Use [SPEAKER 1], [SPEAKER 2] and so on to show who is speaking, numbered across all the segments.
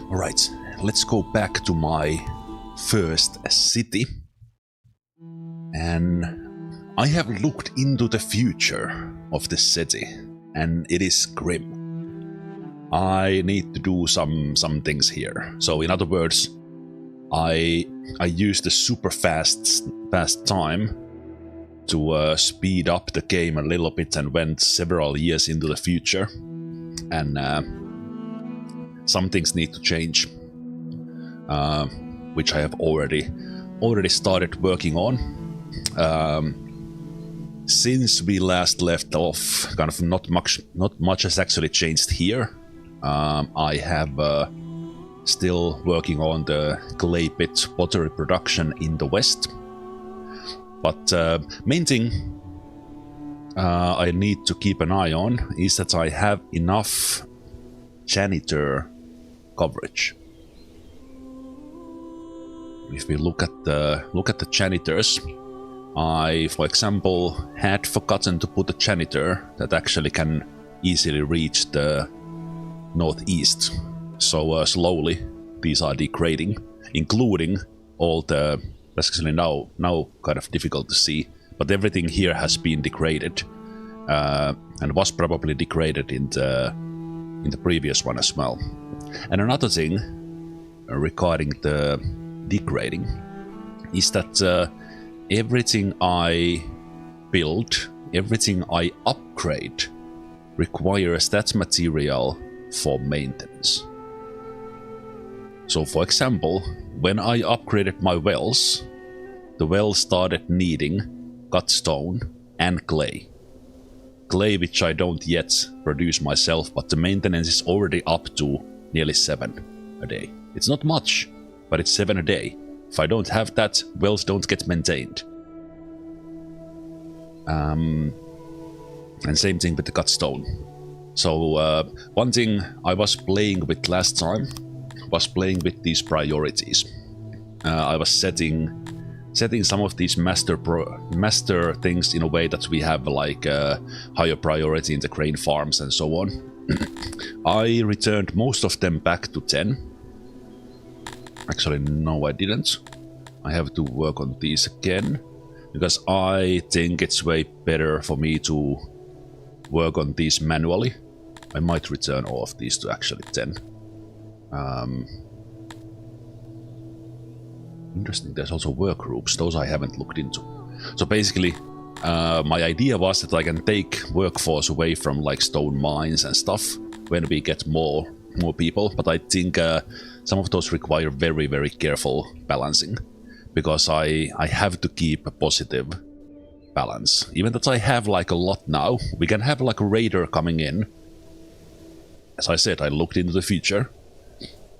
[SPEAKER 1] Alright, let's go back to my first city. And I have looked into the future of this city, and it is grim. I need to do some things here. So in other words, I used the super fast time to speed up the game a little bit and went several years into the future. And some things need to change, which I have already started working on. Since we last left off, kind of not much has actually changed here. I have still working on the clay pit pottery production in the west. But main thing I need to keep an eye on is that I have enough janitor coverage. If we look at the janitors, I, for example, had forgotten to put a janitor that actually can easily reach the northeast. So slowly these are degrading, including all the, that's actually now kind of difficult to see, but everything here has been degraded and was probably degraded in the previous one as well. And another thing regarding the degrading is that everything I build, everything I upgrade requires that material for maintenance. So for example, when I upgraded my wells, the wells started needing cut stone and clay. Clay which I don't yet produce myself, but the maintenance is already up to nearly 7 a day. It's not much, but it's 7 a day. If I don't have that, wells don't get maintained. And same thing with the cut stone. So one thing I was playing with last time was playing with these priorities. I was setting some of these master things in a way that we have like a higher priority in the grain farms and so on. I returned most of them back to 10. Actually, no, I didn't. I have to work on these again, because I think it's way better for me to work on these manually. I might return all of these to actually 10. Interesting, there's also work groups. Those I haven't looked into. So basically, my idea was that I can take workforce away from like stone mines and stuff when we get more people, but I think some of those require very, very careful balancing, because I have to keep a positive balance. Even that I have like a lot now, we can have like a raider coming in. As I said, I looked into the future.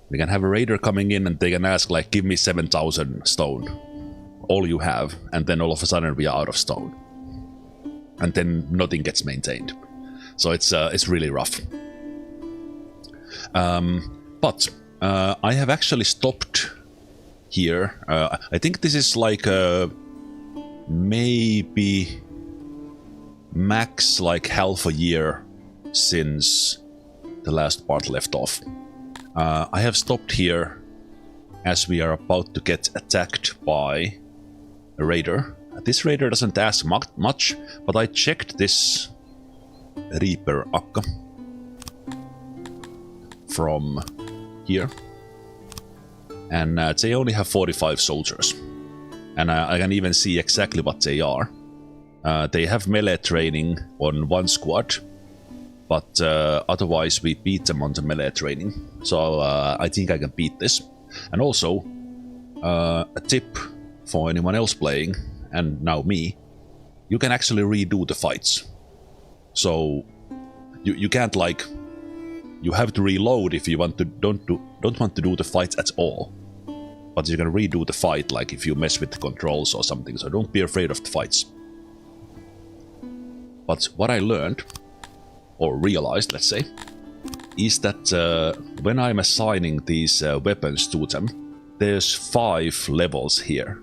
[SPEAKER 1] We can have a raider coming in and they can ask like, give me 7,000 stone, all you have, and then all of a sudden we are out of stone. And then nothing gets maintained. So it's really rough. But I have actually stopped here. I think this is like maybe max like half a year since the last part left off. I have stopped here as we are about to get attacked by a raider. This raider doesn't ask much, but I checked this Reaper Akka from here, and they only have 45 soldiers, and I can even see exactly what they are. They have melee training on one squad, but otherwise we beat them on the melee training, so I think I can beat this. And also a tip for anyone else playing, and now me, you can actually redo the fights. So you can't like, you have to reload if you want to don't want to do the fights at all, but you can redo the fight like if you mess with the controls or something, so don't be afraid of the fights. But what I learned, or realized, let's say, is that when I'm assigning these weapons to them, there's 5 levels here,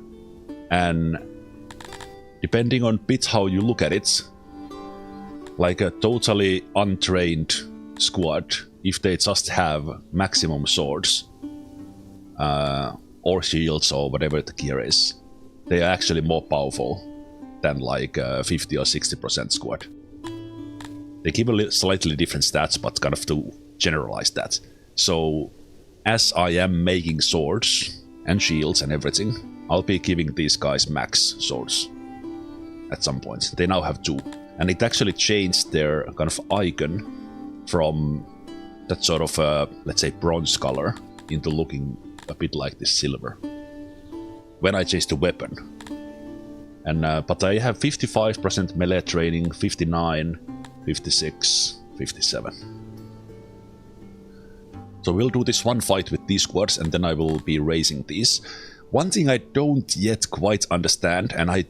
[SPEAKER 1] and depending on bit how you look at it, like a totally untrained squad if they just have maximum swords or shields or whatever the gear is, they are actually more powerful than like 50 or 60% squad. They give a slightly different stats, but kind of to generalize that. So as I am making swords and shields and everything, I'll be giving these guys max swords at some point. They now have 2. And it actually changed their kind of icon from that sort of, let's say, bronze color into looking a bit like this silver when I changed the weapon. And but I have 55% melee training, 59, 56, 57. So we'll do this one fight with these squads, and then I will be raising these. One thing I don't yet quite understand, and I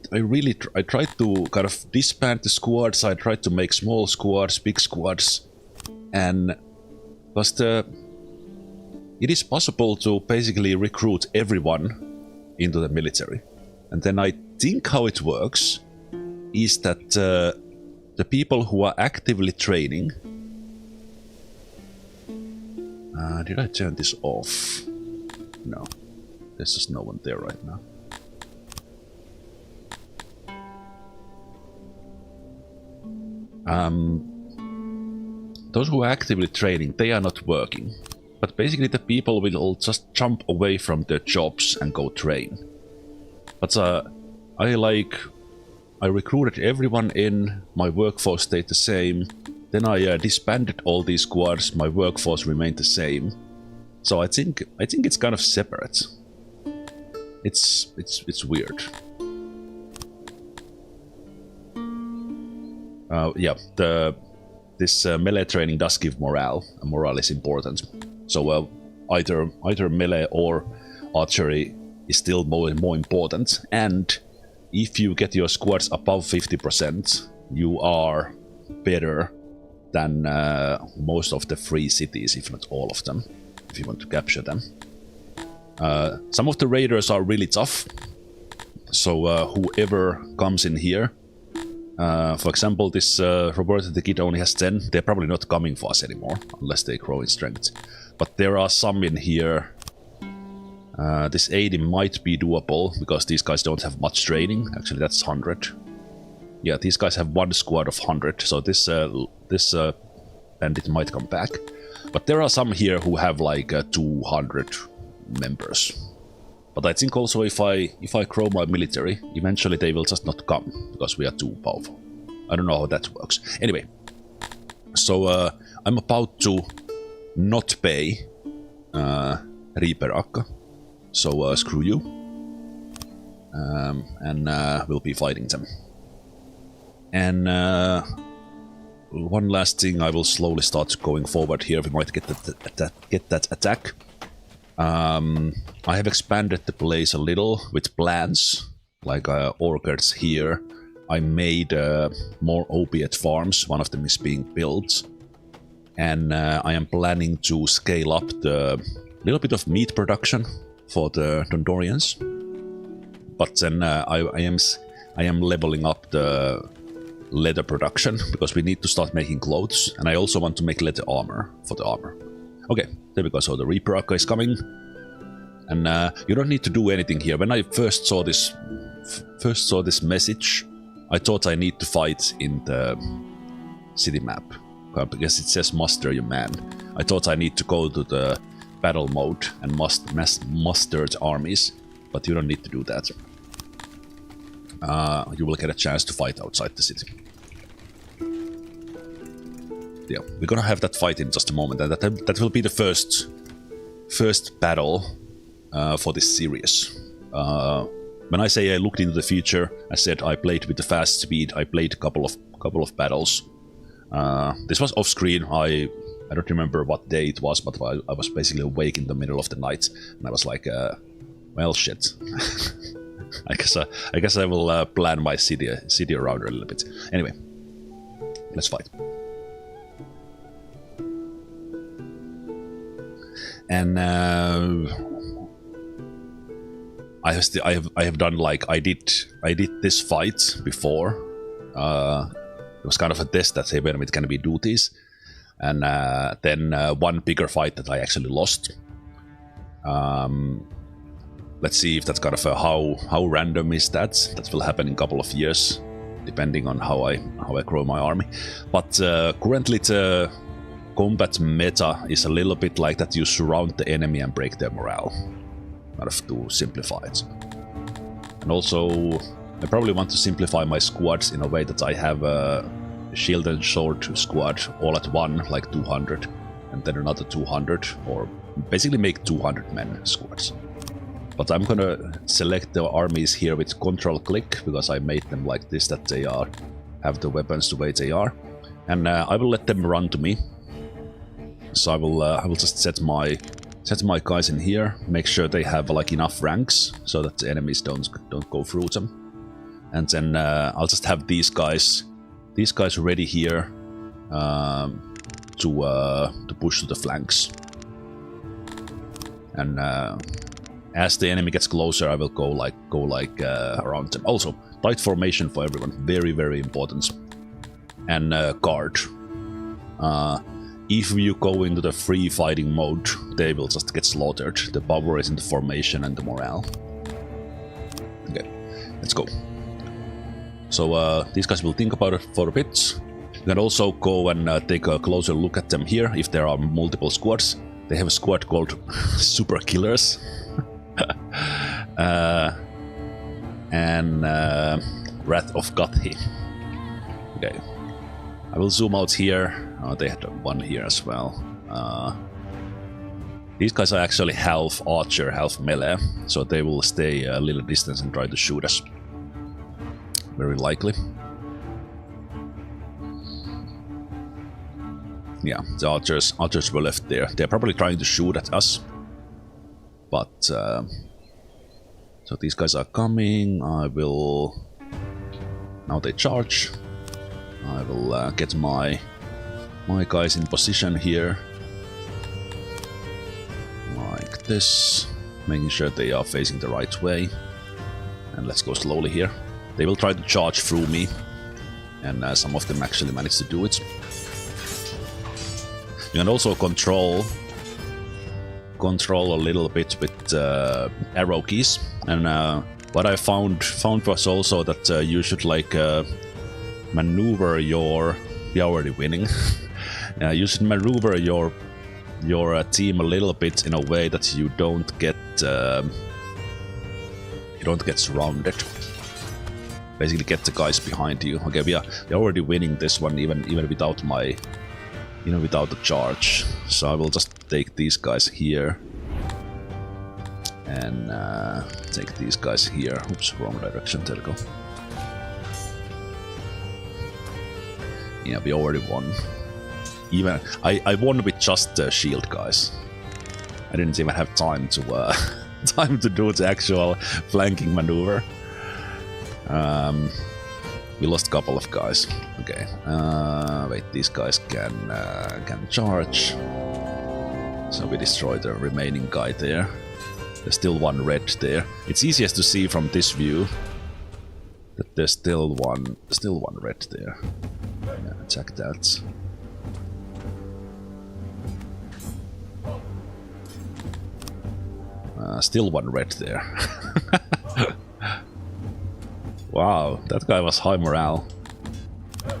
[SPEAKER 1] tried to kind of disband the squads, I tried to make small squads, big squads, and because it is possible to basically recruit everyone into the military. And then I think how it works is that the people who are actively training... did I turn this off? No. There's just no one there right now. Those who are actively training, they are not working. But basically the people will all just jump away from their jobs and go train. But I recruited everyone in, my workforce stayed the same. Then I disbanded all these squads, my workforce remained the same. So I think it's kind of separate. It's weird. Yeah, this melee training does give morale, and morale is important. So either melee or archery is still more important. And if you get your squads above 50%, you are better than most of the free cities, if not all of them, if you want to capture them. Some of the raiders are really tough, so whoever comes in here, for example, this Roberto the Kid only has 10, they're probably not coming for us anymore, unless they grow in strength. But there are some in here. This 80 might be doable, because these guys don't have much training. Actually, that's 100. Yeah, these guys have one squad of 100, so this bandit might come back. But there are some here who have like 200 members. But I think also if I grow my military, eventually they will just not come, because we are too powerful. I don't know how that works. Anyway, so I'm about to not pay Reaper Akka, so screw you, and we'll be fighting them. And one last thing, I will slowly start going forward here. We might get that attack. I have expanded the place a little with plans, like orchards here. I made more opiate farms, one of them is being built. And I am planning to scale up the little bit of meat production for the Dondorians. But then I am leveling up the leather production, because we need to start making clothes, and I also want to make leather armor for the armor. Okay, there we go. So the Reaper Akka is coming, and you don't need to do anything here. When I first saw this message, I thought I need to fight in the city map, because it says muster your man. I thought I need to go to the battle mode and muster the armies, but you don't need to do that. You will get a chance to fight outside the city. Yeah, we're gonna have that fight in just a moment, and that will be the first battle for this series. When I say I looked into the future, I said I played with the fast speed. I played a couple of battles. This was off screen. I don't remember what day it was, but I was basically awake in the middle of the night, and I was like, well, shit. I guess I will plan my city around a little bit. Anyway, let's fight. And I have done, like, I did this fight before. It was kind of a test that, hey, wait a minute, can we do this? And then one bigger fight that I actually lost. Let's see if that's kind of how random is that. That will happen in a couple of years, depending on how I grow my army. But currently the combat meta is a little bit like that: you surround the enemy and break their morale, kind of to simplify it. And also, I probably want to simplify my squads in a way that I have a shield and sword squad all at one, like 200, and then another 200, or basically make 200 men squads. But I'm gonna select the armies here with control click, because I made them like this, that they have the weapons the way they are. And I will let them run to me. So I will just set my guys in here, make sure they have like enough ranks so that the enemies don't go through them. And then I'll just have these guys ready here to push to the flanks. And as the enemy gets closer, I will go like around them. Also, tight formation for everyone, very, very important. And guard. If you go into the free fighting mode, they will just get slaughtered. The power is in the formation and the morale. Okay, let's go. So these guys will think about it for a bit. You can also go and take a closer look at them here, if there are multiple squads. They have a squad called Super Killers. and Wrath of Gathi. Okay. I will zoom out here. They had one here as well. These guys are actually half archer, half melee, so they will stay a little distance and try to shoot us. Very likely. Yeah, the archers were left there. They're probably trying to shoot at us. But, so these guys are coming. I will... Now they charge. I will get my guys in position here. Like this. Making sure they are facing the right way. And let's go slowly here. They will try to charge through me. And some of them actually manage to do it. You can also control a little bit with arrow keys. And what I found was also that you should like maneuver your... We're already winning. You should maneuver your team a little bit in a way that you don't get surrounded. Basically, get the guys behind you. Okay, we're already winning this one, even without without the charge. So I will just take these guys here and take these guys here. Oops, wrong direction. There we go. Yeah, we already won. Even I won with just shield guys. I didn't even have time to do the actual flanking maneuver. We lost a couple of guys. Okay. Wait, these guys can charge. So we destroyed the remaining guy there. There's still one red there. It's easiest to see from this view that there's still one red there. Yeah, attack that. Still one red there. Wow, that guy was high morale. I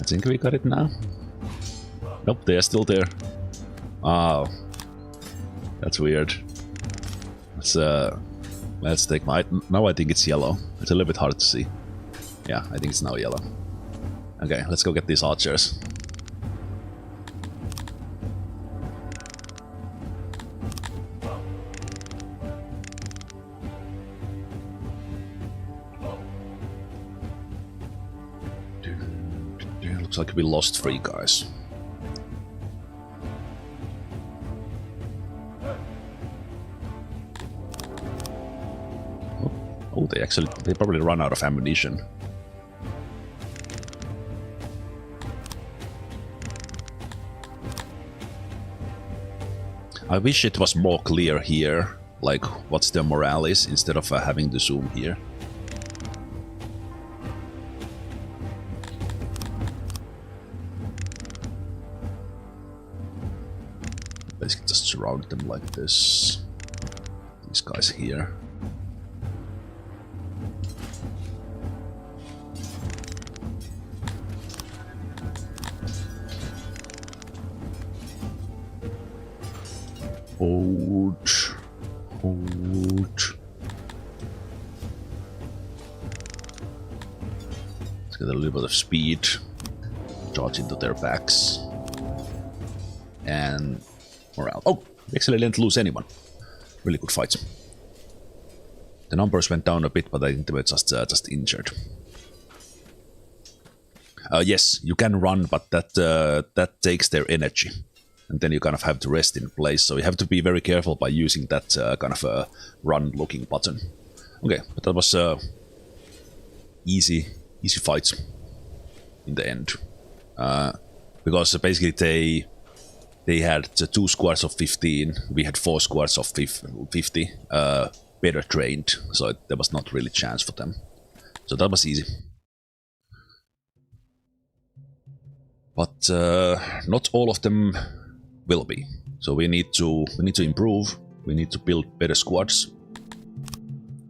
[SPEAKER 1] think we got it now. Nope, they're still there. Oh, that's weird. Let's take my... Now I think it's yellow. It's a little bit hard to see. Yeah, I think it's now yellow. Okay, let's go get these archers. Looks like we lost 3 guys. Oh, they probably run out of ammunition. I wish it was more clear here, like what's their morale is, instead of having to zoom here. basically just surround them like this. These guys here. Hold. Let's get a little bit of speed. Charge into their backs. And morale. Oh! We actually didn't lose anyone. Really good fight. The numbers went down a bit, but I think they were just injured. Yes, you can run, but that takes their energy. And then you kind of have to rest in place, so you have to be very careful by using that kind of a run-looking button. Okay, but that was easy fight in the end. Because basically they had 2 squads of 15, we had 4 squads of 50, better trained, so there was not really chance for them. So that was easy. But not all of them will be. So we need to improve. We need to build better squads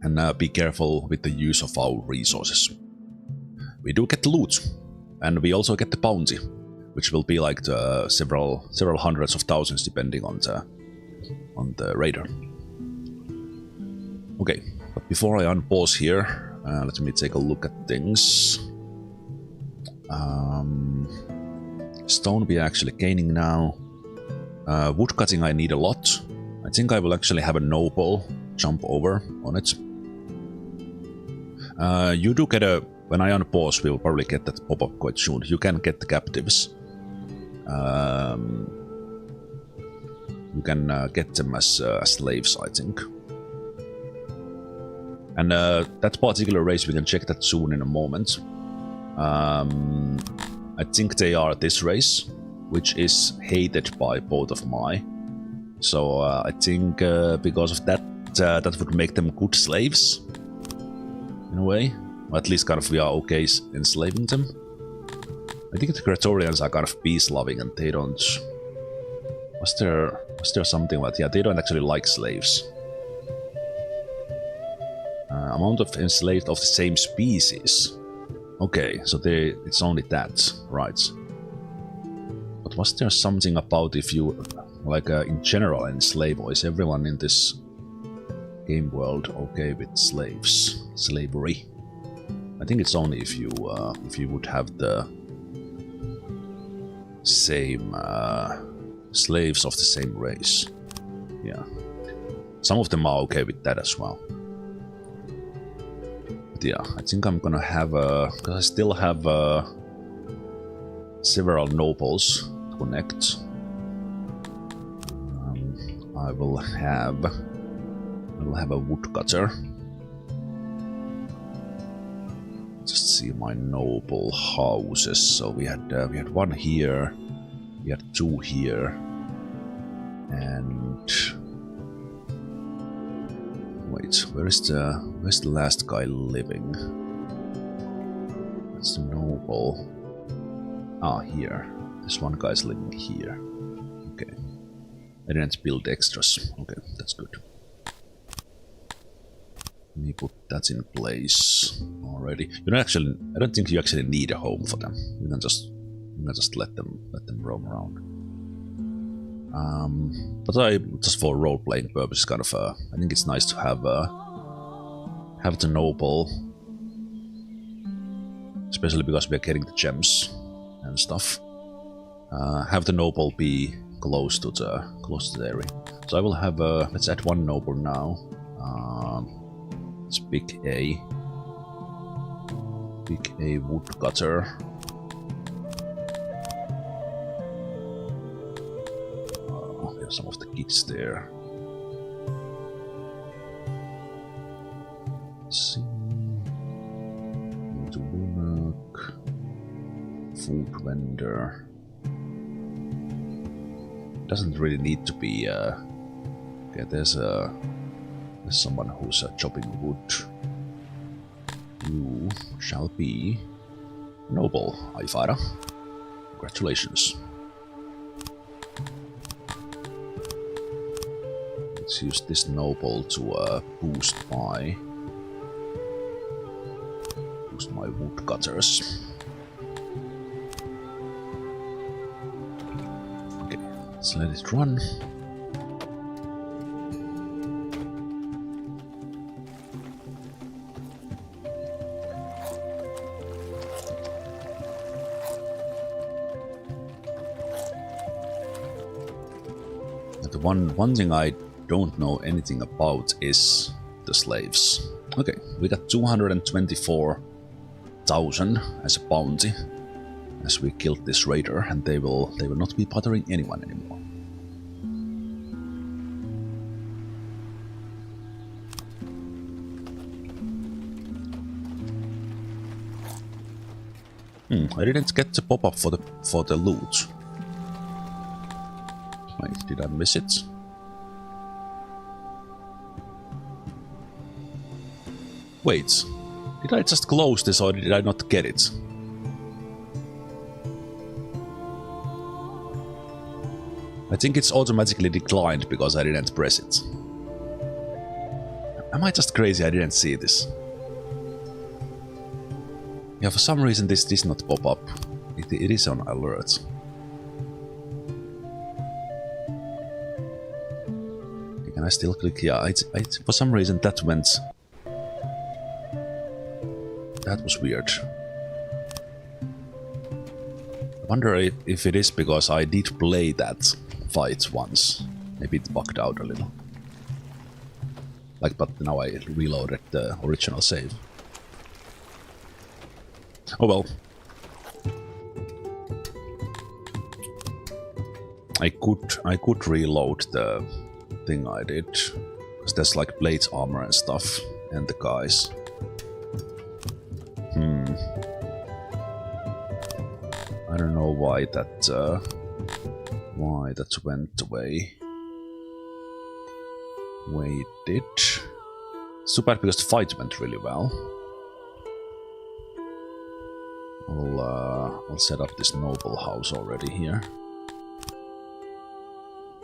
[SPEAKER 1] and be careful with the use of our resources. We do get the loot, and we also get the bounty, which will be like several hundreds of thousands depending on the raider. Okay, but before I unpause here, let me take a look at things. Stone we are actually gaining now. Woodcutting I need a lot. I think I will actually have a noble jump over on it. You do get a... When I unpause, we will probably get that pop-up quite soon. You can get the captives. You can get them as slaves, I think. And that particular race, we can check that soon in a moment. I think they are this race, which is hated by both of my. So I think because of that, that would make them good slaves, in a way. Or at least kind of we are okay enslaving them. I think the Praetorians are kind of peace-loving and they don't... Was there something like... Yeah, they don't actually like slaves. Amount of enslaved of the same species. Okay, so it's only that, right. But was there something about if you, like in general enslave, or is everyone in this game world okay with slavery? I think it's only if you would have the same slaves of the same race. Yeah, some of them are okay with that as well. But yeah, I think I'm gonna have because I still have several nobles to connect. I will have a woodcutter. Just see my noble houses. So we had one here, we had 2 here, and wait, where's the last guy living? That's the noble. Ah, here. This one guy's living here. Okay. I didn't build extras. Okay, that's good. Let me put that in place already. You don't actually. I don't think you actually need a home for them. You can just let them roam around. But just for role playing purposes, kind of. I think it's nice to have the noble, especially because we are getting the gems and stuff. Have the noble be close to the area. So I will have let's add one noble now. Let's pick a woodcutter. We have some of the kids there. Let's see. Into work. Food vendor. Doesn't really need to be. Okay, there's someone who's chopping wood. You shall be noble, Aifara. Congratulations. Let's use this noble to boost my woodcutters. Okay, let's let it run. The one thing I don't know anything about is the slaves. Okay, we got 224,000 as a bounty as we killed this raider, and they will not be bothering anyone anymore. I didn't get the pop-up for the loot. Wait, did I miss it? Wait, did I just close this or did I not get it? I think it's automatically declined because I didn't press it. Am I just crazy? I didn't see this. Yeah, for some reason this did not pop up. It is on alert. Can I still click? Yeah, for some reason that went... That was weird. I wonder if it is because I did play that fight once. Maybe it bugged out a little. Like, but now I reloaded the original save. Oh well. I could reload the thing I did. Because there's like plate armor and stuff. And the guys. I don't know why that went away. It did. It's too bad because the fight went really well. I'll set up this noble house already here.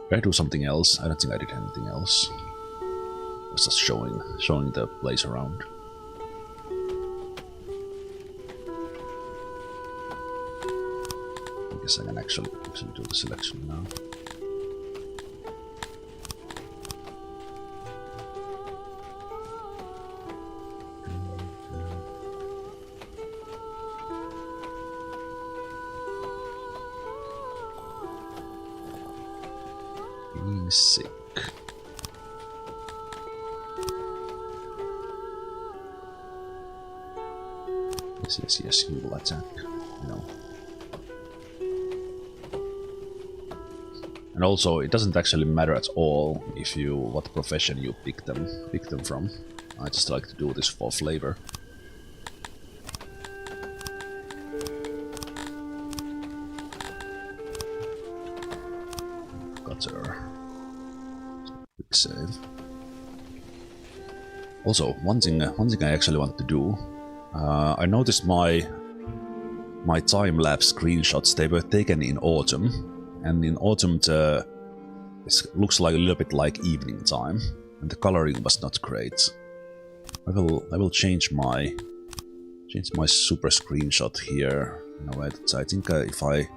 [SPEAKER 1] Did I do something else? I don't think I did anything else. I was just showing the place around. I guess I can actually do the selection now. Being sick. Yes, he will attack. No. And also, it doesn't actually matter at all if what profession you pick them from. I just like to do this for flavor. Cutter. Quick save. Also, one thing I actually want to do. I noticed my time-lapse screenshots. They were taken in autumn. And in autumn it looks like a little bit like evening time, and the coloring was not great. I will change my super screenshot here in a way that I think if I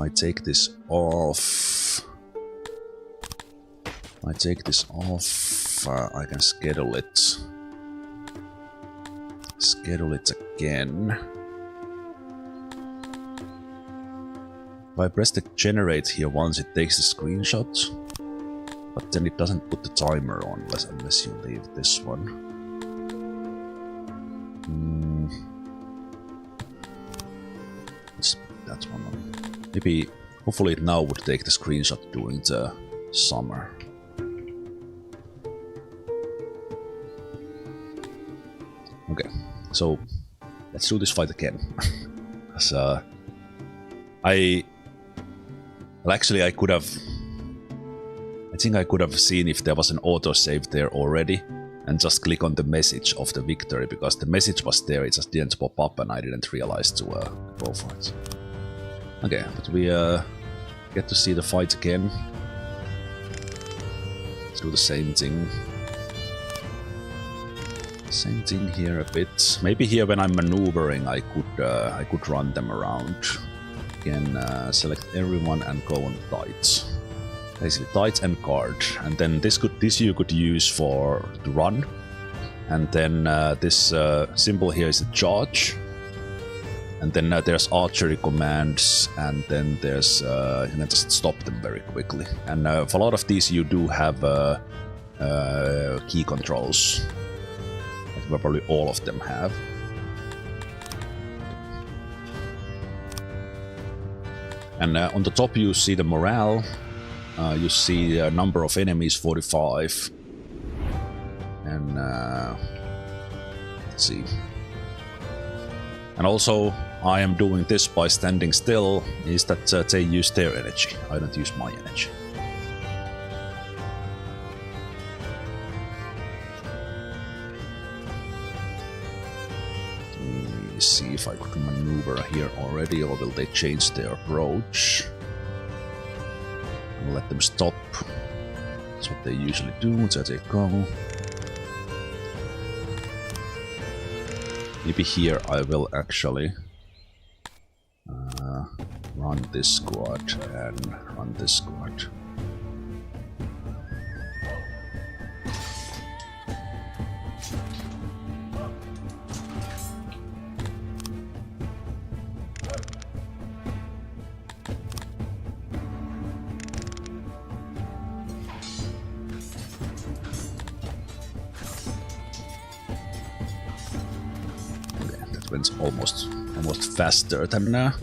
[SPEAKER 1] take this off, I can schedule it again. If I press the generate here once, it takes the screenshot, but then it doesn't put the timer on unless you leave this one. Let's put that one on. Maybe, hopefully it now would take the screenshot during the summer. Okay, so let's do this fight again. Because I could have... I think I could have seen if there was an autosave there already and just click on the message of the victory, because the message was there, it just didn't pop up and I didn't realize to go for it. Okay, but we get to see the fight again. Let's do the same thing. Same thing here a bit. Maybe here when I'm maneuvering, I could run them around. Again, select everyone and go on tights. Basically, tights and guard, and then this you could use for to run. And then this symbol here is a charge. And then there's archery commands, and then there's you can just stop them very quickly. And for a lot of these, you do have key controls. Probably all of them have. And on the top you see the morale. You see a number of enemies, 45. And let's see. And also, I am doing this by standing still, is that they use their energy. I don't use my energy. See if I could maneuver here already, or will they change their approach? I'll let them stop. That's what they usually do. There they go. Maybe here I will actually run this squad and run this squad. Almost faster than that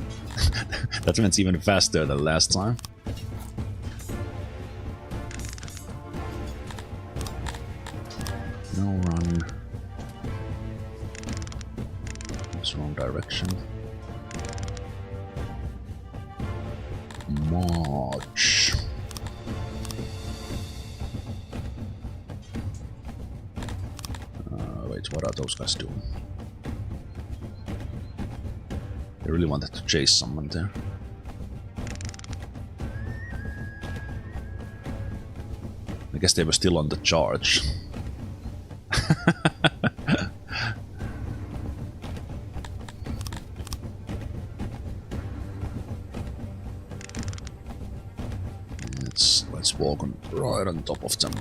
[SPEAKER 1] went even faster than last time. No run. It's wrong direction. March. Wait, what are those guys doing? I really wanted to chase someone there. I guess they were still on the charge. Let's walk on right on top of them.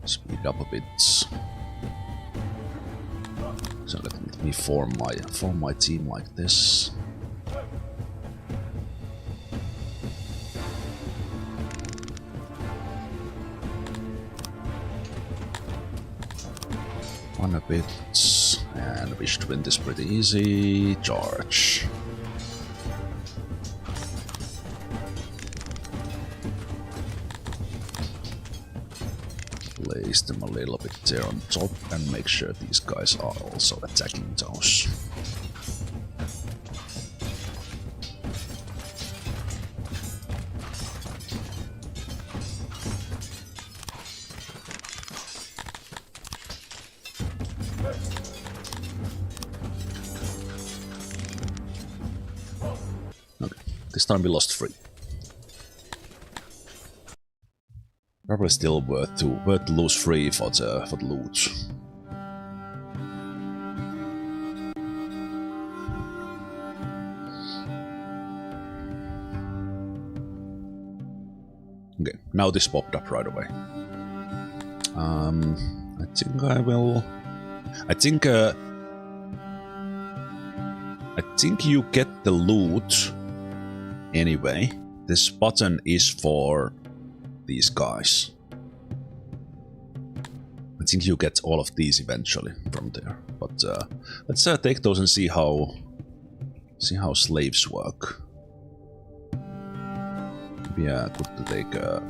[SPEAKER 1] Speed up a bit. So let me form my team like this. One a bit, and we should win this pretty easy. Charge. Place them a little bit there on top and make sure these guys are also attacking those. Okay, this time we lost 3. Probably still worth to lose 3 for the loot. Okay, now this popped up right away. I think I will. I think you get the loot anyway. This button is for these guys. I think you get all of these eventually from there. But let's take those and see how slaves work. Maybe good to take a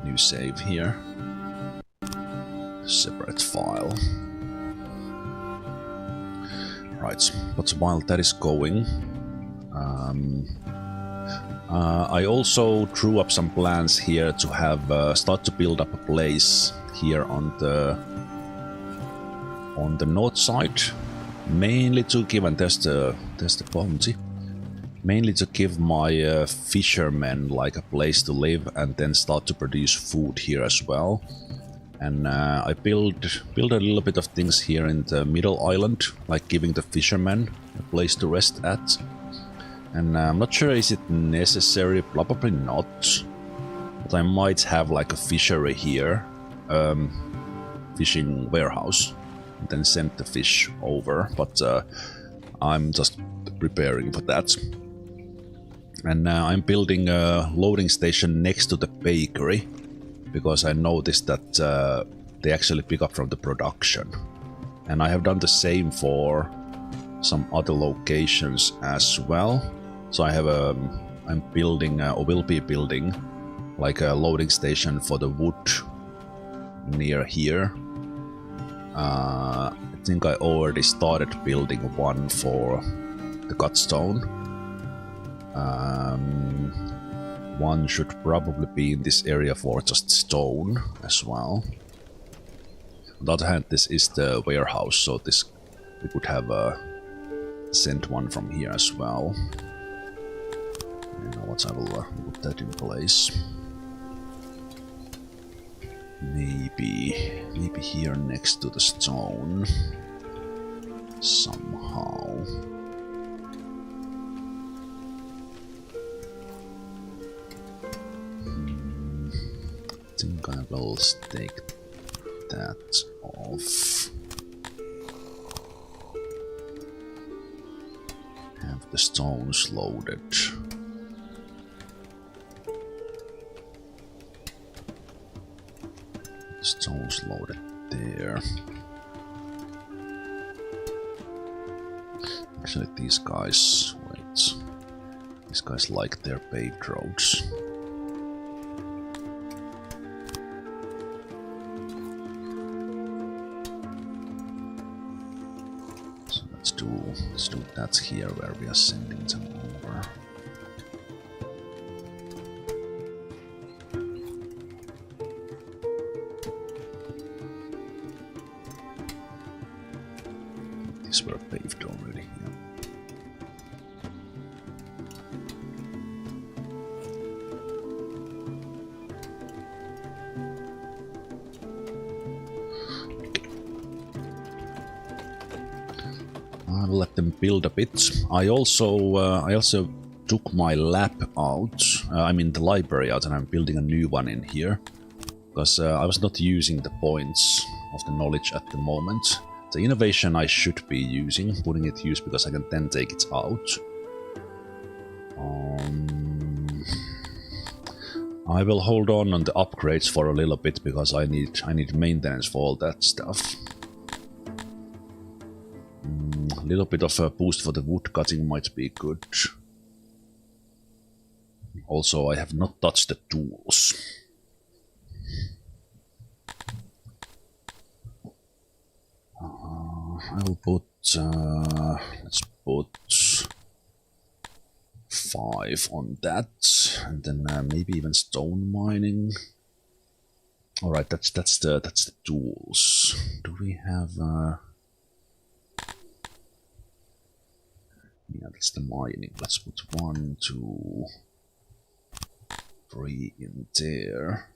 [SPEAKER 1] new save here. Separate file. Right, but while that is going, I also drew up some plans here to have start to build up a place here on the north side, mainly to give and test the bounty, mainly to give my fishermen like a place to live and then start to produce food here as well. And I build a little bit of things here in the middle island, like giving the fishermen a place to rest at. And I'm not sure is it necessary, probably not. But I might have like a fishery here, fishing warehouse, and then send the fish over. But I'm just preparing for that. And I'm building a loading station next to the bakery, because I noticed that they actually pick up from the production. And I have done the same for some other locations as well. So I have I'm building, or will be building, like a loading station for the wood near here. I think I already started building one for the cut stone. One should probably be in this area for just stone as well. On the other hand, this is the warehouse, so this we could have sent one from here as well. You know what, I will put that in place. Maybe here next to the stone somehow. I think I will take that off. Have the stones loaded. Stones loaded there. Actually, these guys, wait. These guys like their paved roads. So let's do that here where we are sending them over. These were paved already, yeah. I will let them build a bit. I also took my lab out, I mean the library out, and I'm building a new one in here. Because I was not using the points of the knowledge at the moment. The innovation I should be using, putting it to use because I can then take it out. I will hold on the upgrades for a little bit because I need maintenance for all that stuff. A little bit of a boost for the wood cutting might be good. Also, I have not touched the tools. I will put, let's put 5 on that, and then maybe even stone mining. All right, that's the tools. Do we have? Yeah, that's the mining. Let's put 1, 2, 3 in there.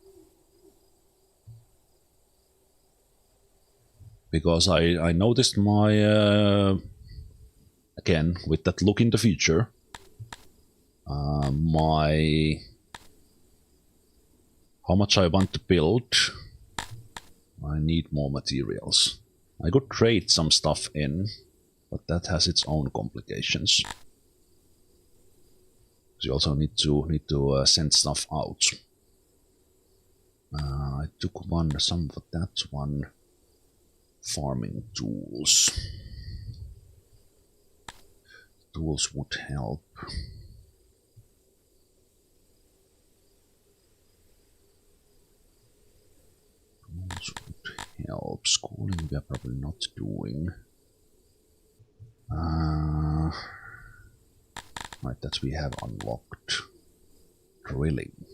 [SPEAKER 1] Because I noticed my, again, with that look in the future, how much I want to build, I need more materials. I could trade some stuff in, but that has its own complications. You also need to send stuff out. I took some for that one. Farming tools. Tools would help. Tools would help. Schooling we are probably not doing. Right, that we have unlocked. Drilling.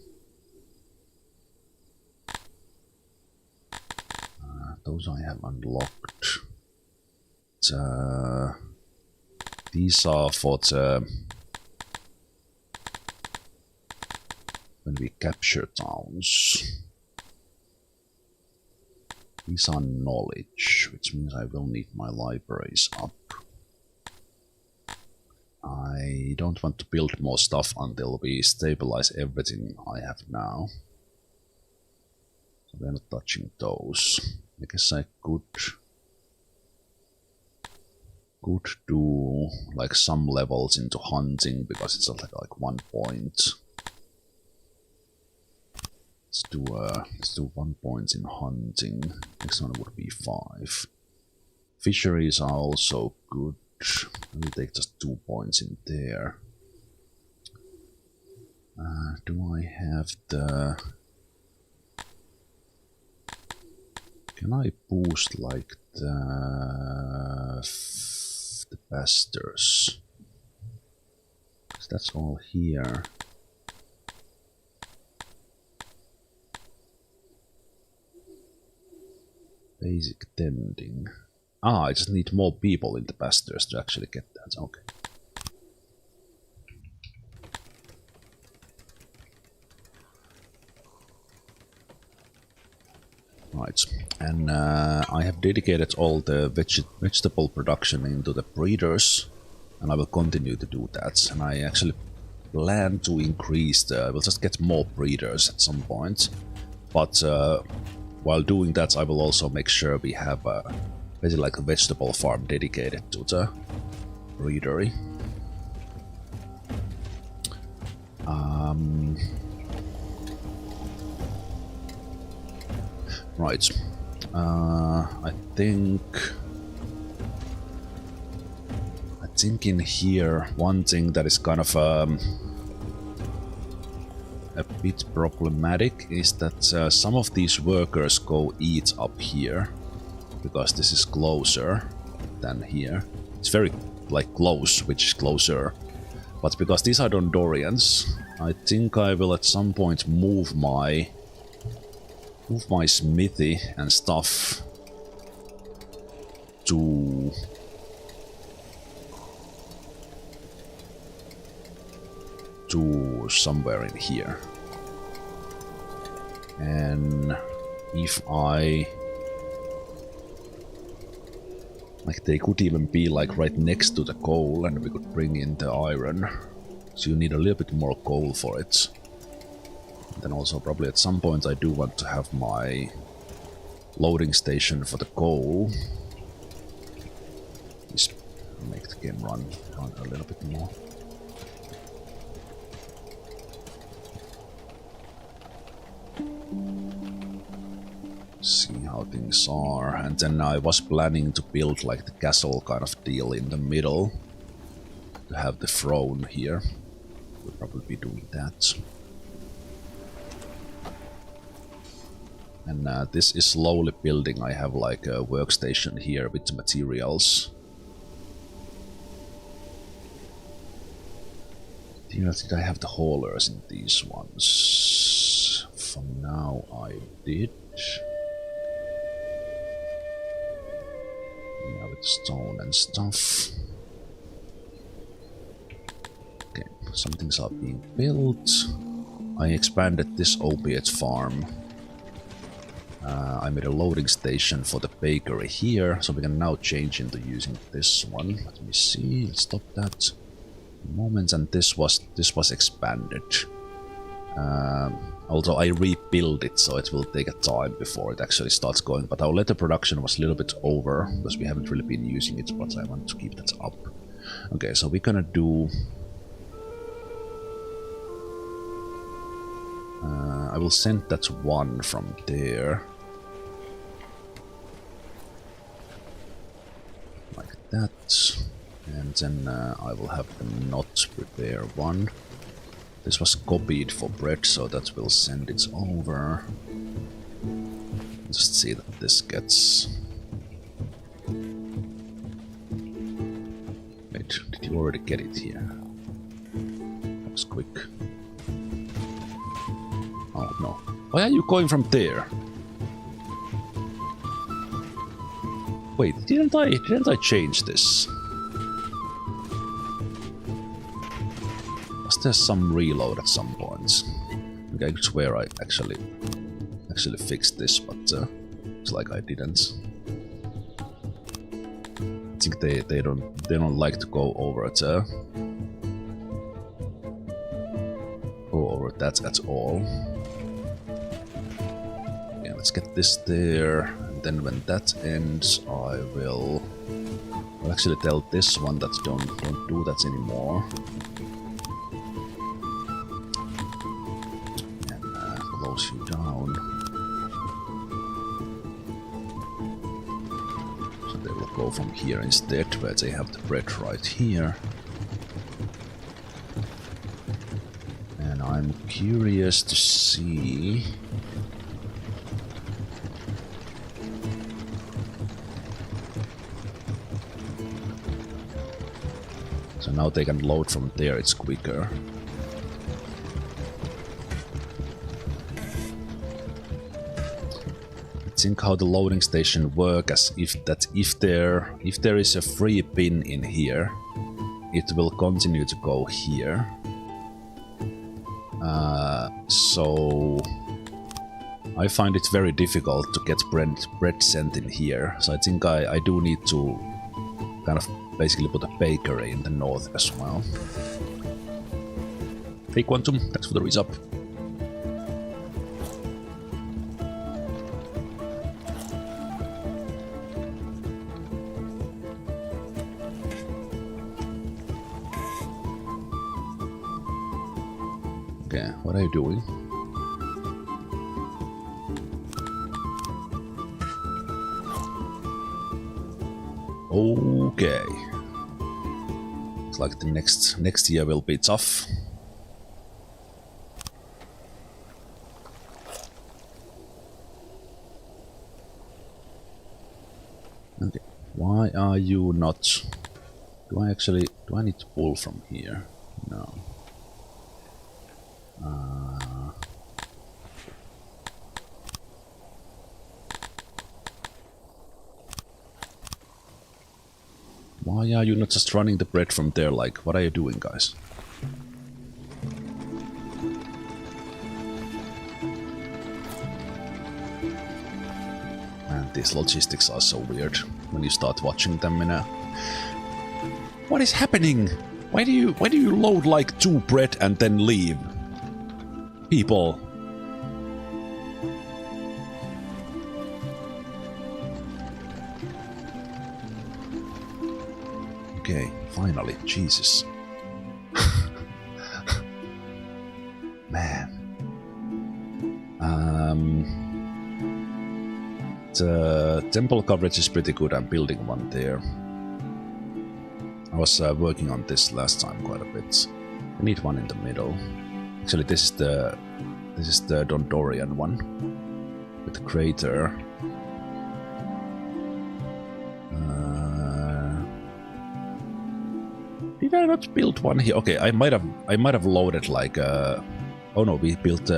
[SPEAKER 1] Those I have unlocked. These are for the we capture towns? These are knowledge, which means I will need my libraries up. I don't want to build more stuff until we stabilize everything I have now. So we're not touching those. I guess I could do like some levels into hunting because it's like 1 point. Let's do 1 point in hunting. Next one would be 5. Fisheries are also good. We'll take just 2 points in there. Do I have the... Can I boost like the pastors? That's all here. Basic tending. Ah, I just need more people in the pastures to actually get that. Okay. Right, and I have dedicated all the vegetable production into the breeders, and I will continue to do that. And I actually plan to increase the... We'll just get more breeders at some point, but while doing that, I will also make sure we have basically like a vegetable farm dedicated to the breedery. Right. I think in here one thing that is kind of a bit problematic is that some of these workers go eat up here because this is closer than here. It's very like close, which is closer, but because these are Dondorians, I think I will at some point move my smithy and stuff to somewhere in here. And if I... Like they could even be like right next to the coal and we could bring in the iron. So you need a little bit more coal for it. And then also probably at some point I do want to have my loading station for the coal. Just make the game run a little bit more. See how things are, and then I was planning to build like the castle kind of deal in the middle to have the throne here. We'll probably be doing that. And this is slowly building. I have like a workstation here with the materials. Did I have the haulers in these ones? For now I did. Yeah, with stone and stuff. Okay, some things are being built. I expanded this opiate farm. I made a loading station for the bakery here, so we can now change into using this one. Let me see, let's stop that moment, and this was expanded. Although I rebuild it, so it will take a time before it actually starts going. But our leather production was a little bit over, because we haven't really been using it, but I want to keep that up. Okay, so we're gonna do... I will send that one from there. Like that. And then I will have the not prepare one. This was copied for bread, so that will send it over. Just see that this gets... Wait, did you already get it here? That was quick. Oh no. Why are you going from there? Wait, didn't I change this? Was there some reload at some points? could swear I actually fixed this, but it's like I didn't. I think they don't like to go over that at all. Yeah, let's get this there, and then when that ends, I'll actually tell this one that don't do that anymore. And close you down. So they will go from here instead, where they have the bread right here. And I'm curious to see. So now they can load from there, it's quicker. I think how the loading station works as if there is a free pin in here, it will continue to go here. So I find it very difficult to get bread sent in here. So I think I do need to kind of basically put a bakery in the north as well. Hey Quantum, thanks for the resub. Okay, what are you doing? Okay. Looks like the next year will be tough. Okay. Why are you not? Do I need to pull from here? No. Why are you not just running the bread from there? Like, what are you doing, guys? Man, these logistics are so weird when you start watching them in a... What is happening? Why do you load like 2 bread and then leave? People. Okay, finally, Jesus. Man. The temple coverage is pretty good. I'm building one there. I was working on this last time quite a bit. I need one in the middle. Actually, this is the Dondorian one with the crater. Did I not build one here? Okay, I might have loaded like oh no, we built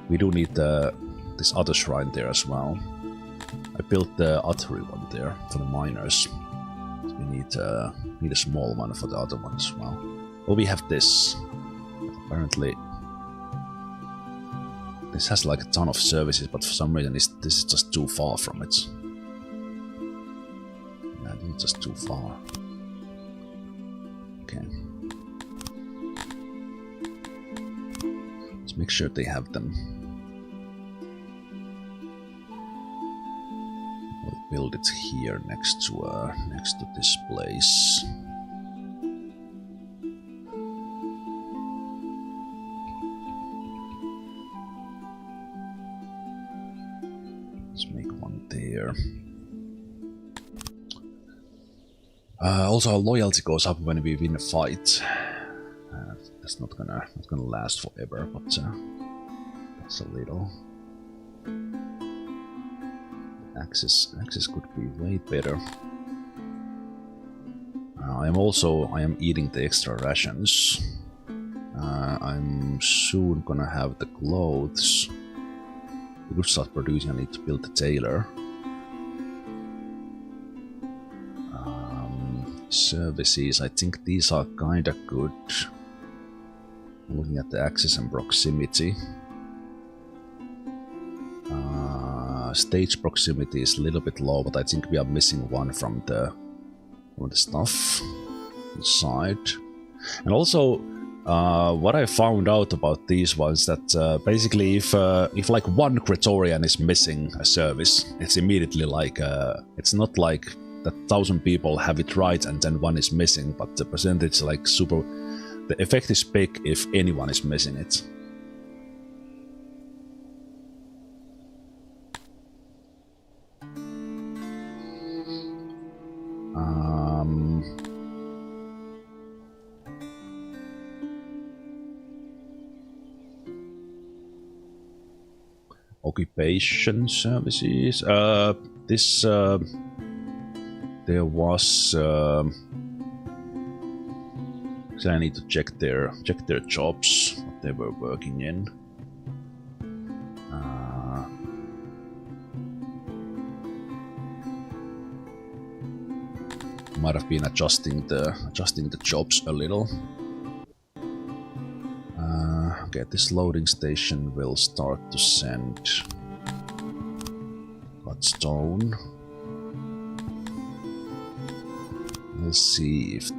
[SPEAKER 1] we do need this other shrine there as well. I built the Atri one there for the miners. So we need a small one for the other one as well. Oh, we have this. Apparently this has like a ton of services, but for some reason this is just too far from it. Yeah, it's just too far. Okay. Let's make sure they have them. We'll build it here next to this place. Let's make one there. Also, our loyalty goes up when we win a fight. That's not gonna last forever, but that's a little. Access could be way better. I am eating the extra rations. I'm soon gonna have the clothes. We could start producing. I need to build the tailor. Services, I think these are kinda good. Looking at the access and proximity. Stage proximity is a little bit low, but I think we are missing one from the stuff inside. And also, what I found out about these was that basically, if like one Praetorian is missing a service, it's immediately like it's not like that 1,000 people have it right and then one is missing, but the percentage like super. The effect is big if anyone is missing it. Occupation services. This there was. I need to check their jobs, what they were working in. Might have been adjusting the jobs a little. Okay, this loading station will start to send Bloodstone. We'll see if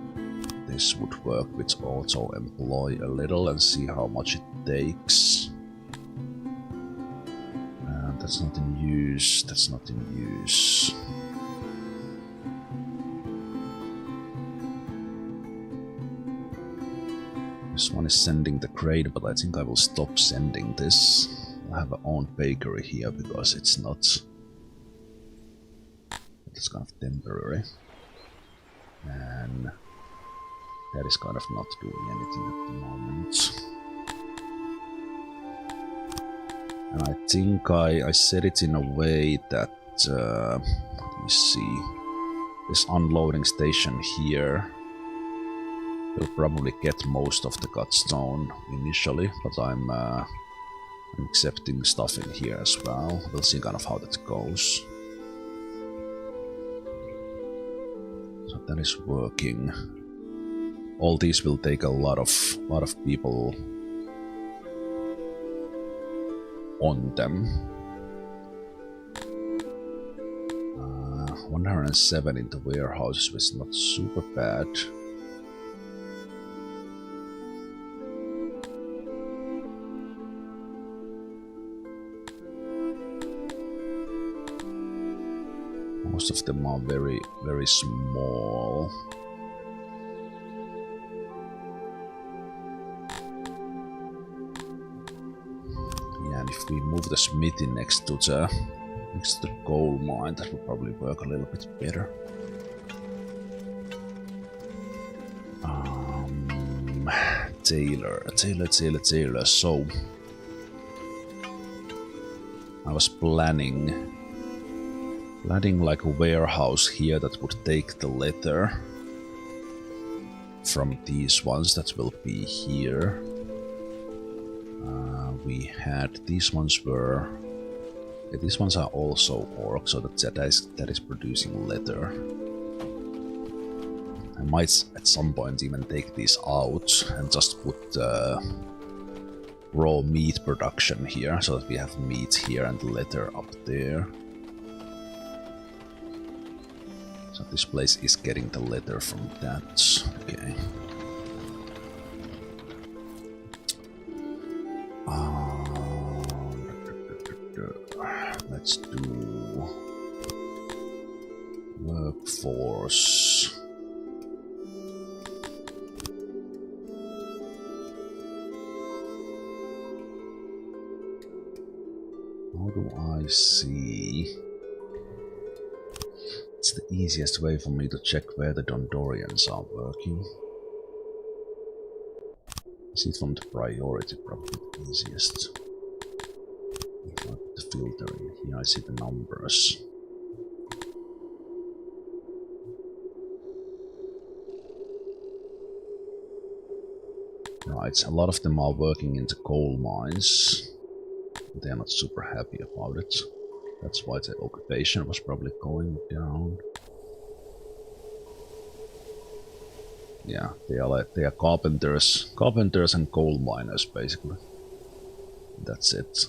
[SPEAKER 1] this would work with auto-employ a little and see how much it takes. That's not in use, that's not in use. This one is sending the crate, but I think I will stop sending this. I have our own bakery here because it's not... It's kind of temporary. And that is kind of not doing anything at the moment. And I think I set it in a way that, let me see, this unloading station here will probably get most of the Godstone initially, but I'm accepting stuff in here as well. We'll see kind of how that goes. So that is working. All these will take a lot of people on them. 107 in the warehouses was not super bad. Most of them are very, very small. Yeah, and if we move the smithy next to the coal mine, that will probably work a little bit better. Tailor. So I was planning like a warehouse here that would take the leather from these ones that will be here. We had these ones were... Yeah, these ones are also orc, so that is producing leather. I might at some point even take these out and just put raw meat production here, so that we have meat here and leather up there. So this place is getting the leather from that. Okay. Let's do workforce. How do I see? It's the easiest way for me to check where the Dondorians are working. I see it from the priority, probably the easiest. If I put the filter in here, I see the numbers. Right, a lot of them are working in the coal mines. They are not super happy about it. That's why the occupation was probably going down. Yeah, they are carpenters and coal miners basically. That's it.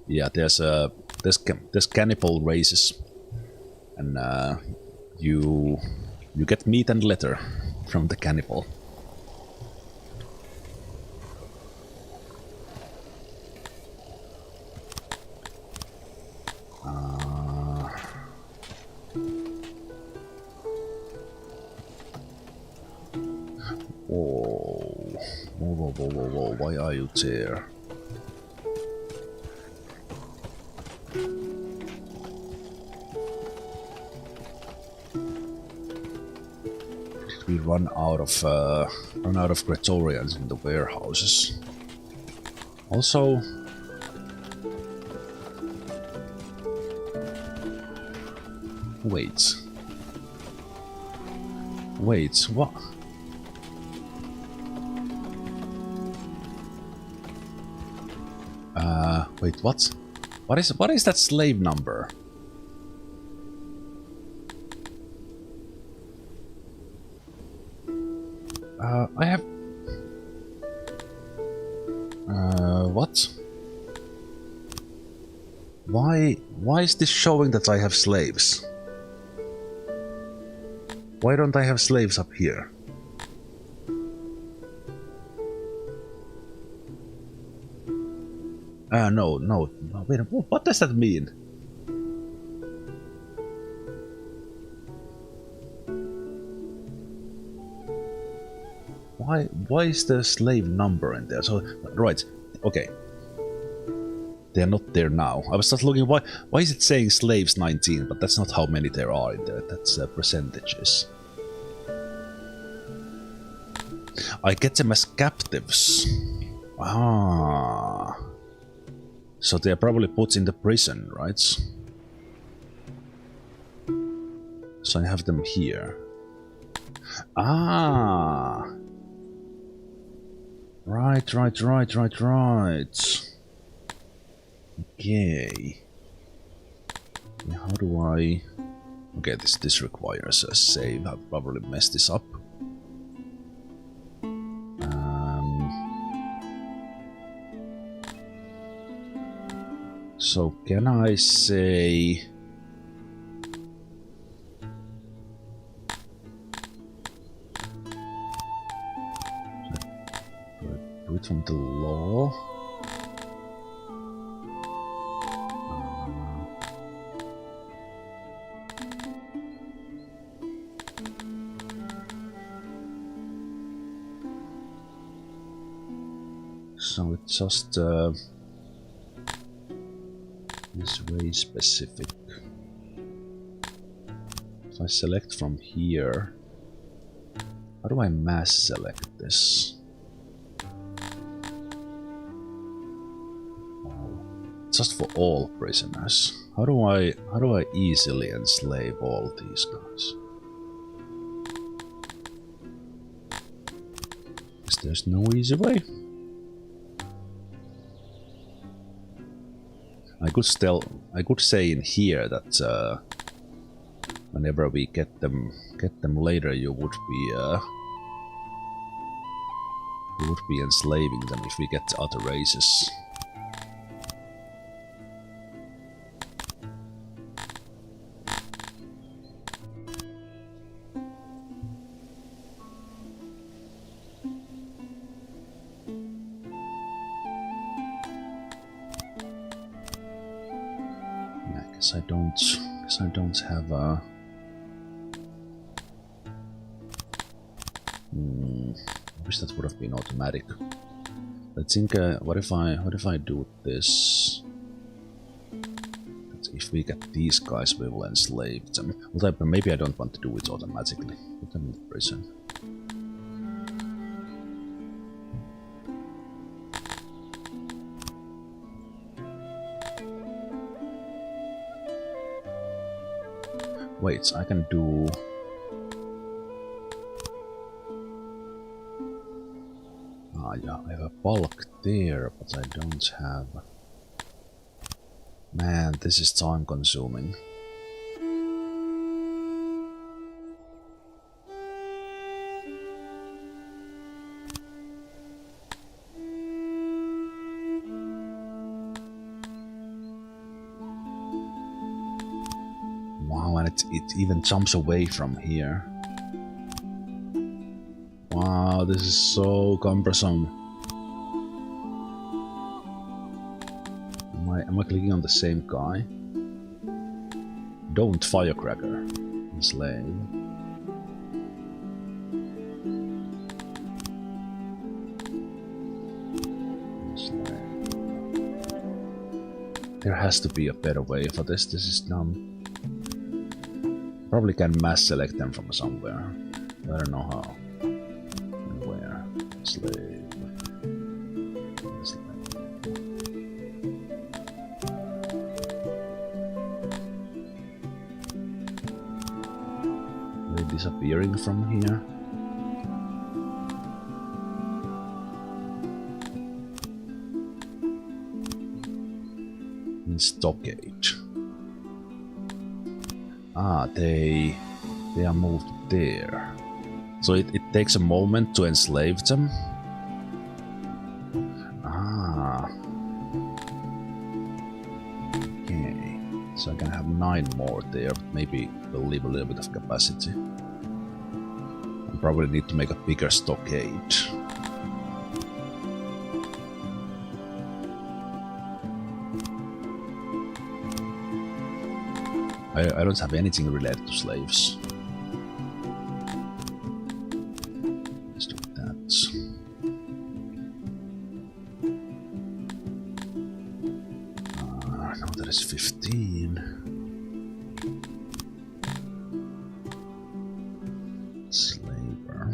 [SPEAKER 1] Yeah, there's cannibal races, and you get meat and leather from the cannibal. Whoa, why are you there? Did we run out of Praetorians in the warehouses? Also, wait, what? Wait, what? What is that slave number? I have... what? Why is this showing that I have slaves? Why don't I have slaves up here? No, wait, what does that mean? Why is the slave number in there? So, right, okay. They're not there now. I was just looking, why is it saying slaves 19, but that's not how many there are in there, that's percentages. I get them as captives. Ah. So they're probably put in the prison, right? So I have them here. Ah! Right. Okay. Yeah, how do I... Okay, this requires a save. I'll probably mess this up. So can I say... Do it from the law? So it's just... is way specific. If I select from here, how do I mass select this? Just for all prisoners. How do I easily enslave all these guys? Because there's no easy way. I could say in here that whenever we get them later, you would be enslaving them if we get other races. I don't have a... I wish that would have been automatic. I think, what if I do this? If we get these guys, we will enslave them. Well, maybe I don't want to do it automatically. Put them in prison. Wait, I can do... Ah, yeah, I have a bulk there, but I don't have... Man, this is time consuming. it even jumps away from here. Wow, this is so cumbersome. Am I clicking on the same guy? Don't firecracker. Enslave. There has to be a better way for this. This is dumb. Probably can mass select them from somewhere. I don't know how. And where? Slave. Are they disappearing from here? Stockade. Ah, they are moved there. So it takes a moment to enslave them. Ah. Okay. So I can have 9 more there, but maybe we'll leave a little bit of capacity. I probably need to make a bigger stockade. I don't have anything related to slaves. Let's do that. Now that is 15. Slaver.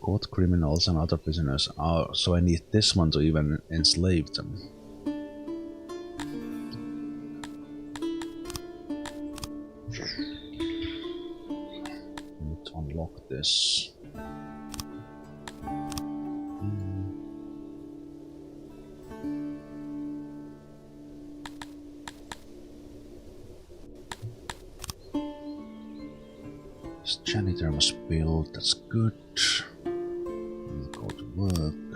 [SPEAKER 1] Caught criminals and other prisoners. Oh, so I need this one to even enslave them. This. This janitor was built, that's good. We'll go to work.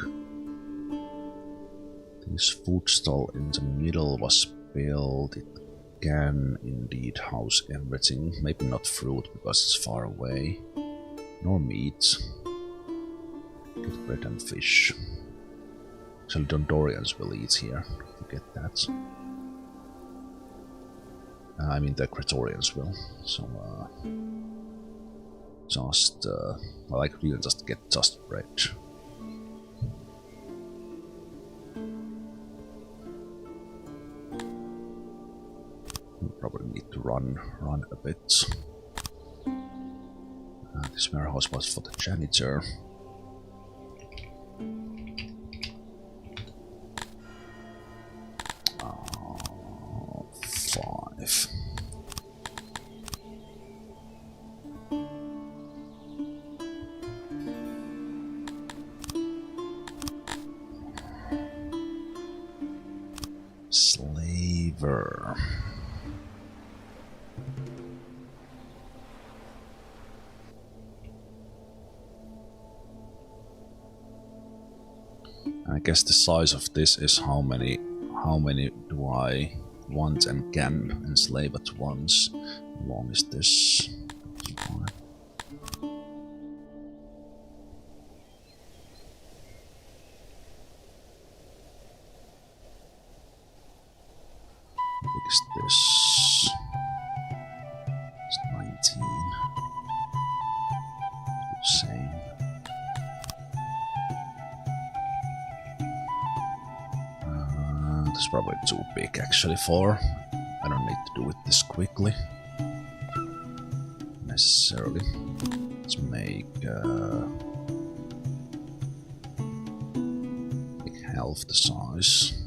[SPEAKER 1] This food stall in the middle was built. It can indeed house everything. Maybe not fruit because it's far away. Nor meat. Get bread and fish. Actually, Dondorians will eat here. Forget that. I mean, the Cretorians will. So, well, I could even just get just bread. We probably need to run a bit. This warehouse was for the janitor. Oh, 5. Slaver. I guess the size of this is how many do I want and can enslave at once. How long is this? How big is this? It's 19. Same. It's probably too big actually for. I don't need to do it this quickly. Necessarily. Let's make half the size.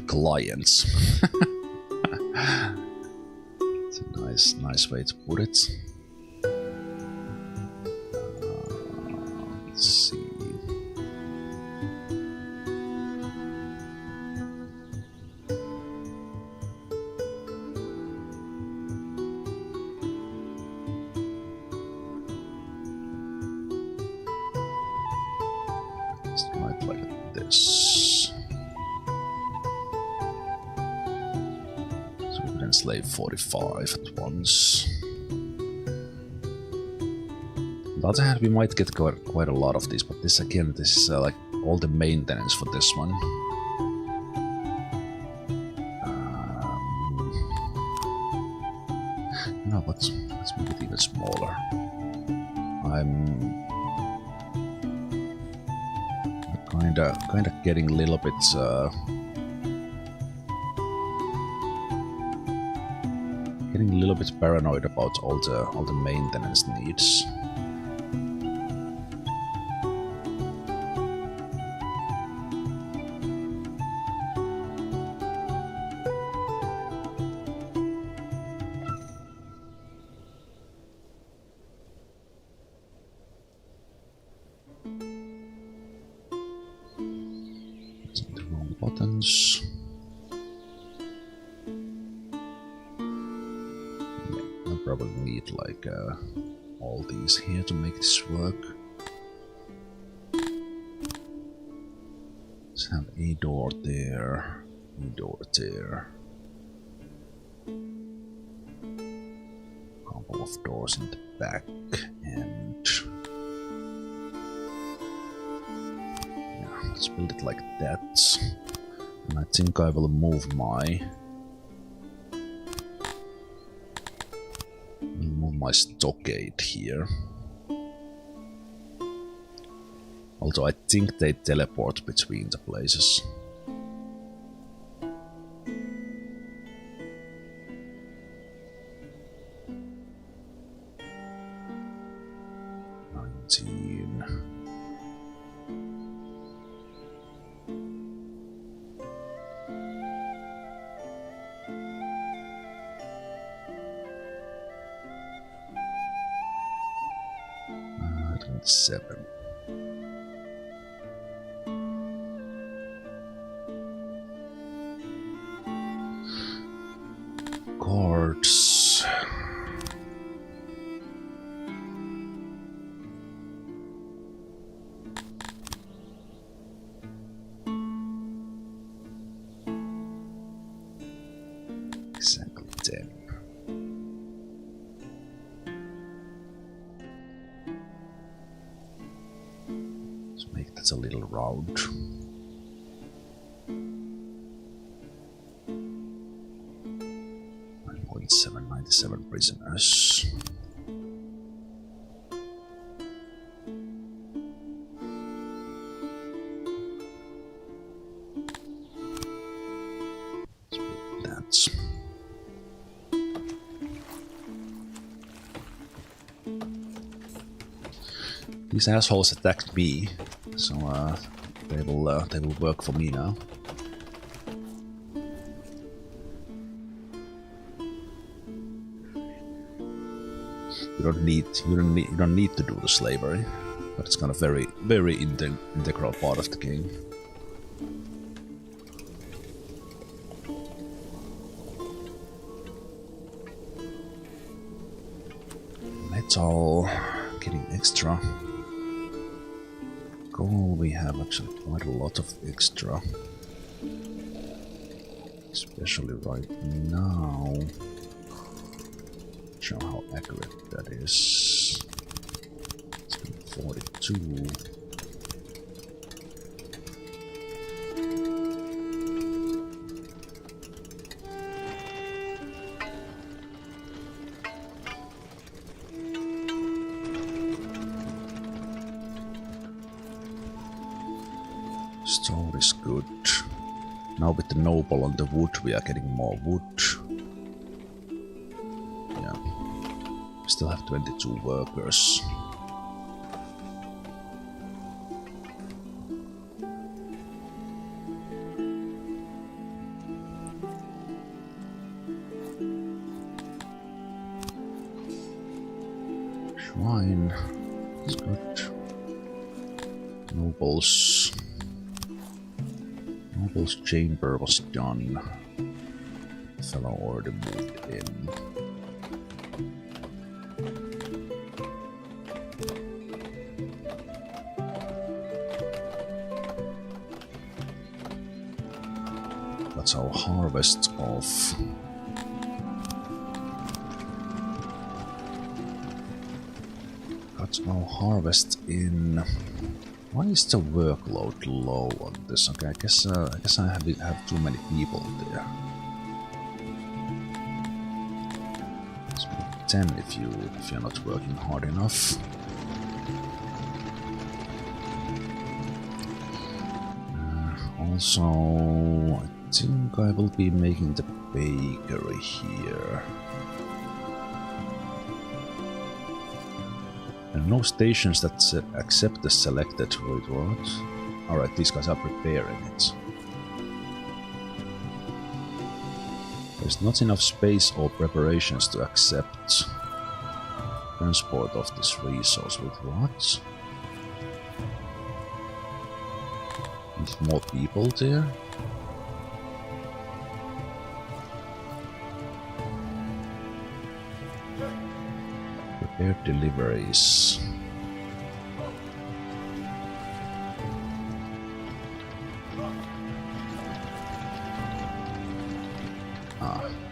[SPEAKER 1] Clients. It's a nice way to put it. Let's see. this. So we can enslave 45 at once. On the other hand, we might get quite a lot of these, but this again, this is like all the maintenance for this one. No, let's make it even smaller. I'm kinda getting a little bit paranoid about all the maintenance needs. Buttons. Yeah, I probably need like all these here to make this work. Let's have a door there, a door there. Couple of doors in the back and yeah, let's build it like that. And I think I will move my stockade here. Although I think they teleport between the places. Seven. Guards. Exactly 10. It's a little round. 97 prisoners. That's these assholes attacked me. So they will work for me now. You don't need to do the slavery, but it's kind of very integral part of the game. Metal, getting extra. Gold, we have actually quite a lot of extra. Especially right now. Not sure how accurate that is. It's been 42. Stone is good. Now with the noble on the wood, we are getting more wood. Yeah. We still have 22 workers. Shrine is good. Nobles. Noble's chamber was done. Pharaoh already moved in. what's our harvest of? What's our harvest in? Why is the workload low on this? Okay, I guess I have too many people there. Let's put 10 if you're not working hard enough. Also, I think I will be making the bakery here. And no stations that accept the selected. Wait, what? Alright, these guys are preparing it. There's not enough space or preparations to accept transport of this resource. With what? With more people there? Prepare deliveries.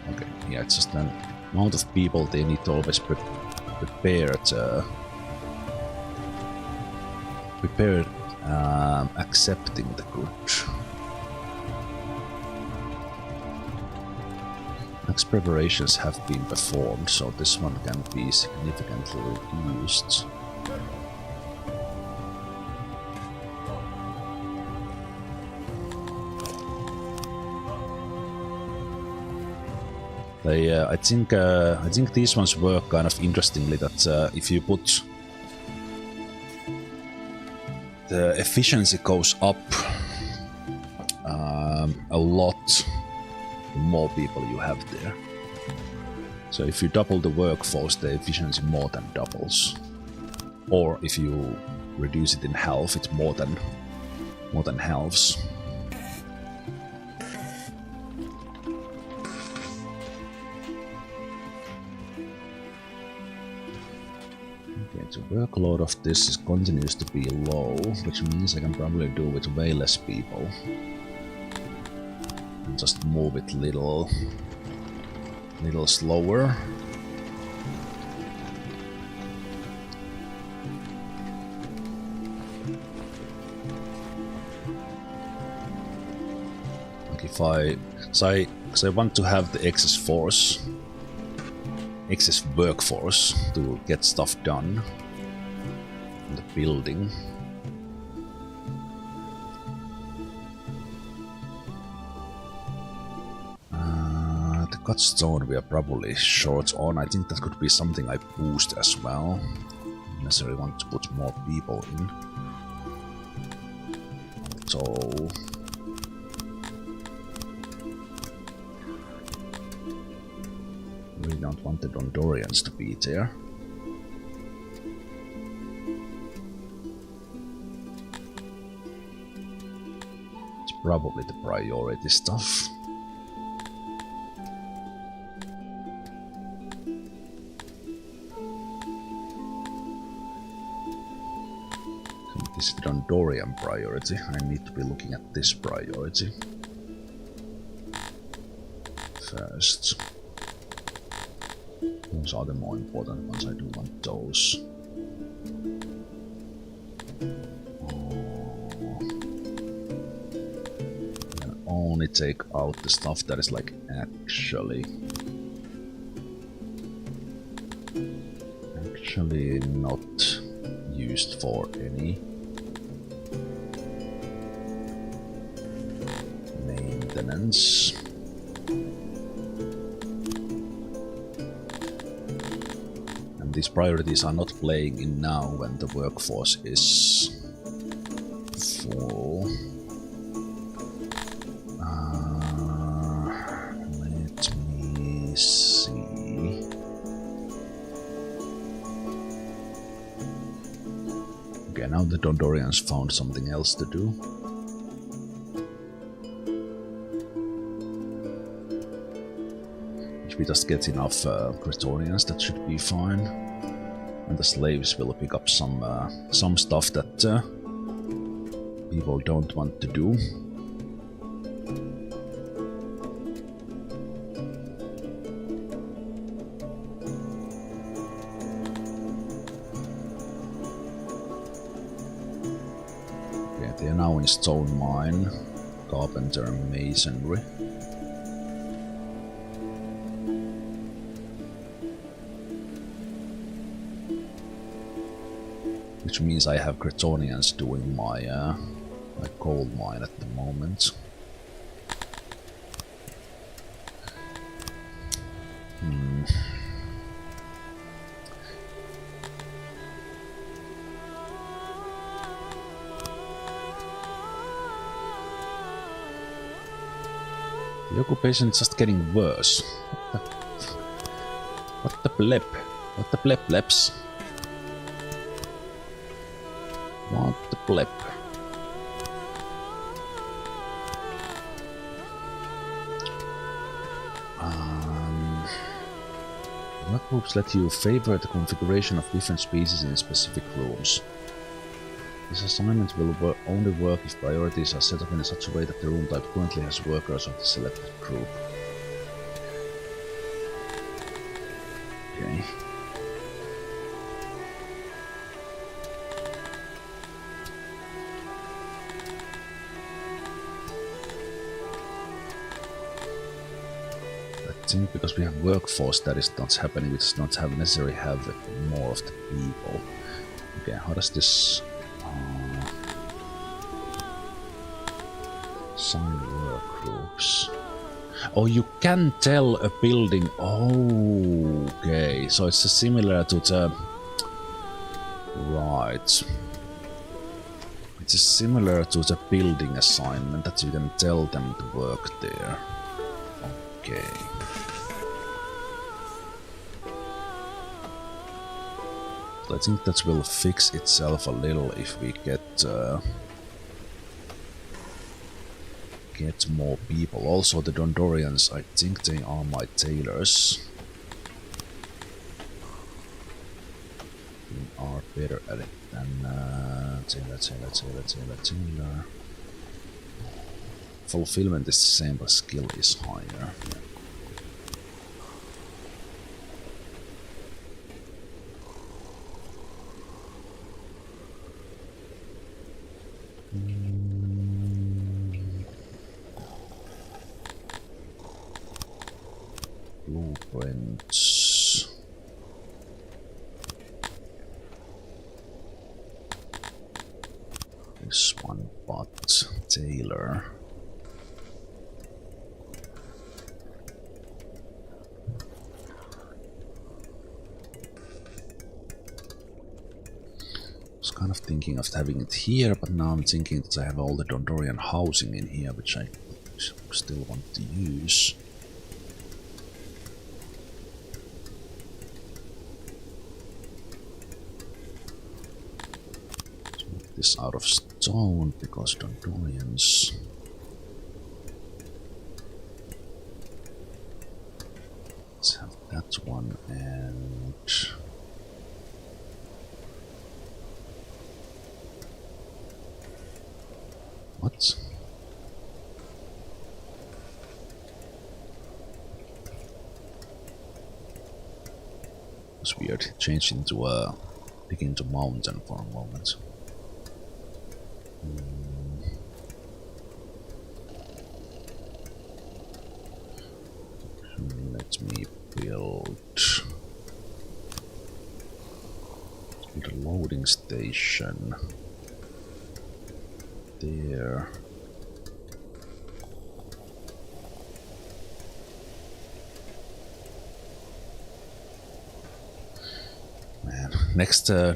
[SPEAKER 1] Okay. Yeah, it's just an amount of people they need to always prepare accepting the good. Next preparations have been performed, so this one can be significantly reduced. I think these ones work kind of interestingly. That if you put the efficiency goes up a lot, the more people you have there. So if you double the workforce, the efficiency more than doubles. Or if you reduce it in half, it's more than halves. The workload of this continues to be low, which means I can probably do with way less people. And just move it little slower. Like if because I want to have the excess workforce to get stuff done in the building. The cut stone we are probably short on. I think that could be something I boost as well. Don't necessarily want to put more people in. So we don't want the Dondorians to be there. It's probably the priority stuff. So this is the Dondorian priority. I need to be looking at this priority first. Those are the more important ones. I do want those. I can only take out the stuff that is like actually not used for any maintenance. These priorities are not playing in now when the workforce is full. Let me see. Okay, now the Dondorians found something else to do. If we just get enough Praetorians, that should be fine. And the slaves will pick up some stuff that people don't want to do. doing stone mine, carpenter, masonry. Which means I have Cretonians doing my gold mine at the moment. The occupation is just getting worse. What the blep? What the blep bleps? What the blep? What groups let you favor the configuration of different species in specific rooms? This assignment will only work if priorities are set up in such a way that the room type currently has workers of the selected group. Okay. I think because we have workforce that is not happening, we just don't have necessarily have more of the people. Okay, how does this assign work groups? Oh, you can tell a building. Oh, okay, so it's similar to the right. It's similar to the building assignment that you can tell them to work there. Okay. I think that will fix itself a little if we get more people. Also, the Dondorians, I think they are my tailors. They are better at it than tailor. Fulfillment is the same, but skill is higher. Yeah. Blueprints. This one, but tailor. I was kind of thinking of having it here, but now I'm thinking that I have all the Dondorian housing in here, which I still want to use. This out of stone because Dondorians. Let's have that one and what? It's weird. Changed into a digging into mountain for a moment. Let me build a loading station there. Man,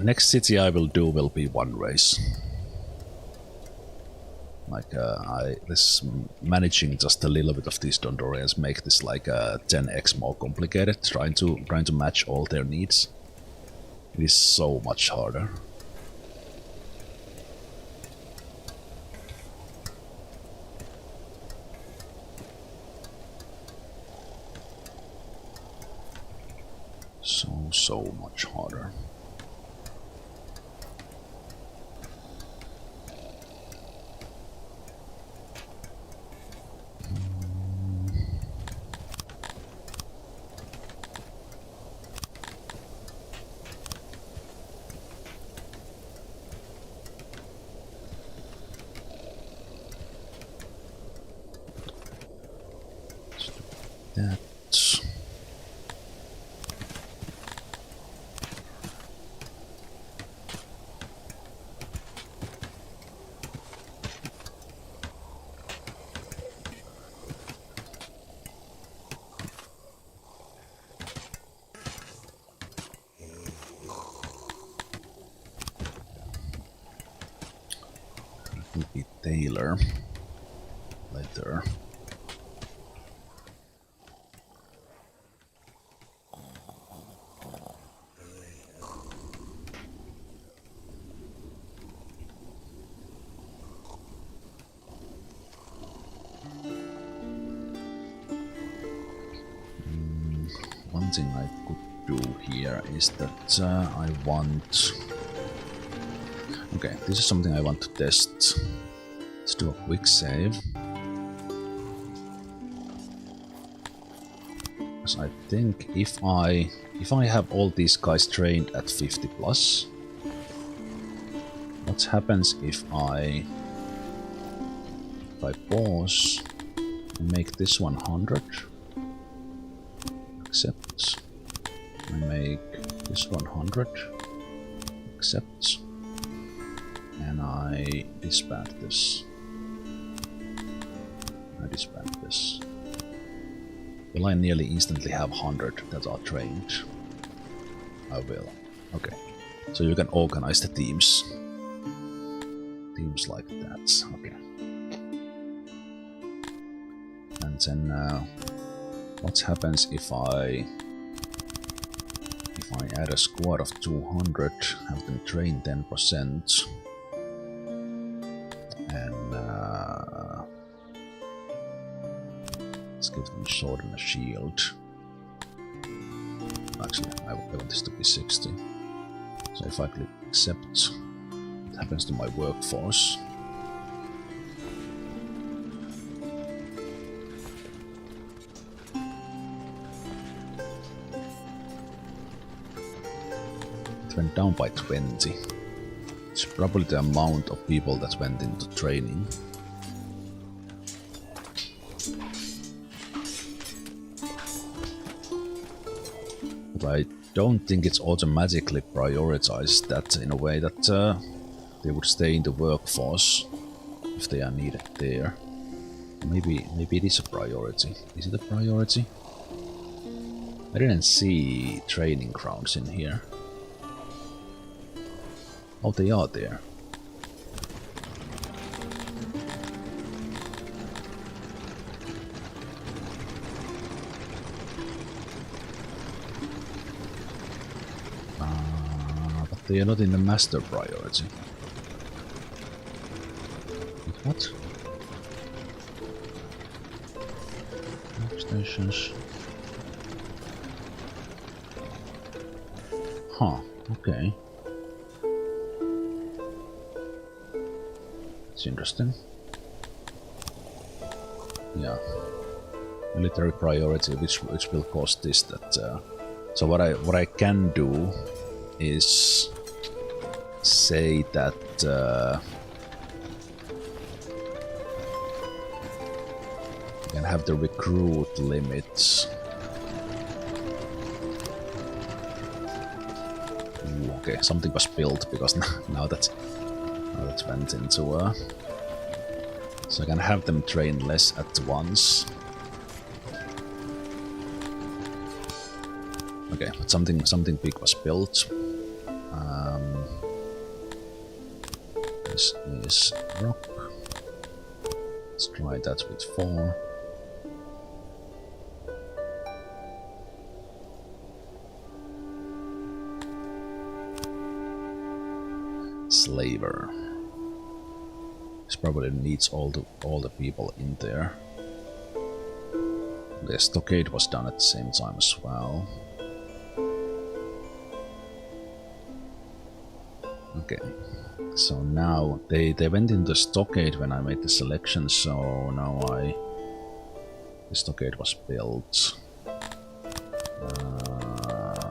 [SPEAKER 1] next city I will do will be one race. Like this managing just a little bit of these Dondorians make this like 10x more complicated. Trying to match all their needs. It is so much harder. So much harder. that. Maybe Taylor later. One thing I could do here is that I want... Okay, this is something I want to test. Let's do a quick save. Because I think if I have all these guys trained at 50 plus, what happens if I pause and make this 100? Accept. I make this 100. Accept. And I disband this. Will I nearly instantly have 100 that are trained? I will. Okay. So you can organize the teams. Teams like that. Okay. And then what happens if I add a squad of 200, have them train 10%, and let's give them a sword and a shield. Actually, I want this to be 60. So if I click accept, what happens to my workforce? It went down by 20. It's probably the amount of people that went into training. But I don't think it's automatically prioritized that in a way that they would stay in the workforce if they are needed there. Maybe it is a priority. Is it a priority? I didn't see training grounds in here. Oh, they are there. But they are not in the master priority. What? Workstations. Huh, okay. It's interesting. Yeah. Military priority, which will cause this. That. So what I can do is say that I can have the recruit limits. Ooh, okay, something was built because now that went into so I can have them train less at once. Okay, but something big was built. This is rock. Let's try that with 4. Slaver. This probably needs all the people in there. The stockade was done at the same time as well. Okay, so now they went into stockade when I made the selection, so now the stockade was built.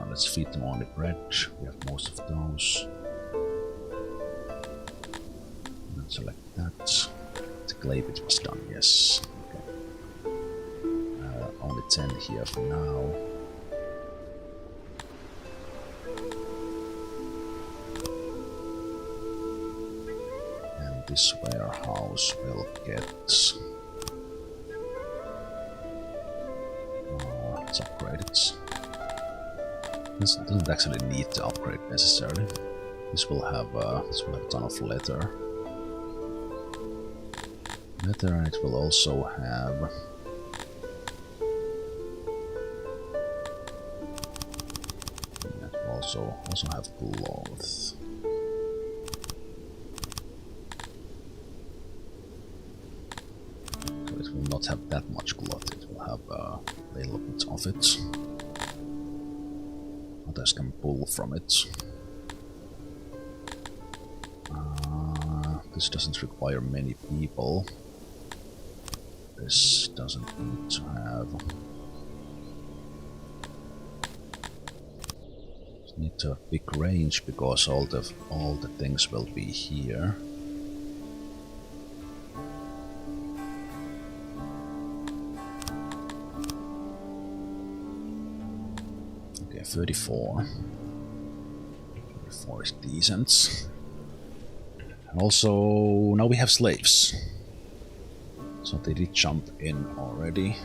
[SPEAKER 1] Let's feed them only bread. We have most of those. Select that. The clay bit was done, yes. Okay. Only 10 here for now. And this warehouse will get... let's upgrade it. This doesn't actually need to upgrade necessarily. This will have a ton of leather. And it will also have... it will also have clothes. So it will not have that much cloth, it will have a little bit of it. Others can pull from it. This doesn't require many people. This doesn't need to have... Just need to have big range because all the things will be here. Okay, 34. 34 is decent. And also, now we have slaves. So they did jump in already.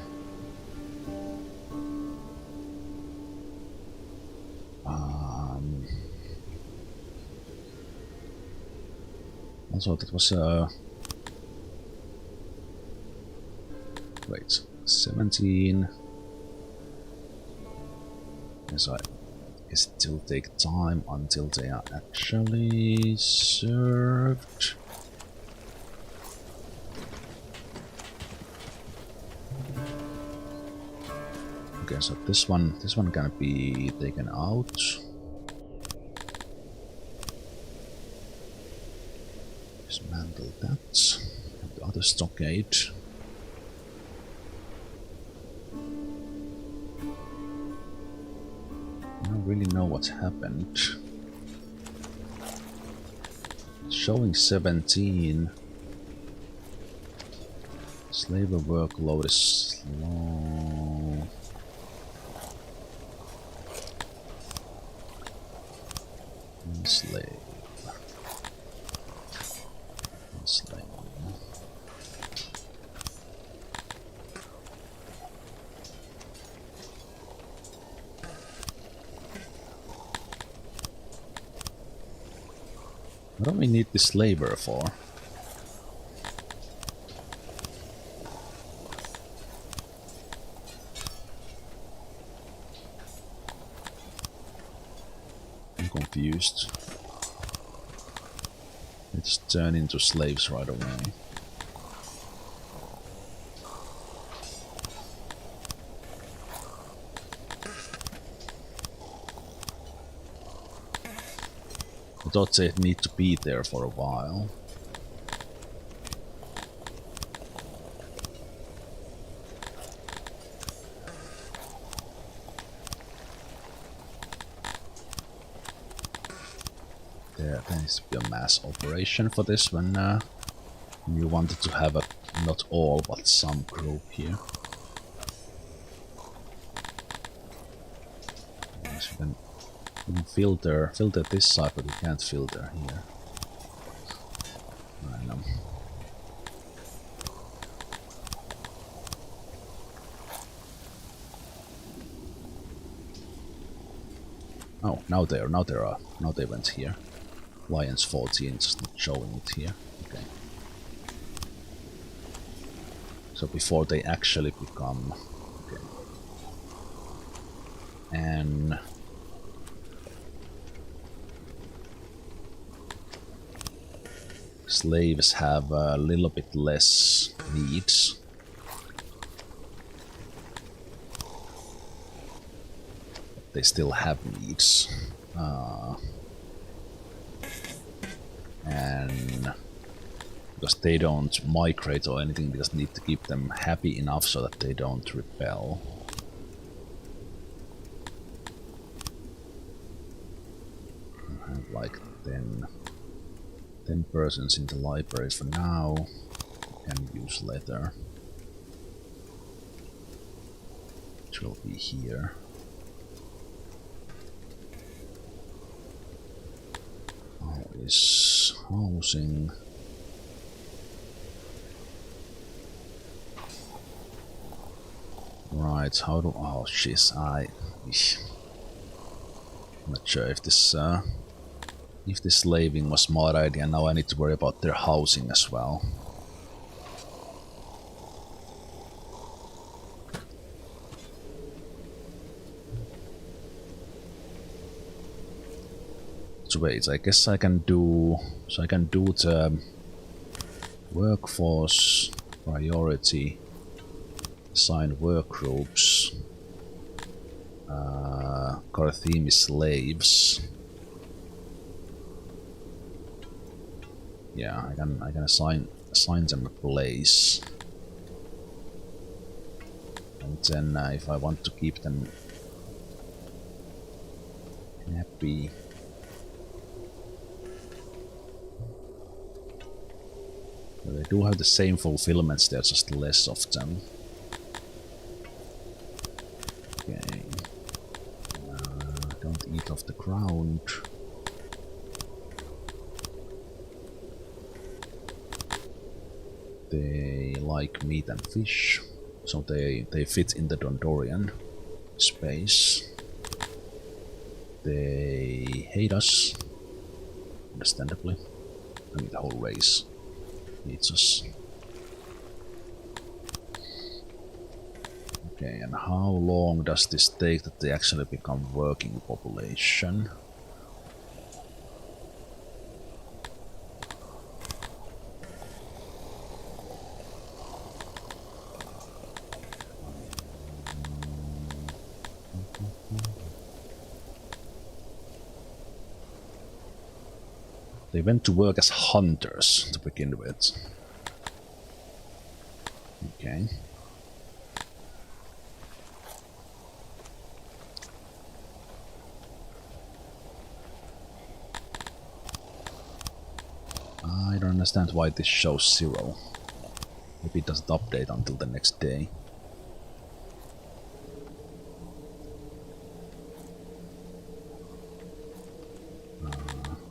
[SPEAKER 1] Also, that was wait, 17. Yes, I guess it will take time until they are actually served. Okay, so this one gonna be taken out. Dismantle that. And the other stockade. I don't really know what's happened. It's showing 17. Slaver workload is slow. Enslave. What do we need this labor for? I'm confused. They just turn into slaves right away. I thought they'd need to be there for a while. There needs to be a mass operation for this when you wanted to have a not all but some group here. Yes, you can filter this side, but you can't filter here. Random. Oh, now they went here. Lions 14, just not showing it here. Okay. So before they actually become... Okay. And... slaves have a little bit less needs. But they still have needs. And because they don't migrate or anything, they just need to keep them happy enough so that they don't rebel. I have like 10 persons in the library for now. Can use leather. which will be here. How is housing? Right, how do... oh jeez, I'm not sure if this slaving was smart idea. Now I need to worry about their housing as well. So wait, I guess I can do... so I can do the workforce priority, assign work groups, Karthimi slaves. Yeah, I can assign them a place. And then if I want to keep them happy, well, they do have the same fulfillments, they're just less of them. Okay. Don't eat off the ground. They like meat and fish, so they fit in the Dondorian space. They hate us, understandably. I mean, the whole race hates us. Okay, and how long does this take that they actually become working population? They went to work as hunters to begin with. Okay. I don't understand why this shows 0. Maybe it doesn't update until the next day.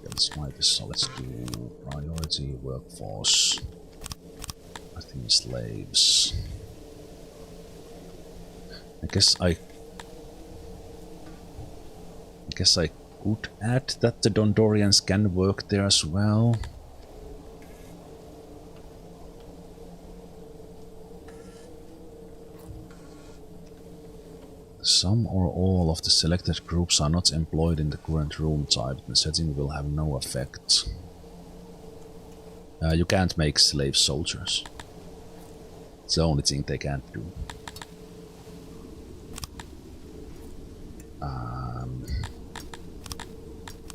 [SPEAKER 1] Let's try this, so let's do priority workforce. I think slaves. I guess I could add that the Dondorians can work there as well. Some or all of the selected groups are not employed in the current room type. The setting will have no effect. You can't make slave soldiers. It's the only thing they can't do.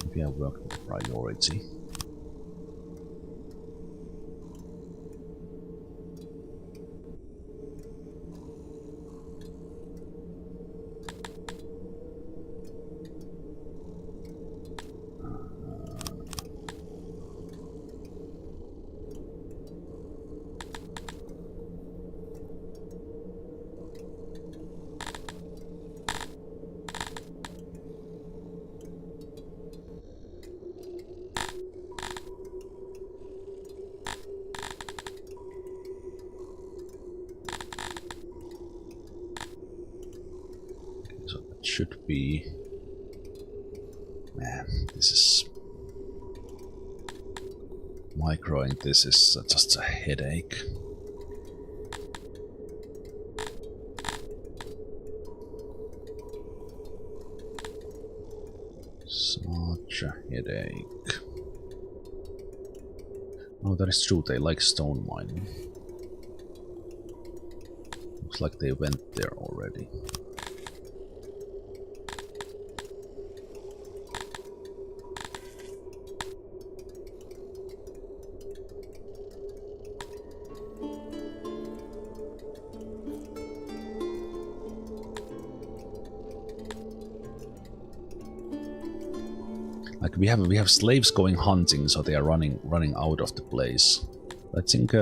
[SPEAKER 1] Maybe I work with priority. Should be... man, this is... microing this is just a headache. Such a headache. Oh, that is true, they like stone mining. Looks like they went there already. Like we have slaves going hunting, so they are running out of the place. I think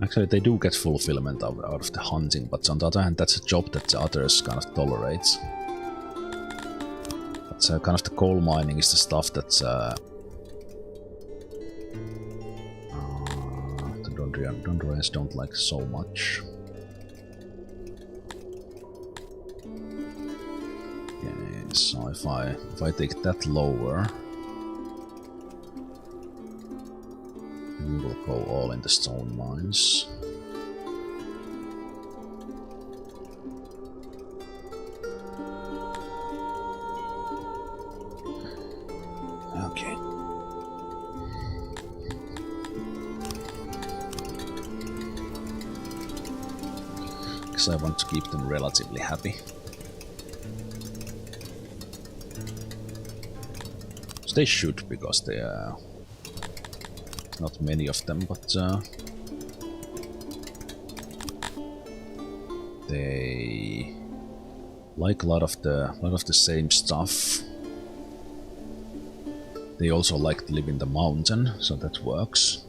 [SPEAKER 1] Actually, they do get fulfillment out of the hunting, but on the other hand, that's a job that the others kind of tolerate. But kind of the coal mining is the stuff that's the Dondorians don't like so much. Okay, so if I take that lower, we will go all in the stone mines. Okay. Because I want to keep them relatively happy. So they should, because they are not many of them, but they like a lot of the same stuff. They also like to live in the mountain, so that works.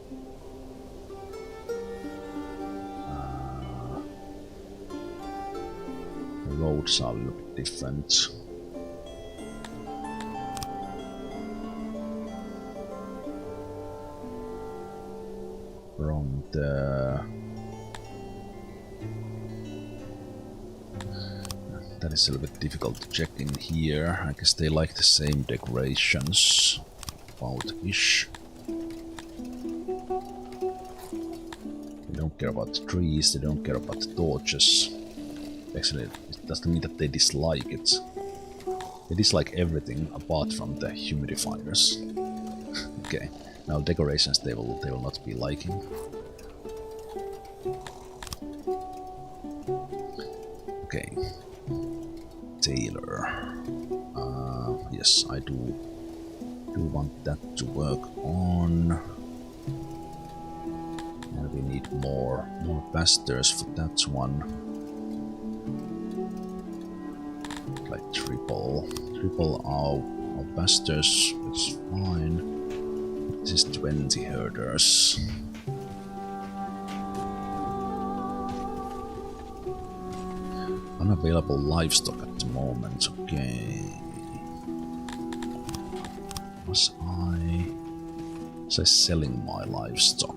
[SPEAKER 1] The roads are a little bit different. From the... That is a little bit difficult to check in here. I guess they like the same decorations. About-ish. They don't care about the trees, they don't care about the torches. Actually, it doesn't mean that they dislike it. They dislike everything apart from the humidifiers. Okay. Now decorations they will not be liking. Okay. Tailor. Yes, I do want that to work on. And we need more pastors for that one. Like triple our pastors, which is fine. This is 20 herders. Unavailable livestock at the moment, okay. Was I selling my livestock?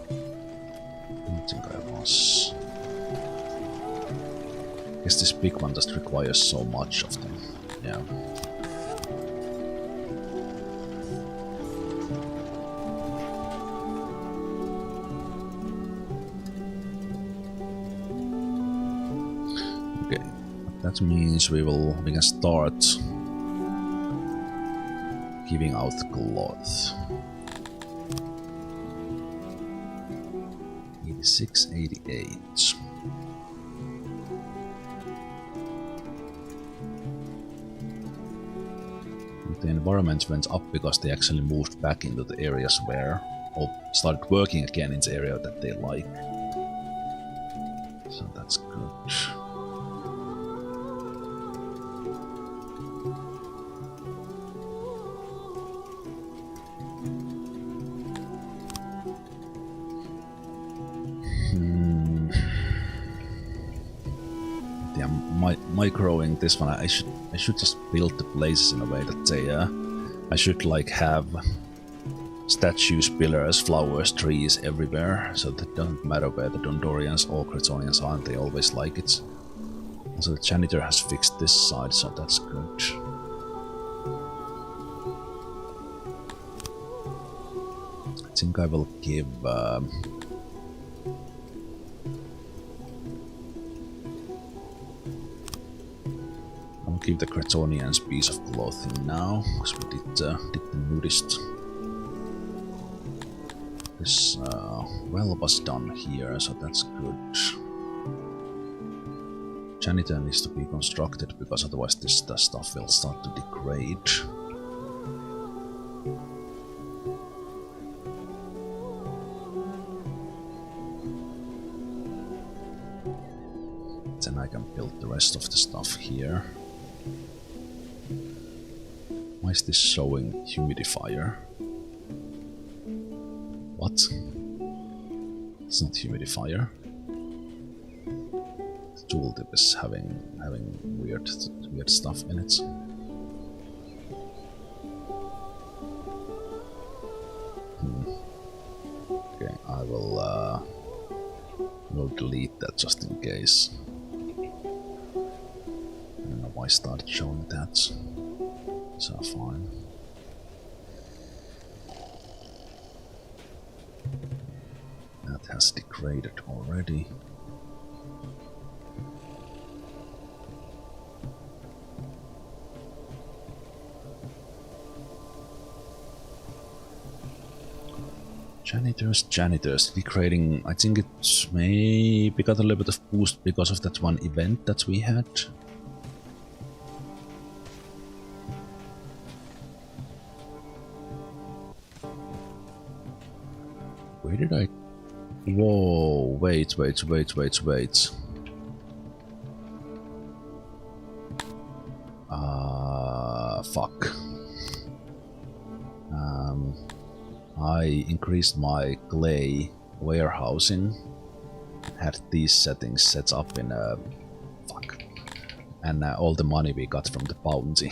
[SPEAKER 1] I don't think I was. I guess this big one just requires so much of them, yeah. That means we can start giving out cloth. 86, 88. The environment went up because they actually moved back into the areas where, or started working again in the area that they like. So that's good. Microing this one, I should just build the places in a way that they I should like have statues, pillars, flowers, trees everywhere, so that it doesn't matter where the Dondorians or Cretonians are, they always like it. Also the janitor has fixed this side, so that's good. I think I will give give the Cretonians piece of clothing now, because we did the nudist. This well was done here, so that's good. Janitor needs to be constructed, because otherwise this stuff will start to degrade. Then I can build the rest of the stuff here. Why is this showing humidifier? What? It's not humidifier. The tooltip is having weird stuff in it. Okay, I will delete that just in case. I don't know why I started showing that. So fine. That has degraded already. Janitors degrading. I think it's maybe got a little bit of boost because of that one event that we had. Where did I... Whoa, wait. Fuck. I increased my clay warehousing, had these settings set up in a... Fuck. And all the money we got from the bounty.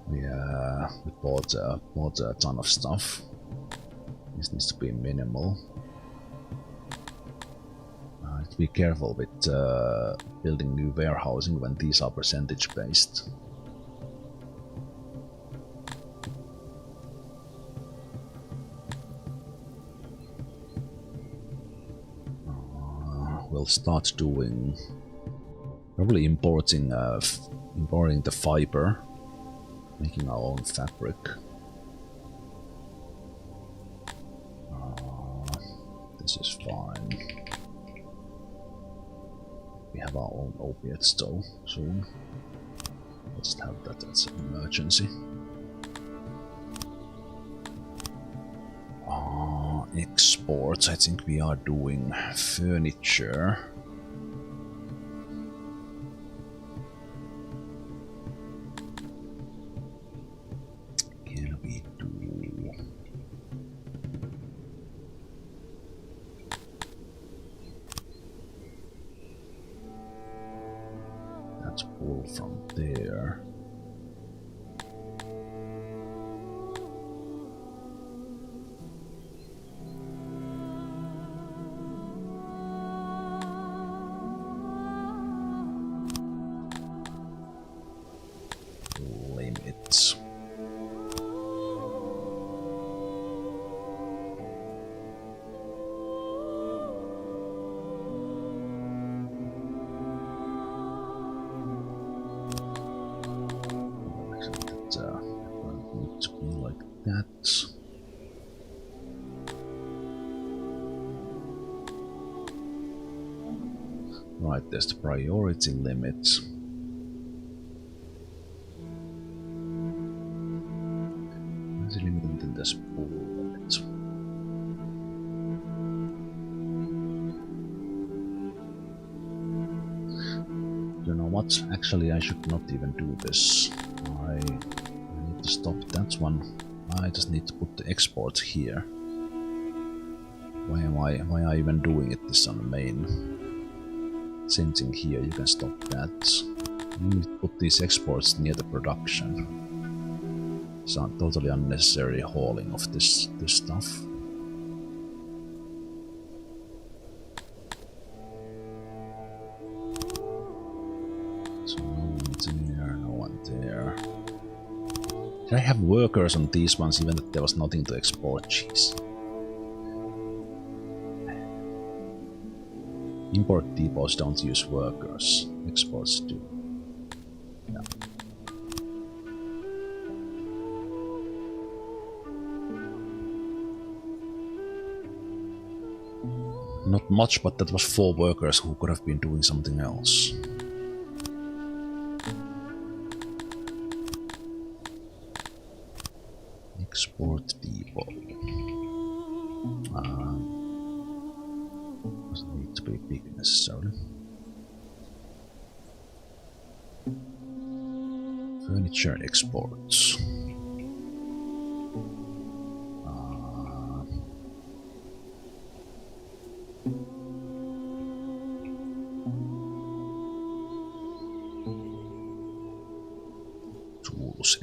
[SPEAKER 1] we bought a ton of stuff. This needs to be minimal. Be careful with building new warehousing when these are percentage based. We'll start doing probably importing the fiber, making our own fabric. This is fine. We have our own opiates though soon. Let's have that as an emergency. Exports, I think we are doing furniture. Can we do... Let's pull from there. Limits. Need to be like that. Right, there's the priority limit. There's a limit in this pool limit. You know what? Actually, I should not even do this. I need to stop that one. I just need to put the exports here. Why am I even doing it this on the main? Same thing here, you can stop that. You need to put these exports near the production. It's a totally unnecessary hauling of this stuff. So no one there, no one there. Did I have workers on these ones even if there was nothing to export? Jeez. Import depots don't use workers, exports do. Yeah. Not much, but that was 4 workers who could have been doing something else. Export depot. Doesn't need to be big necessarily. Furniture exports.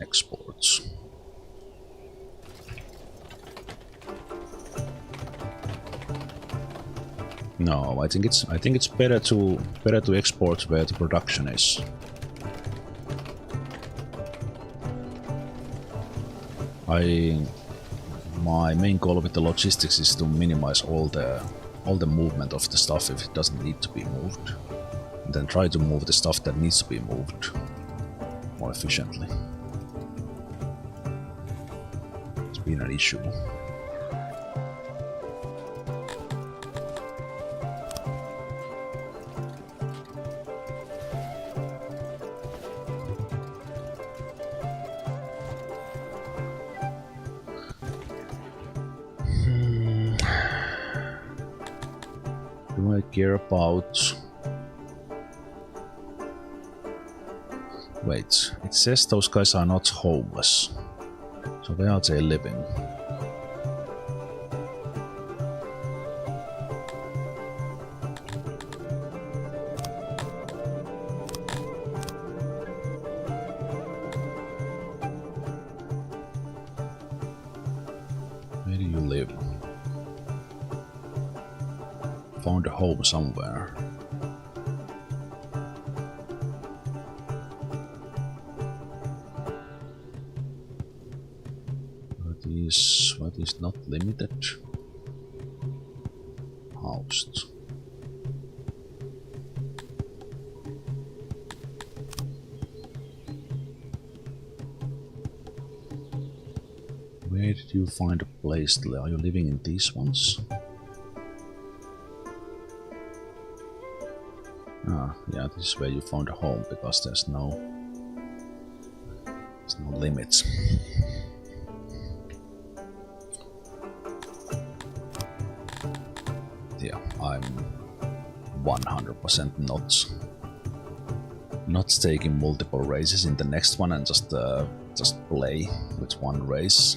[SPEAKER 1] Exports, exports. No, I think it's better to export where the production is. My main goal with the logistics is to minimize all the movement of the stuff if it doesn't need to be moved, and then try to move the stuff that needs to be moved more efficiently. It's been an issue. Do I care about... Wait, it says those guys are not homeless. So where are they living? Where do you live? Found a home somewhere. What is not limited? Housed. Where did you find a place? Are you living in these ones? Ah, yeah, this is where you found a home because there's no limits. Yeah, I'm 100% not taking multiple races in the next one and just play with one race.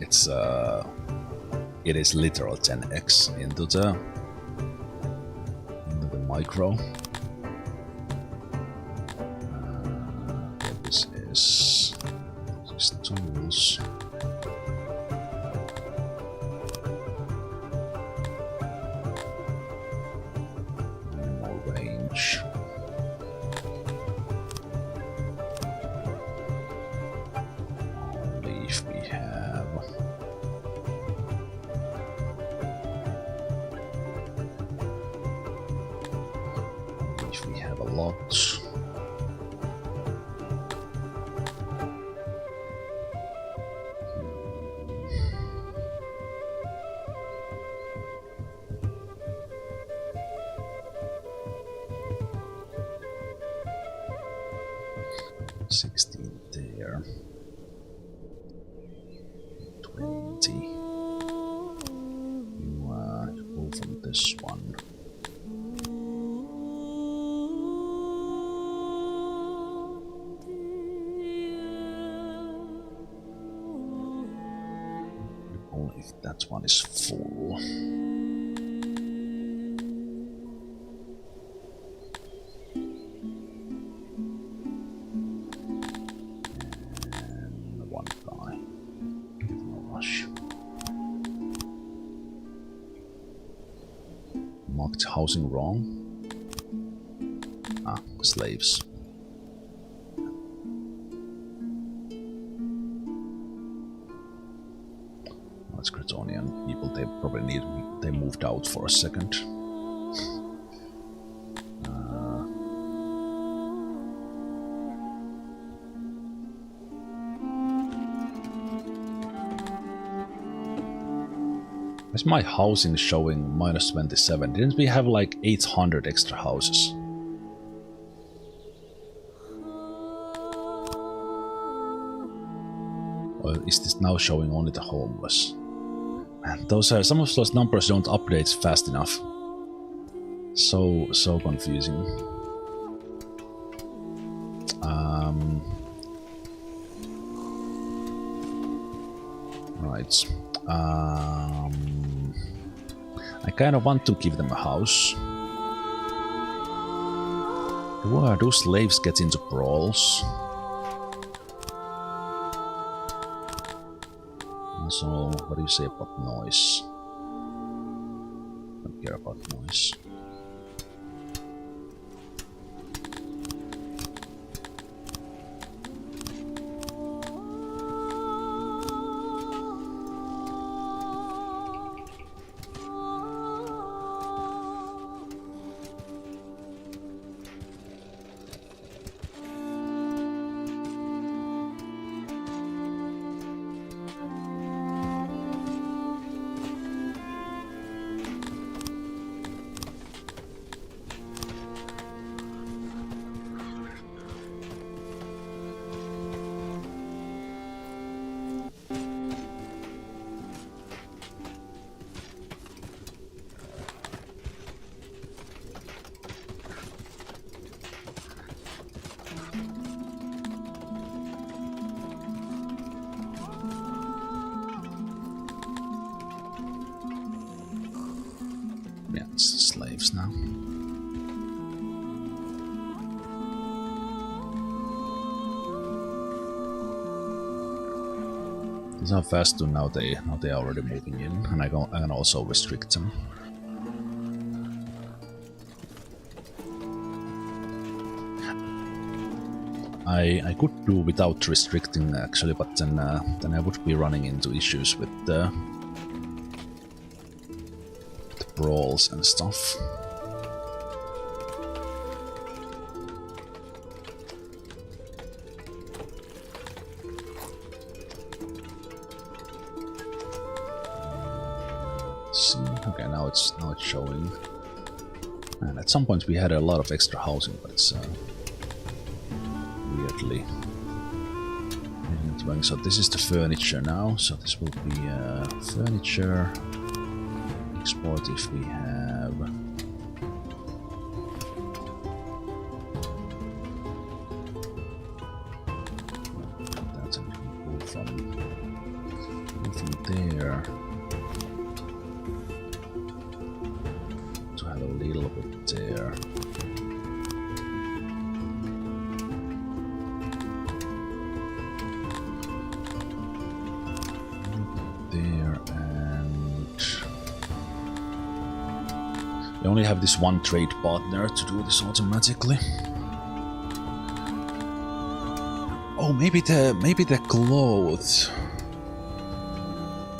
[SPEAKER 1] It is literal 10x into the micro. This is tools. More range. Leaf we have. We have a lot. There. 20. You go from this one. Only if that one is full. Housing wrong. Ah, slaves. That's Cretonian people. They probably they moved out for a second. Where's my housing showing -27? Didn't we have like 800 extra houses? Or is this now showing only the homeless? Man, some of those numbers don't update fast enough. So confusing. Right. I kind of want to give them a house. Do those slaves get into brawls? So, what do you say about noise? Don't care about noise. Yeah, it's the slaves now. These are fast too. Now they are already moving in, and I can also restrict them. I could do without restricting actually, but then I would be running into issues with the brawls and stuff. Let's see. Okay, now it's showing. And at some point we had a lot of extra housing, but it's weirdly. So this is the furniture now. So this will be furniture. Export if we have. That's from there to have a little bit there. I only have this one trade partner to do this automatically. Oh, maybe the clothes.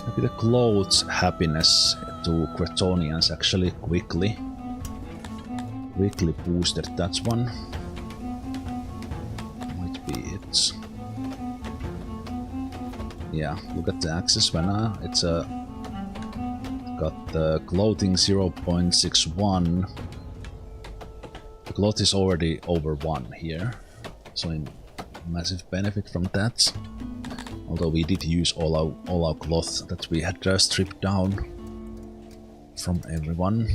[SPEAKER 1] Maybe the clothes happiness to Cretonians actually quickly boosted that one. Might be it. Yeah, look at the axis when it's got the clothing 0.61. The cloth is already over 1 here, so in massive benefit from that. Although we did use all our cloth that we had stripped down from everyone,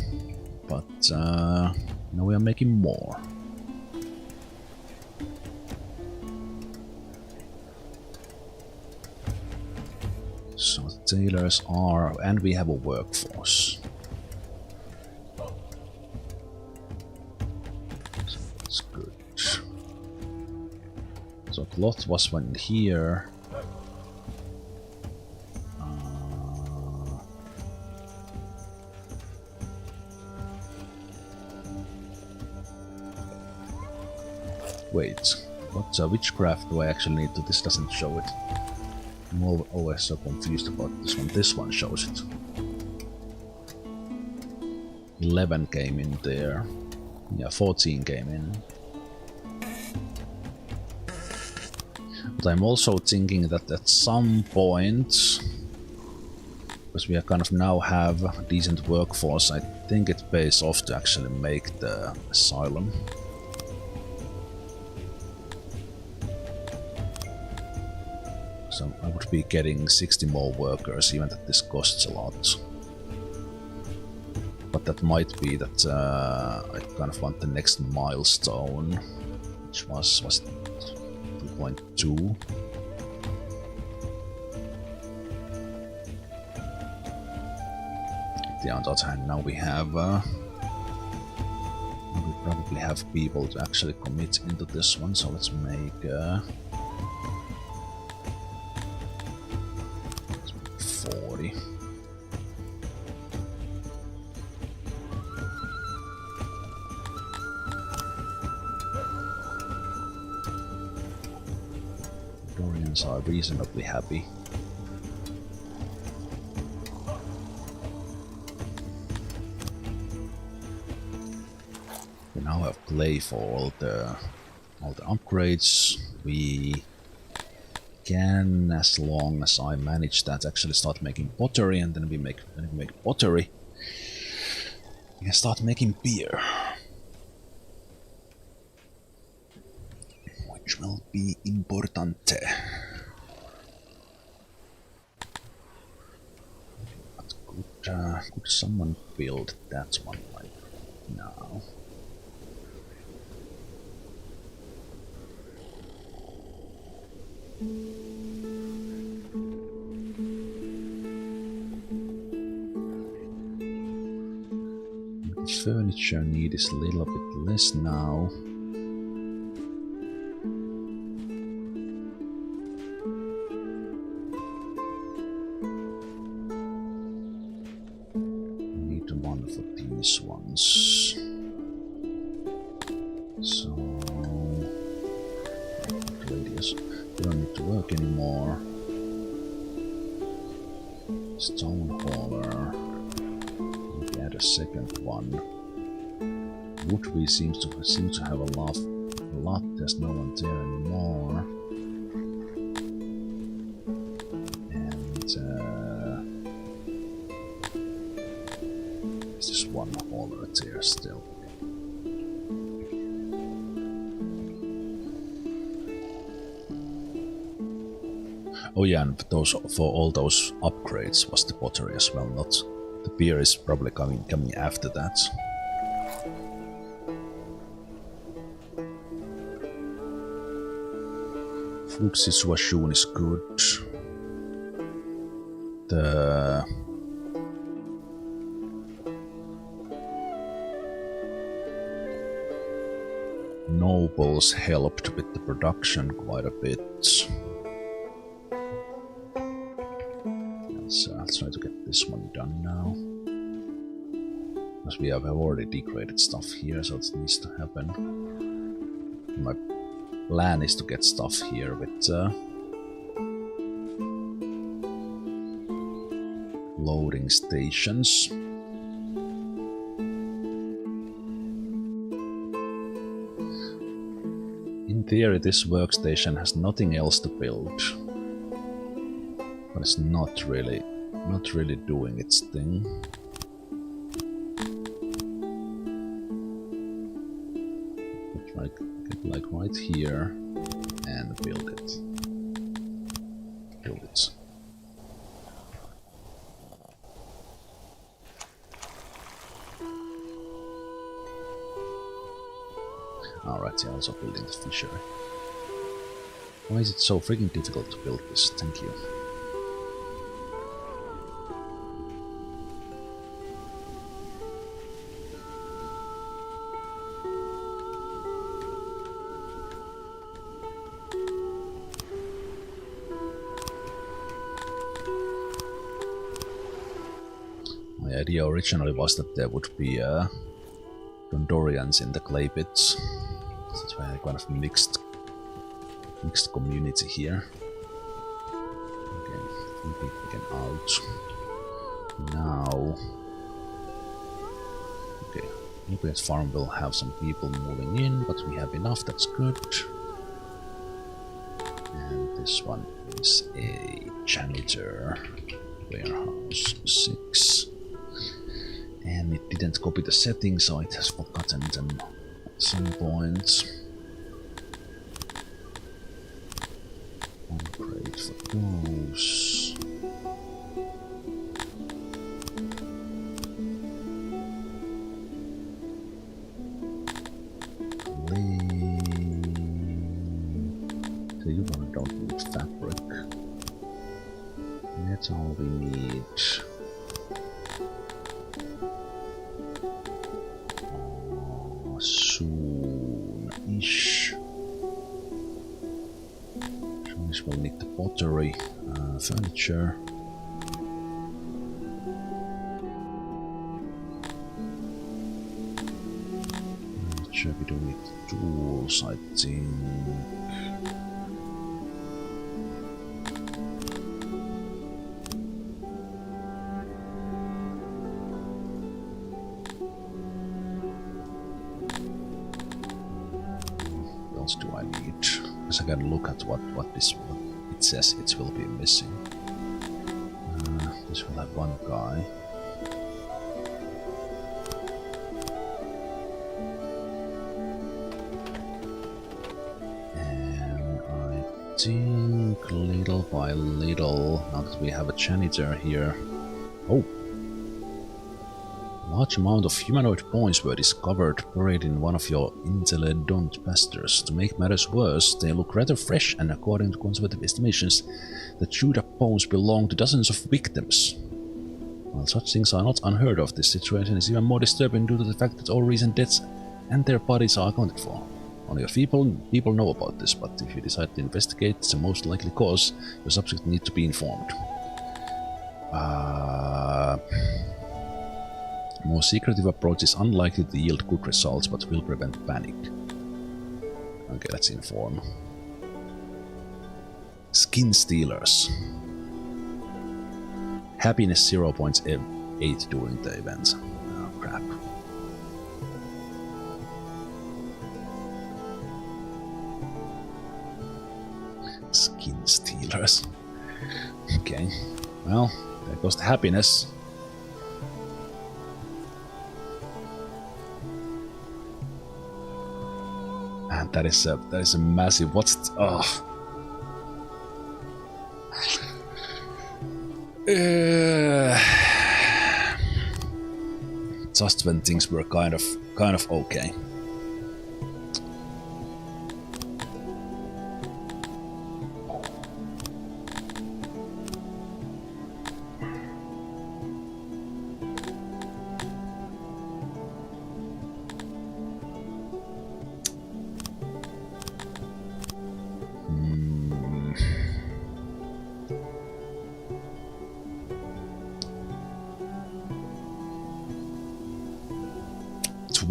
[SPEAKER 1] but now we are making more. So the tailors are, and we have a workforce. So that's good. So cloth was one here. Wait, what witchcraft do I actually need to? This doesn't show it. I'm always so confused about this one. This one shows it. 11 came in there. Yeah, 14 came in. But I'm also thinking that at some point, because we are kind of now have a decent workforce, I think it pays off to actually make the asylum. So I would be getting 60 more workers, even that this costs a lot. But that might be that I kind of want the next milestone, which was 2.2. On the other hand, now we have we probably have people to actually commit into this one. So let's make Chickens are reasonably happy. We now have clay for all the upgrades. We can, as long as I manage that, actually start making pottery, and then we make pottery. We can start making beer, which will be importante. But could someone build that one like now? The furniture need is a little bit less now. We need one for these ones. So radius. We don't need to work anymore. Stone hauler. Maybe add a second one. Wood we seem to have a lot. There's no one there anymore. And there's just one hauler there still. Oh yeah, and for all those upgrades was the pottery as well. Not the beer is probably coming after that. Food situation is good. The nobles helped with the production quite a bit. Let's try to get this one done now. Because we have already degraded stuff here, so it needs to happen. My plan is to get stuff here with loading stations. In theory, this workstation has nothing else to build. But it's not really doing its thing. Like right here and build it. Alright, yeah, also building the fishery. Why is it so freaking difficult to build this? Thank you. My idea originally was that there would be Gondorians in the clay pits. That's why I kind of mixed community here. Okay, 3 people again out. Now, okay, Nucleus Farm will have some people moving in, but we have enough. That's good. And this one is a janitor. Warehouse 6. And it didn't copy the settings, so it has forgotten them at some point. Upgrade for those. So you don't need fabric. Metal we need. Soon-ish. Soon-ish will need the pottery, furniture. Furniture, we don't need tools, I think. points do I need? Because I can look at what it says it will be missing. This will have one guy. And I think little by little, now that we have a janitor here. Oh! Large amount of humanoid bones were discovered buried in one of your Intelledont pastures. To make matters worse, they look rather fresh, and according to conservative estimations, the chewed up bones belong to dozens of victims. While such things are not unheard of, this situation is even more disturbing due to the fact that all recent deaths and their bodies are accounted for. Only a few people know about this, but if you decide to investigate the most likely cause, your subject need to be informed. More secretive approach is unlikely to yield good results, but will prevent panic. Okay, let's inform. Skin Stealers. Happiness 0.8 during the event. Oh, crap. Skin Stealers. Okay, well, there goes the happiness. And that is a massive. Just when things were kind of okay.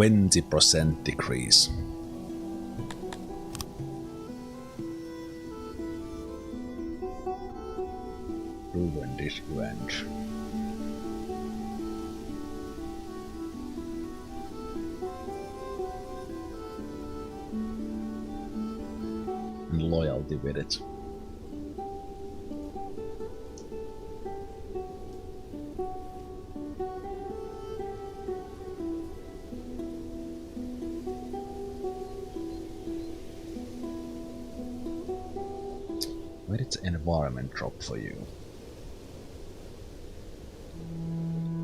[SPEAKER 1] %20 decrease. Ruin this event. And loyalty with it. Where did the environment drop for you?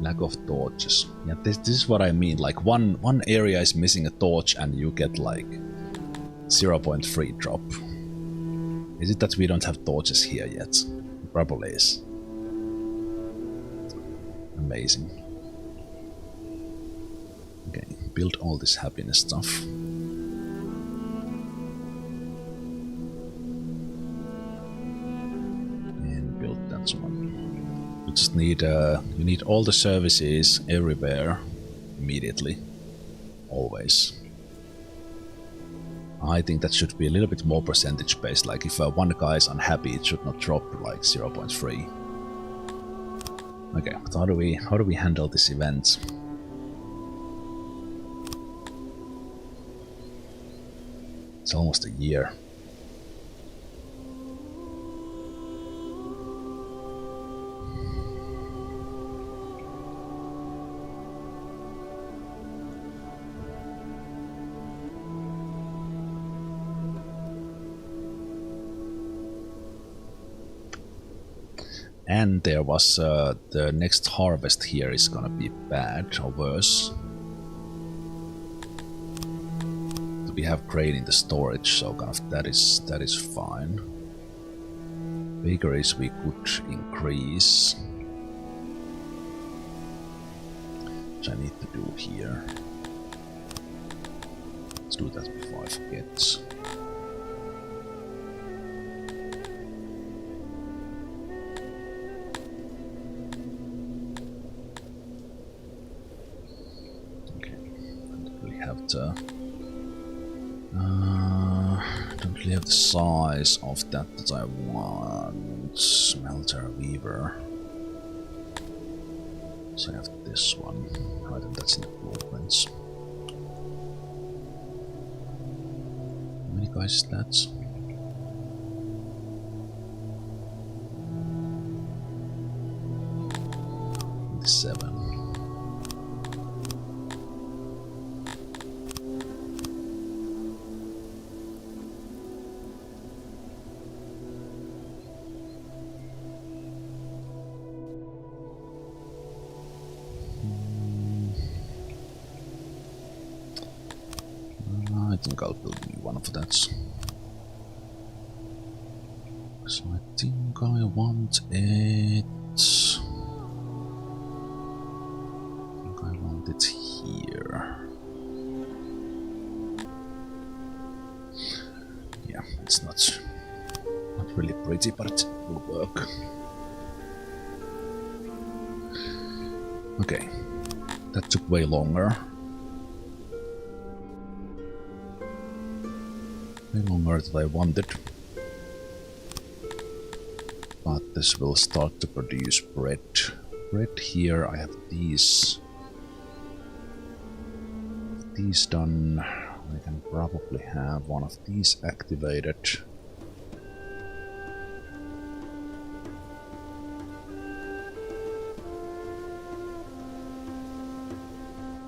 [SPEAKER 1] Lack of torches. Yeah, this is what I mean. Like one area is missing a torch and you get like 0.3 drop. Is it that we don't have torches here yet? It probably is. Amazing. Okay, build all this happiness stuff. Just need you need all the services everywhere immediately, always. I think that should be a little bit more percentage based. Like if one guy is unhappy, it should not drop like 0.3. Okay, but how do we handle this event? It's almost a year. And there was the next harvest here is gonna be bad or worse. We have grain in the storage, so kind of that is fine. Bakeries we could increase, which I need to do here. Let's do that before I forget. Don't really have the size of that I want. Smelter, weaver. So I have this one. Right, and that's in the blueprints. How many guys is that? Seven. I think I'll build me one of that. So I think I want it. It here. Yeah, it's not really pretty, but it will work. Okay, that took way longer. Way longer than I wanted. But this will start to produce bread. Bread here, I have these done. I can probably have one of these activated.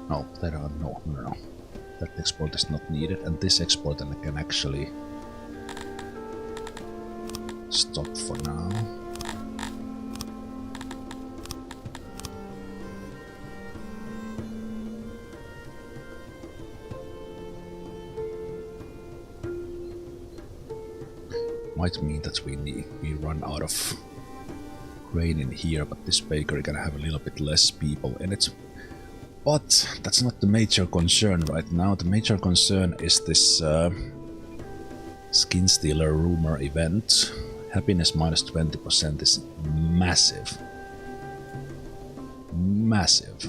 [SPEAKER 1] No, there are no. That export is not needed, and this export I can actually stop for now. Might mean that we run out of grain in here, but this bakery can have a little bit less people in it. But that's not the major concern right now. The major concern is this Skin Stealer rumor event. Happiness minus 20% is massive. Massive.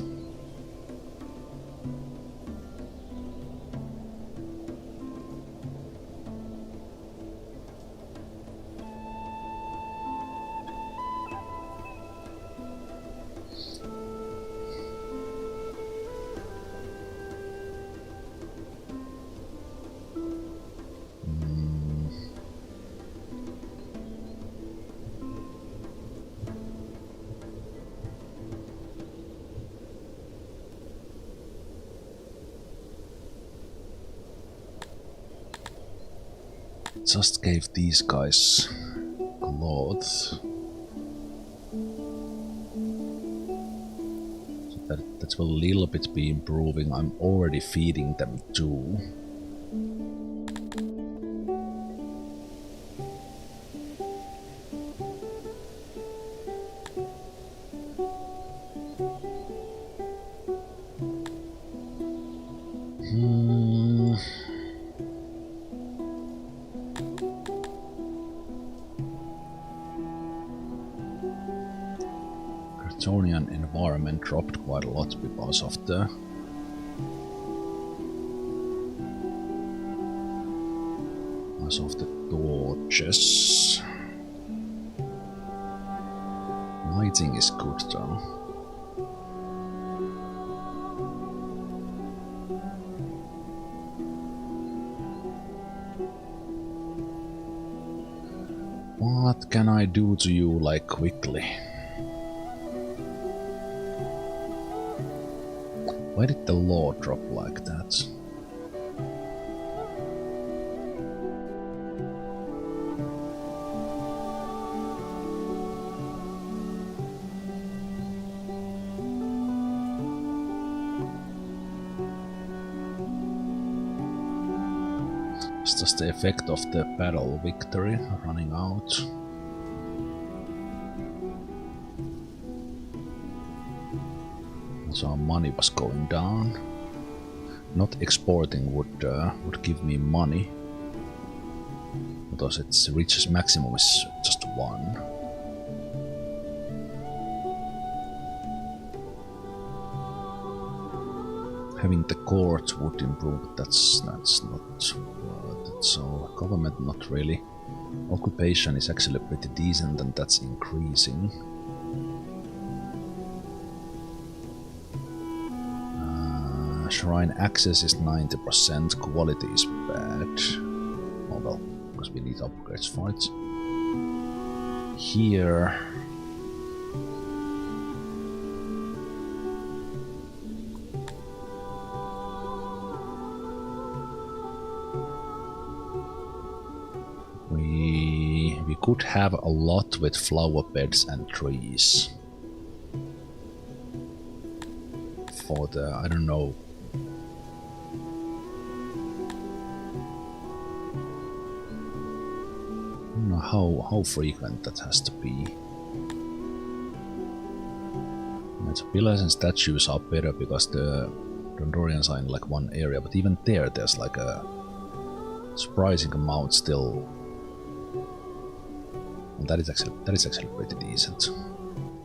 [SPEAKER 1] Just gave these guys clothes. So that will a little bit be improving. I'm already feeding them too. Environment dropped quite a lot because of the torches. Lighting is good though. What can I do to you, like, quickly? Why did the law drop like that? It's just the effect of the battle victory running out. So our money was going down. Not exporting would give me money, because its reaches maximum is just 1. Having the court would improve. That's not worth it. So government not really. Occupation is actually pretty decent, and that's increasing. Shrine access is 90%, quality is bad. well, because we need upgrades for it. Here. We could have a lot with flower beds and trees. For the, I don't know. I don't know how frequent that has to be. The pillars and statues are better because the Dondorians are in like one area, but even there's like a surprising amount still. And that is actually pretty decent.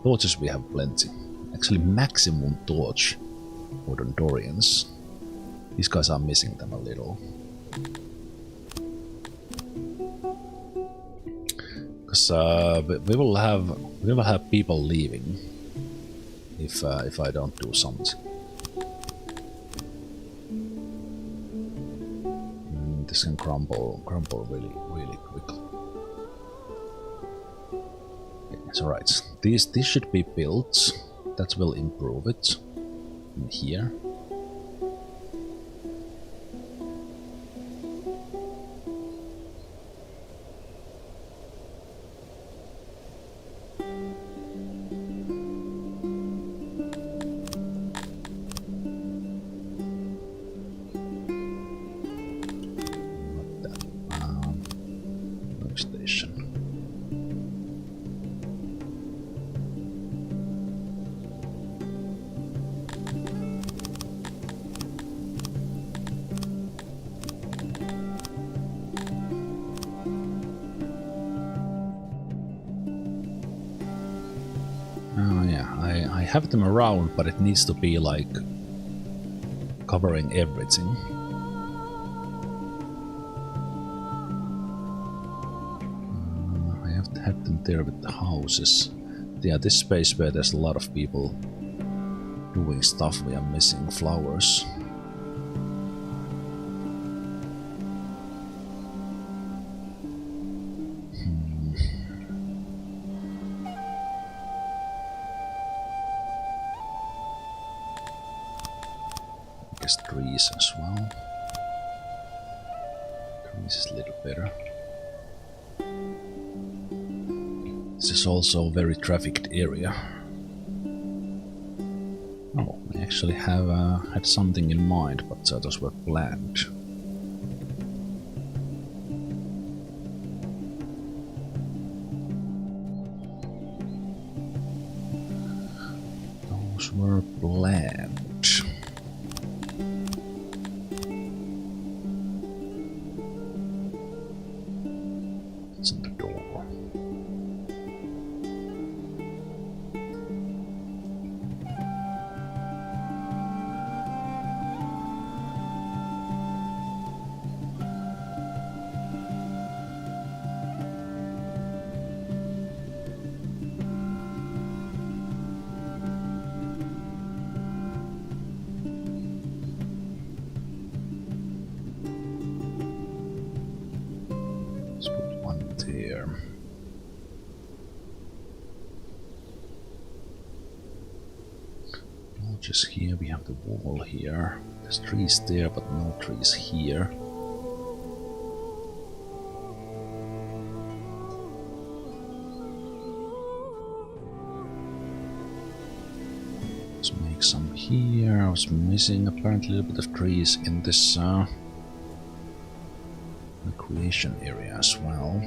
[SPEAKER 1] Torches we have plenty. Actually maximum torch for Dondorians. These guys are missing them a little. Because we will have people leaving if I don't do something. This can crumble really quickly. So right, this should be built. That will improve it. In here. I have them around, but it needs to be like covering everything. I have to have them there with the houses. Yeah, this space where there's a lot of people doing stuff, we are missing flowers. Trees as well. Trees is a little better. This is also a very trafficked area. Oh, I actually have had something in mind, but those were planned. Those were planned. Just here we have the wall here. There's trees there, but no trees here. Let's make some here. I was missing apparently a little bit of trees in this recreation area as well.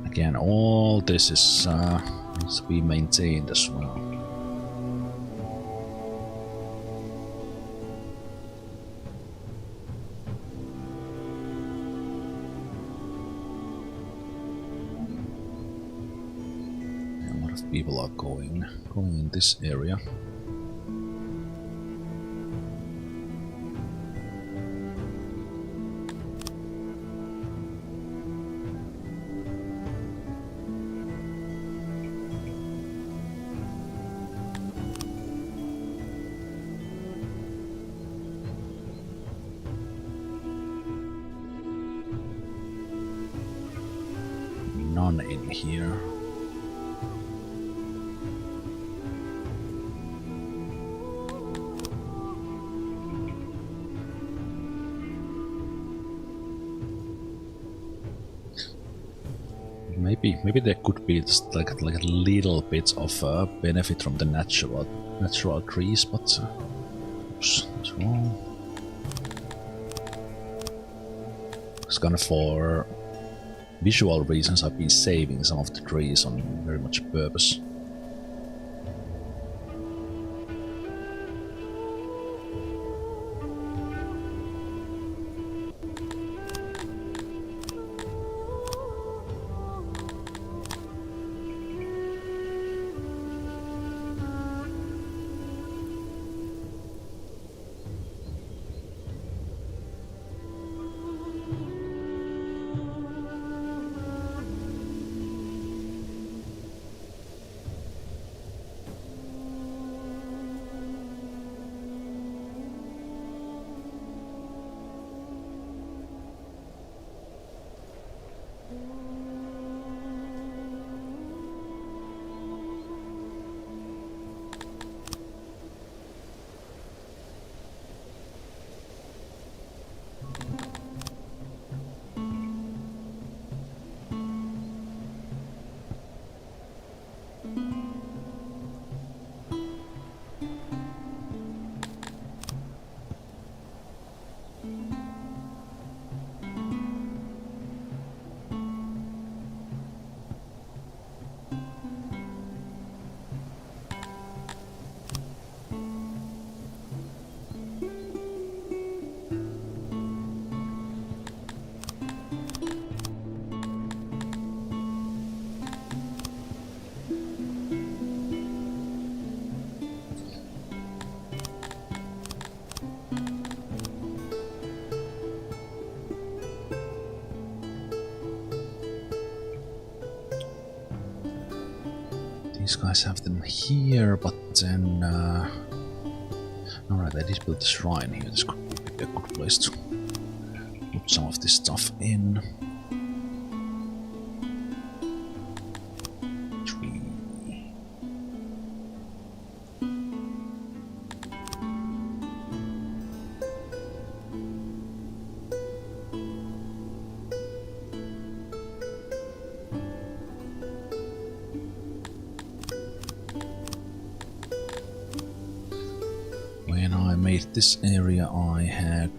[SPEAKER 1] Again, all this is needs to be maintained as well. A lot of people are going in this area. none in here. Maybe there could be just like a little bit of benefit from the natural trees, but oops, that's wrong. It's kind of for visual reasons I've been saving some of the trees on very much purpose. These guys have them here, but then... Alright, I did build the shrine here. This could be a good place to put some of this stuff in. When I made this area, I had...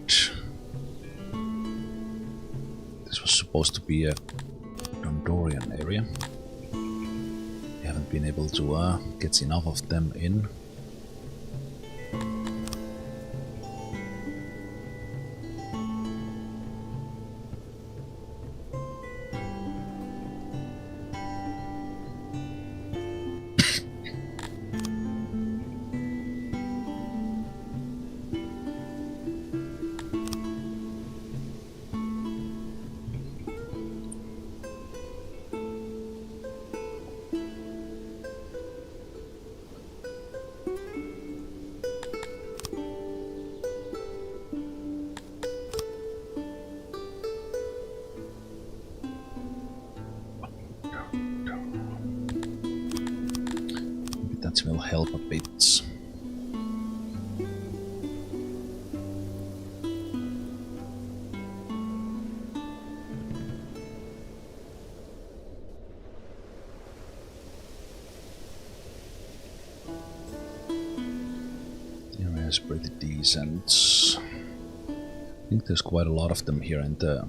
[SPEAKER 1] This was supposed to be a Dondorian area. I haven't been able to get enough of them in. That will help a bit. The area is pretty decent. I think there's quite a lot of them here in the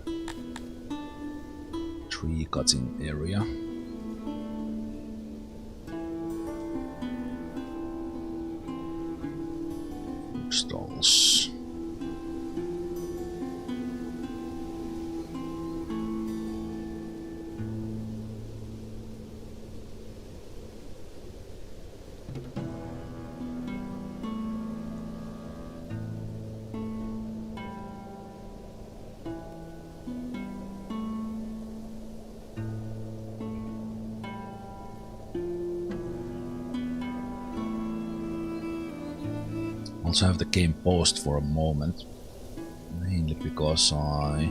[SPEAKER 1] tree cutting area. Stalls. Also have the game paused for a moment, mainly because I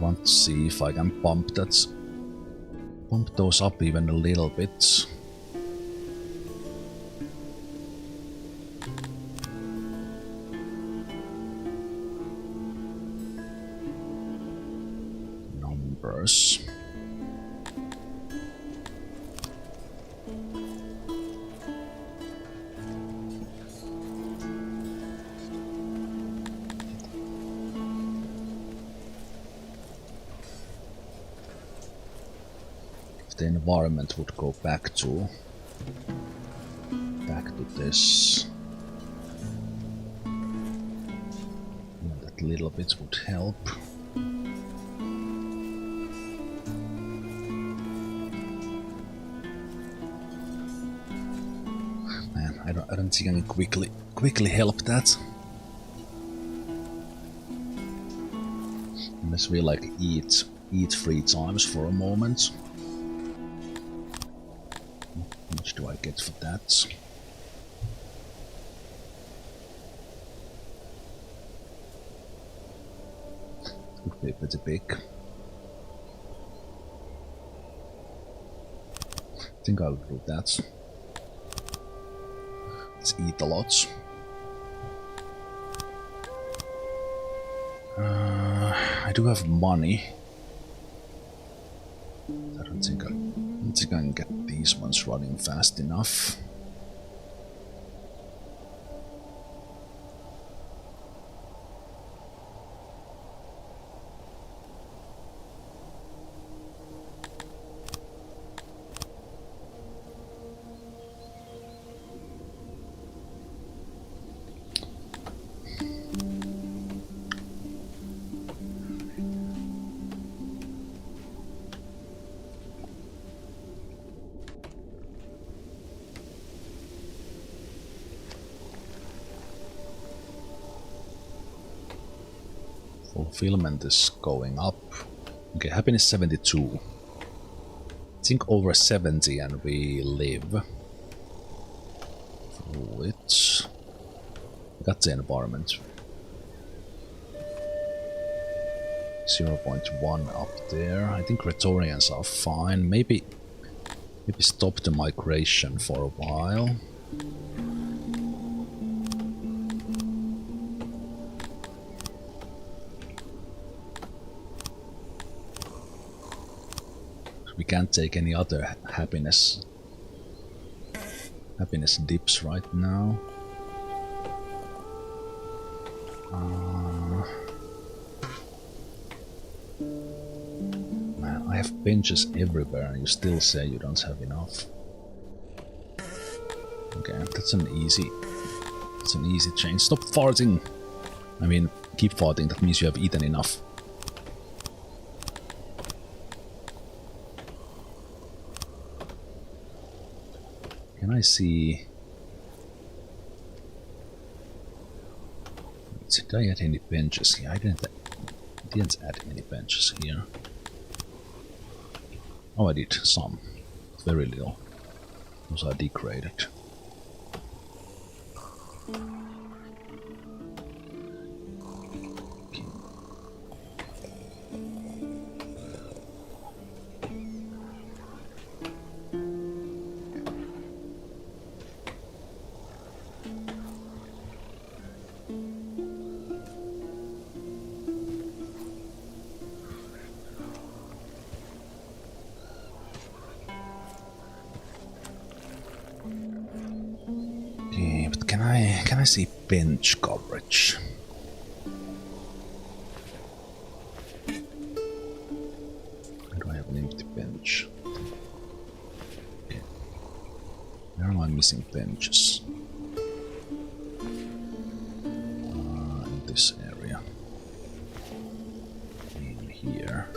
[SPEAKER 1] want to see if I can bump those up even a little bit. Numbers. The environment would go back to this. And that little bit would help. Man, I don't think I can quickly help that. Unless we like eat 3 times for a moment. How much do I get for that? Could be pretty big. I think I'll do that. Let's eat a lot. I do have money. I don't think I can get these ones running fast enough. Fulfillment is going up. Okay, happiness 72. I think over 70 and we live through it. Got the environment. 0.1 up there. I think Rhetorians are fine. Maybe stop the migration for a while. We can't take any other happiness dips right now. Man, I have benches everywhere and you still say you don't have enough. Okay, that's an easy change. Stop farting! I mean, keep farting, that means you have eaten enough. Can I see... Did I add any benches here? I didn't add any benches here. Oh, I did some. Very little. Those are degraded. Can I see bench coverage? Do I have an empty bench? Okay. Where am I missing benches? In this area. In here.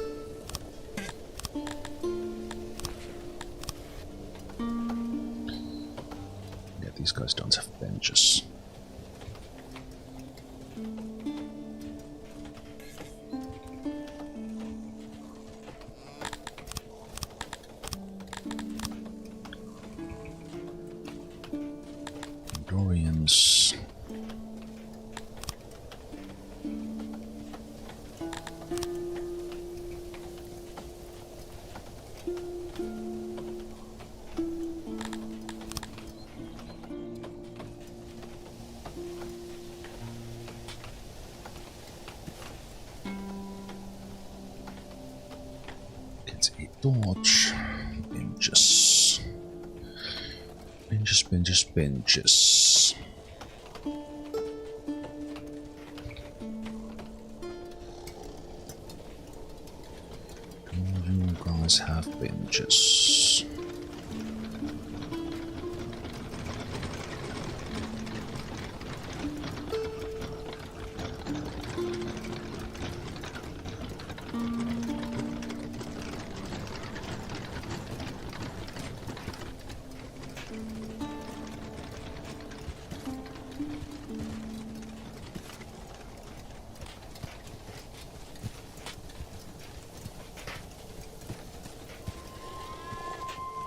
[SPEAKER 1] Yeah, these guys don't have benches. Get a torch. Benches. Benches. Do you guys have benches?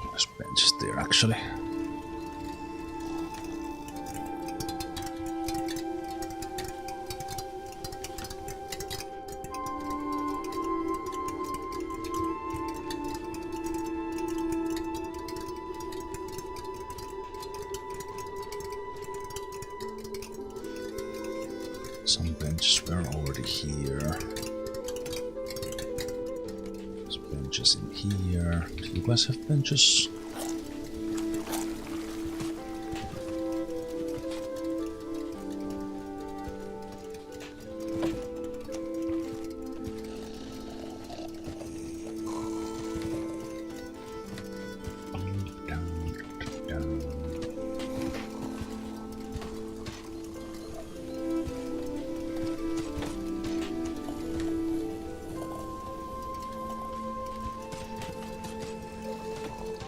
[SPEAKER 1] There's benches there actually. Some benches were already here. There's benches in here. Do you guys have benches?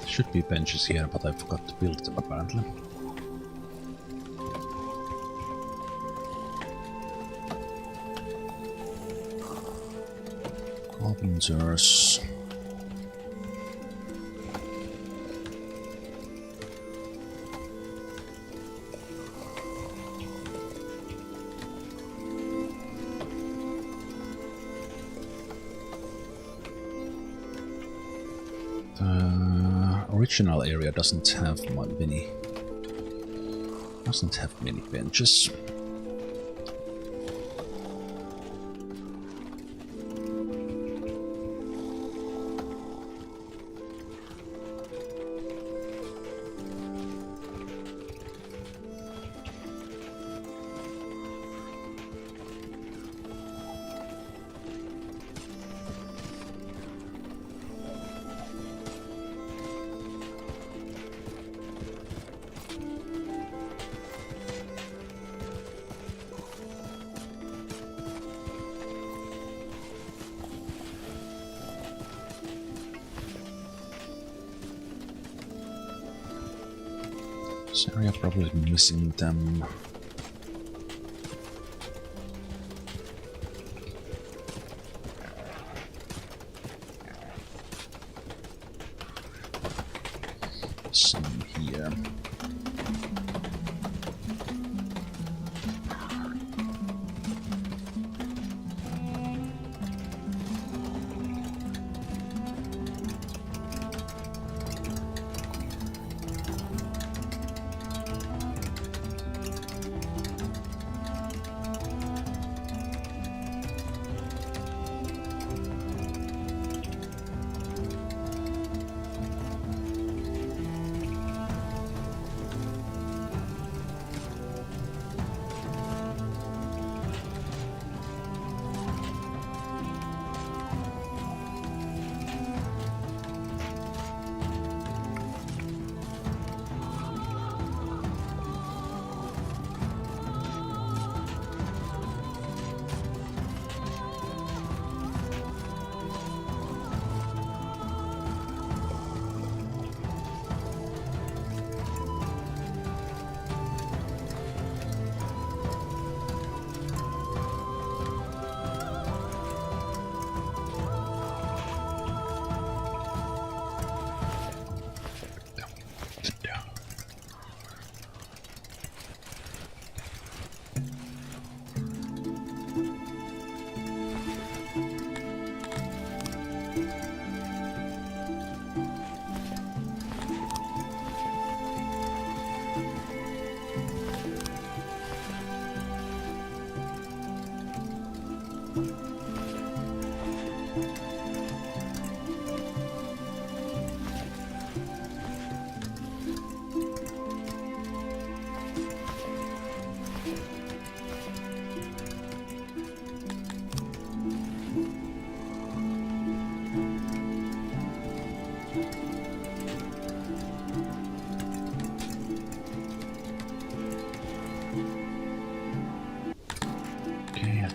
[SPEAKER 1] Should be benches here, but I forgot to build them apparently. Carpenters. Original area doesn't have many benches. This area probably missing them. Some here.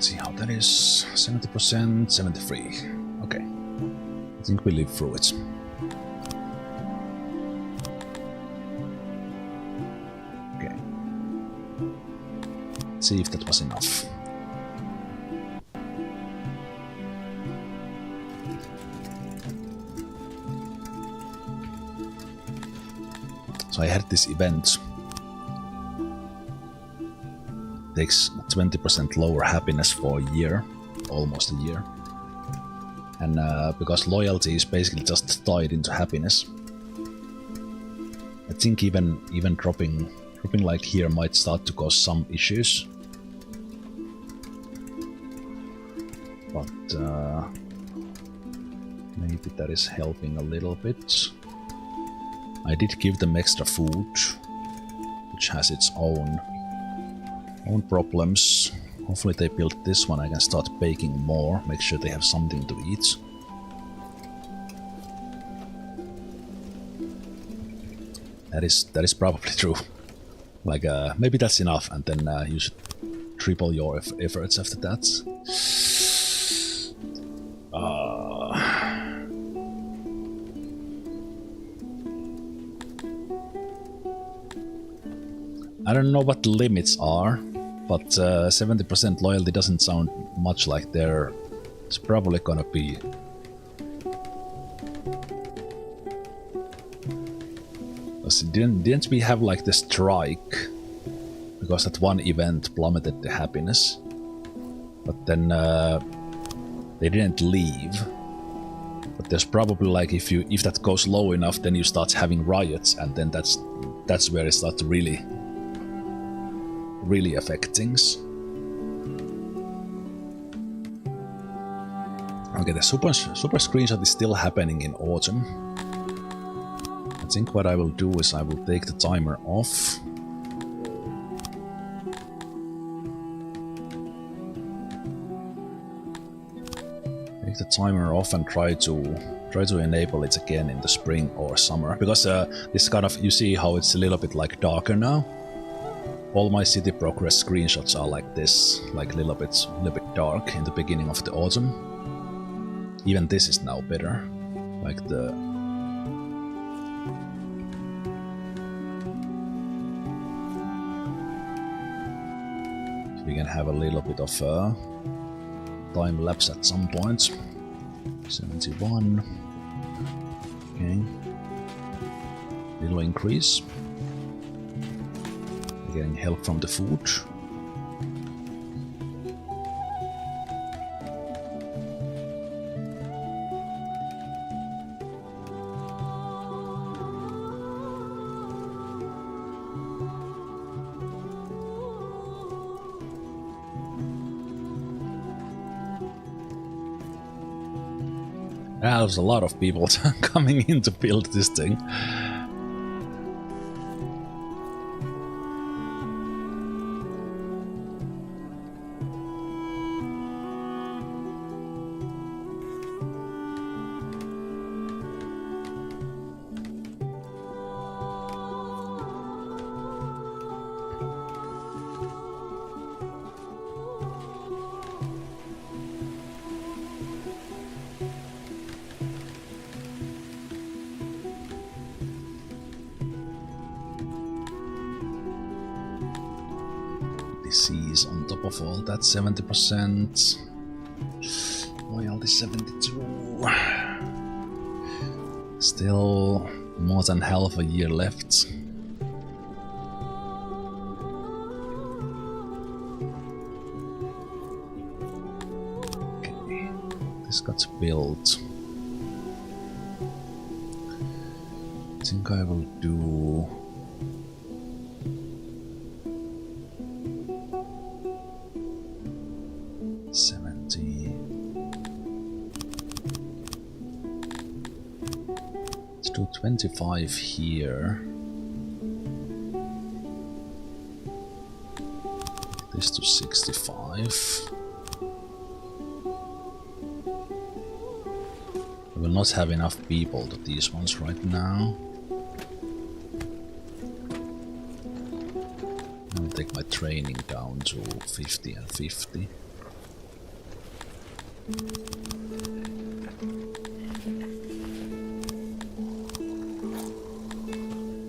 [SPEAKER 1] Let's see how that is. 70%, 73. Okay. I think we live through it. Okay. Let's see if that was enough. So I had this event. Takes 20% lower happiness for a year, almost a year. And because loyalty is basically just tied into happiness, I think even dropping like here might start to cause some issues. But maybe that is helping a little bit. I did give them extra food, which has its own problems. Hopefully they build this one, I can start baking more, make sure they have something to eat. That is probably true. Like, maybe that's enough, and then you should triple your efforts after that. I don't know what the limits are, but 70% loyalty doesn't sound much like there. It's probably gonna be... Didn't we have like the strike? Because that one event plummeted the happiness. But then they didn't leave. But there's probably like if that goes low enough, then you start having riots, and then that's where it starts to really affect things. Okay, the super screenshot is still happening in autumn. I think what I will do is I will take the timer off. Take the timer off and try to enable it again in the spring or summer, because this kind of, you see how it's a little bit like darker now. All my city progress screenshots are like this, like a little bit dark in the beginning of the autumn. Even this is now better, like the... We can have a little bit of time lapse at some point. 71. Okay. Little increase. Getting help from the food. There's a lot of people coming in to build this thing. Disease on top of all that, 70%. Loyalty 72. Still more than half a year left. Okay, this got built. I think I will do... Let's do 25 here. This to 65. We will not have enough people to these ones right now. I'll take my training down to 50 and 50.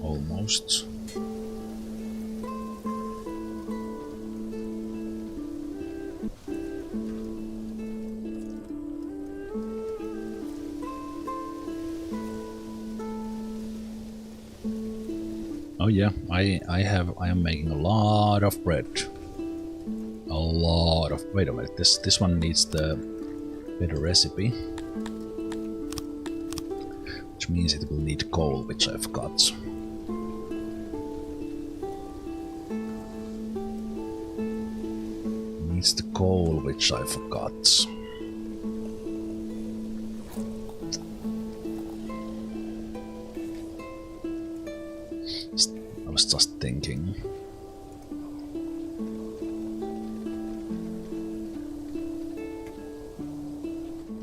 [SPEAKER 1] Almost. Oh yeah, I am making a lot of bread. A lot of. Wait a minute. This one needs the better recipe, which means it will need coal, which I've got. Needs the coal, which I forgot. I was just thinking.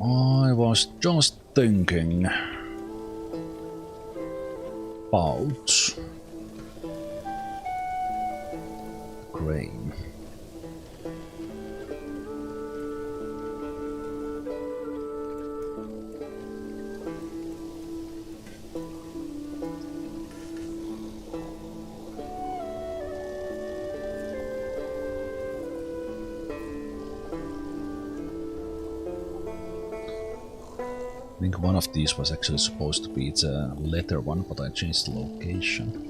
[SPEAKER 1] I was just thinking about grain. I think one of these was actually supposed to be the letter one, but I changed the location.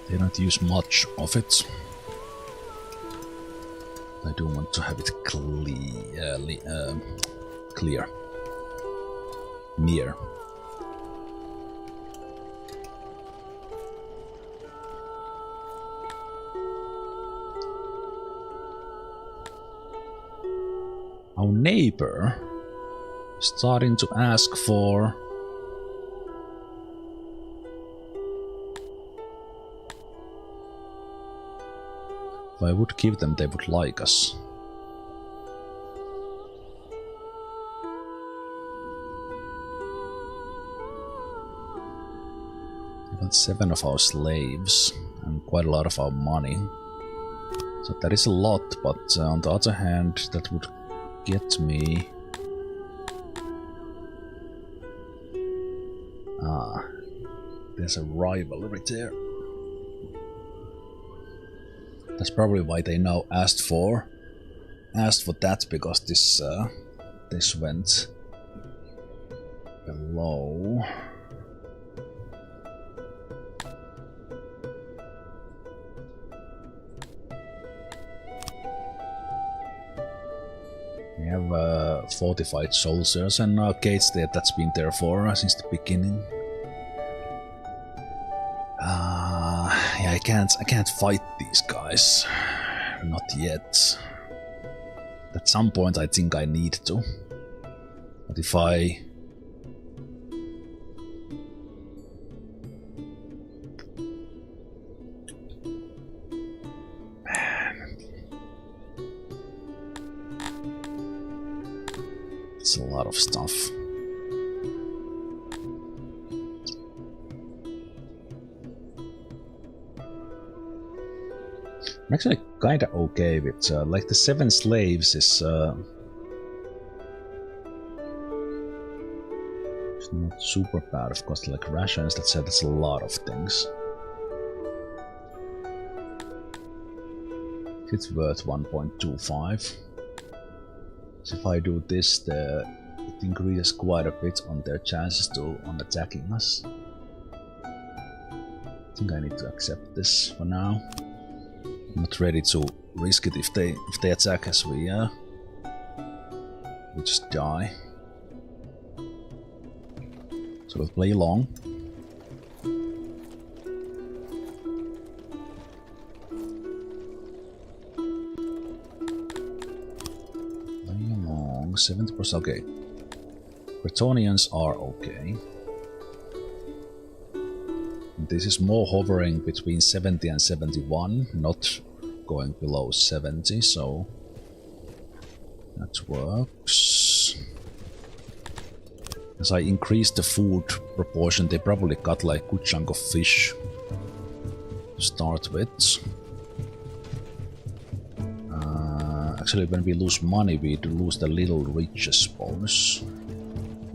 [SPEAKER 1] They don't use much of it. I do want to have it clear. Near. Our neighbor is starting to ask for if I would give them, they would like us. They want 7 of our slaves and quite a lot of our money. So that is a lot, but on the other hand, that would get me... there's a rivalry there. That's probably why they now asked for that, because this went below. We have fortified soldiers and gates there. That's been there for since the beginning. Yeah, I can't fight these guys. Not yet. At some point I think I need to. But if I... Man. It's a lot of stuff. I'm actually kinda okay with like the 7 slaves is it's not super bad, of course, like rations, that's a lot of things. It's worth 1.25. So if I do this, it increases quite a bit on their chances on attacking us. I think I need to accept this for now. Not ready to risk it if they attack us. We just die. So we'll play along. Play along. 70%. Okay. Bretonians are okay. This is more hovering between 70 and 71, not going below 70, so that works. As I increase the food proportion, they probably got like a good chunk of fish to start with. Actually, when we lose money, we do lose the little riches bonus.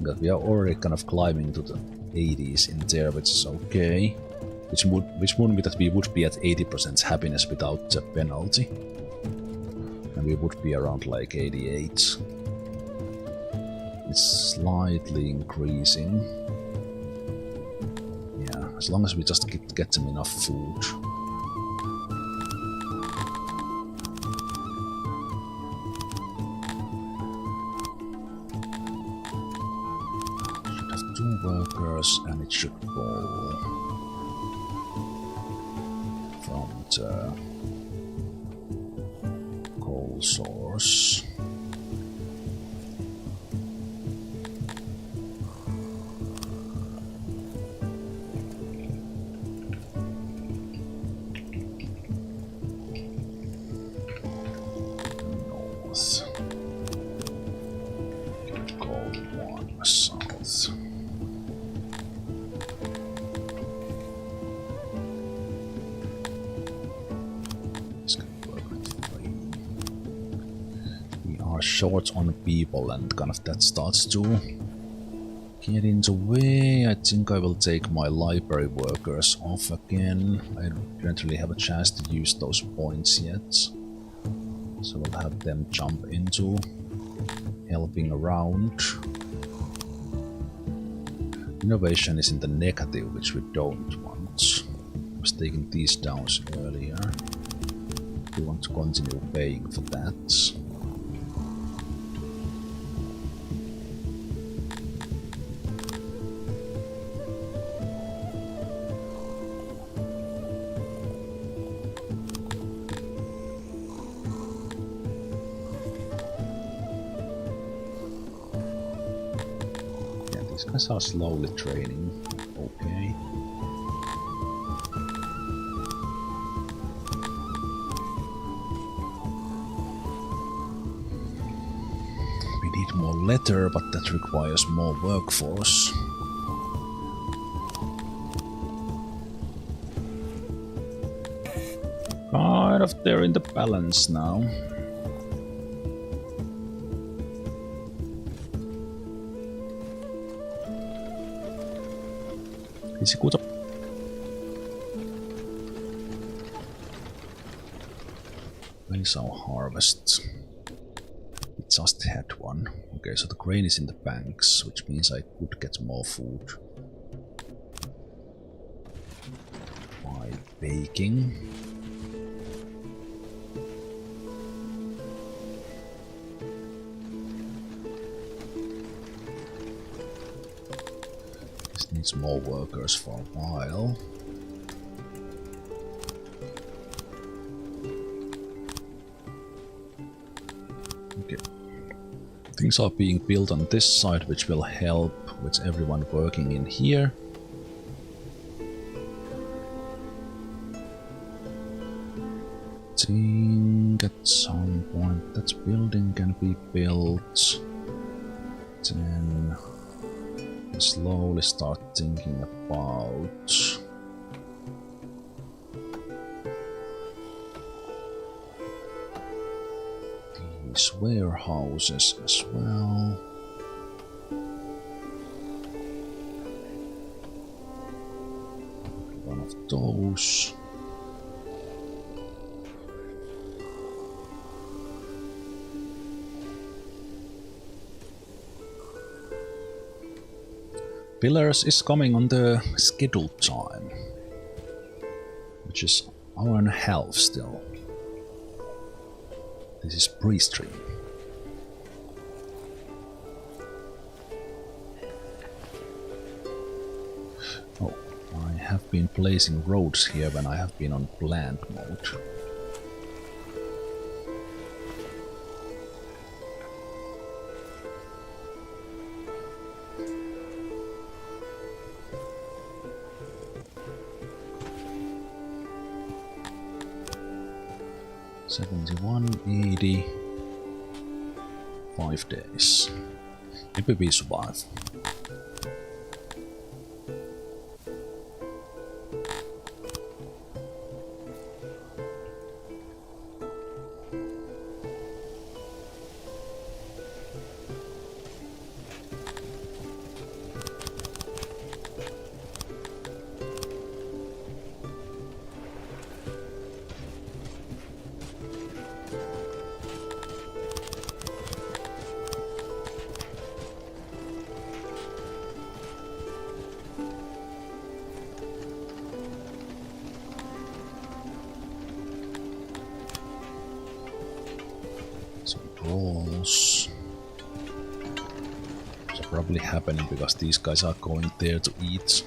[SPEAKER 1] But we are already kind of climbing to the 80s in there, which is okay. Which would mean that we would be at 80% happiness without the penalty. And we would be around like 88. It's slightly increasing. Yeah, as long as we just get them enough food. Should have 2 workers and it should go from the coal source. Short on people and kind of that starts to get in the way. I think I will take my library workers off again. I don't really have a chance to use those points yet. So we'll have them jump into helping around. Innovation is in the negative, which we don't want. I was taking these down earlier. We want to continue paying for that. These guys are slowly training. Okay. We need more leather, but that requires more workforce. Kind of they're in the balance now. Where's our harvest? We just had one. Okay, so the grain is in the banks, which means I could get more food by baking. Needs more workers for a while. Okay. Things are being built on this side, which will help with everyone working in here. I think at some point that building can be built. Then slowly start thinking about these warehouses as well. One of those. Pillars is coming on the scheduled time, which is hour and a half still. This is pre-stream. Oh, I have been placing roads here when I have been on planned mode. $71.80. 5 days. Maybe we survive. Probably happening because these guys are going there to eat.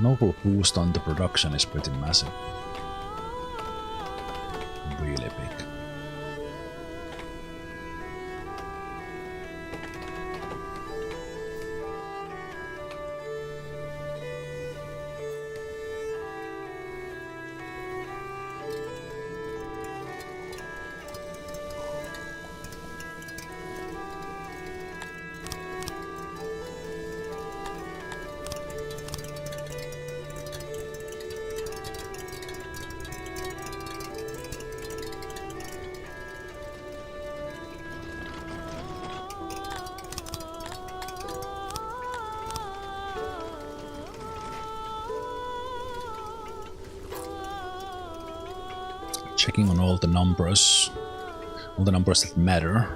[SPEAKER 1] Noble boost on the production is pretty massive. Really big. Checking on all the numbers that matter,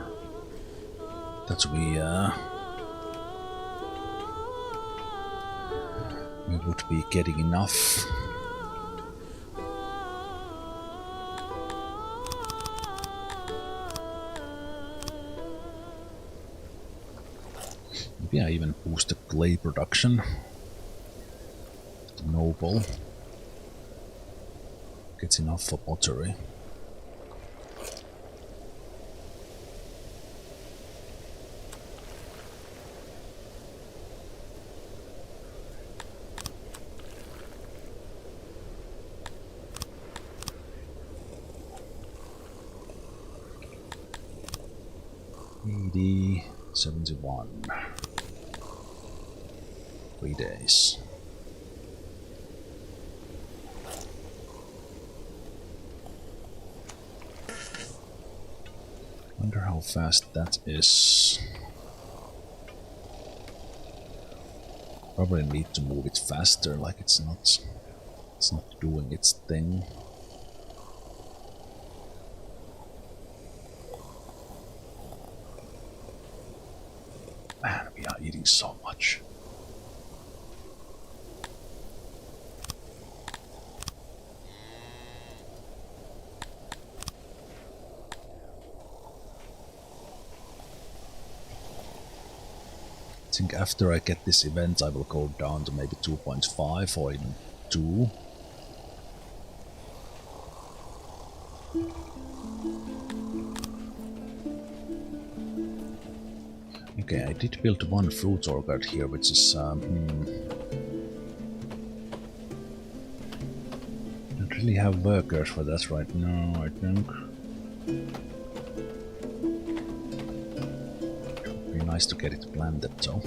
[SPEAKER 1] that we would be getting enough. Maybe I even boost the clay production. The noble gets enough for pottery. $71. 3 days. Wonder how fast that is. Probably need to move it faster, like it's not doing its thing. Man, we are eating so much. I think after I get this event I will go down to maybe 2.5 or even 2. Okay, I did build one fruit orchard here, which is don't really have workers for that right now, I think. It would be nice to get it planted though.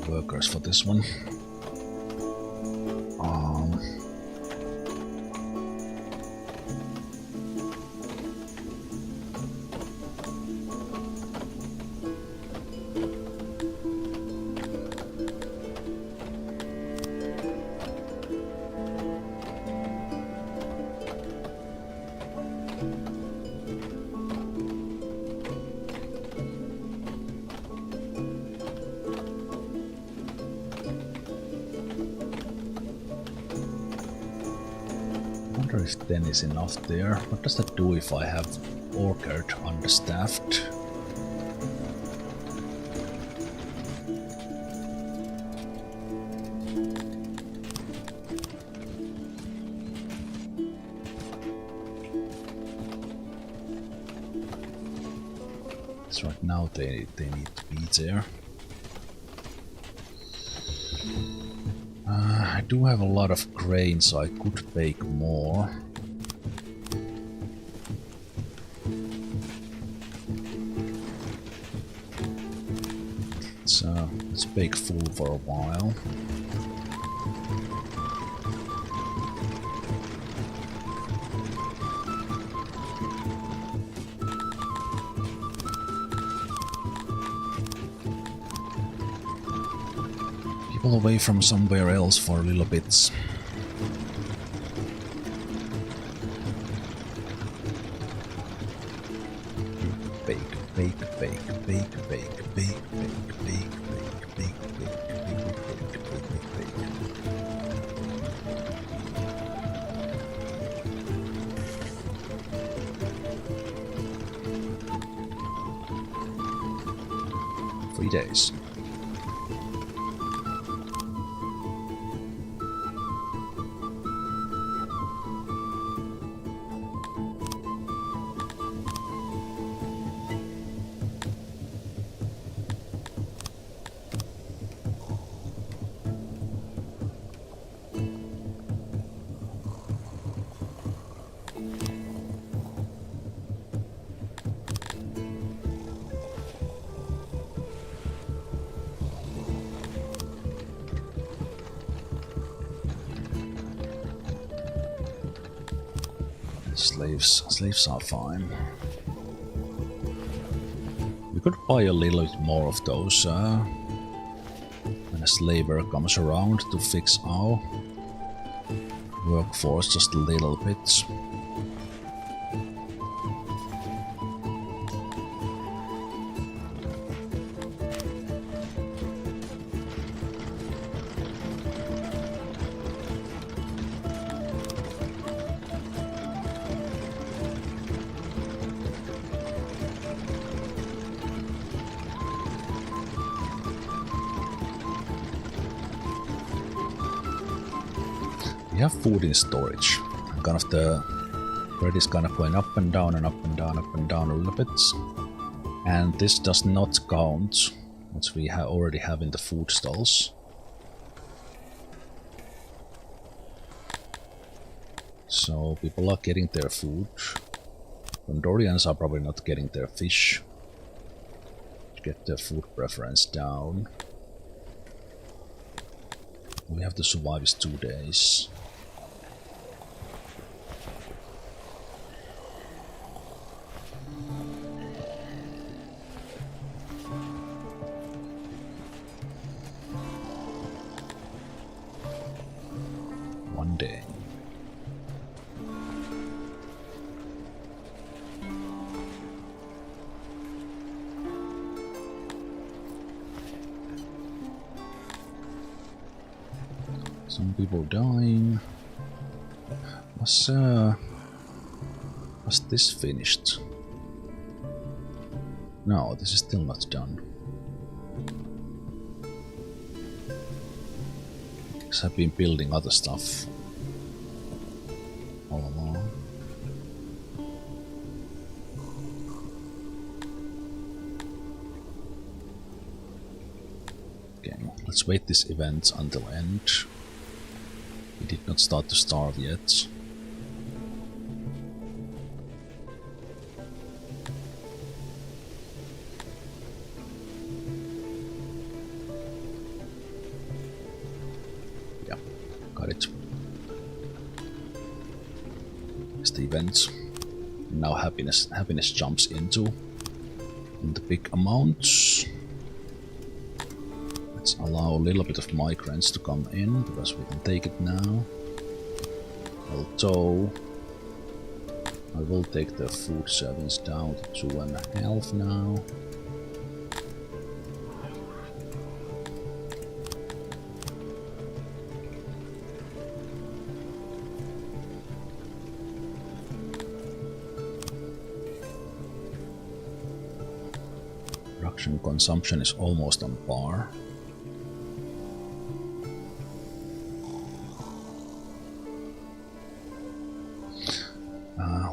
[SPEAKER 1] Workers for this one. If 10 is enough there. What does that do if I have orchard understaffed? So right now they need to be there. I do have a lot of grain, so I could bake more. So let's bake full for a while. Away from somewhere else for a little bit. Bake, bake, bake, bake, bake, bake, bake, bake, bake, bake, bake, bake, 3 days. Slaves are fine. We could buy a little bit more of those when a slaver comes around to fix our workforce just a little bit. We have food in storage. Kind of the bread is kind of going up and down and up and down, up and down a little bit. And this does not count what we already have in the food stalls. So people are getting their food. Gondorians are probably not getting their fish. Get their food preference down. We have to survive is 2 days. Day. Some people dying. Was this finished? No, this is still not done. Because I've been building other stuff all along. Okay, let's wait this event until end. We did not start to starve yet. Yeah, got it. It's the event. Now happiness jumps into the big amounts. Let's allow a little bit of migrants to come in, because we can take it now. Although I will take the food servings down to 2.5 now. Production consumption is almost on par.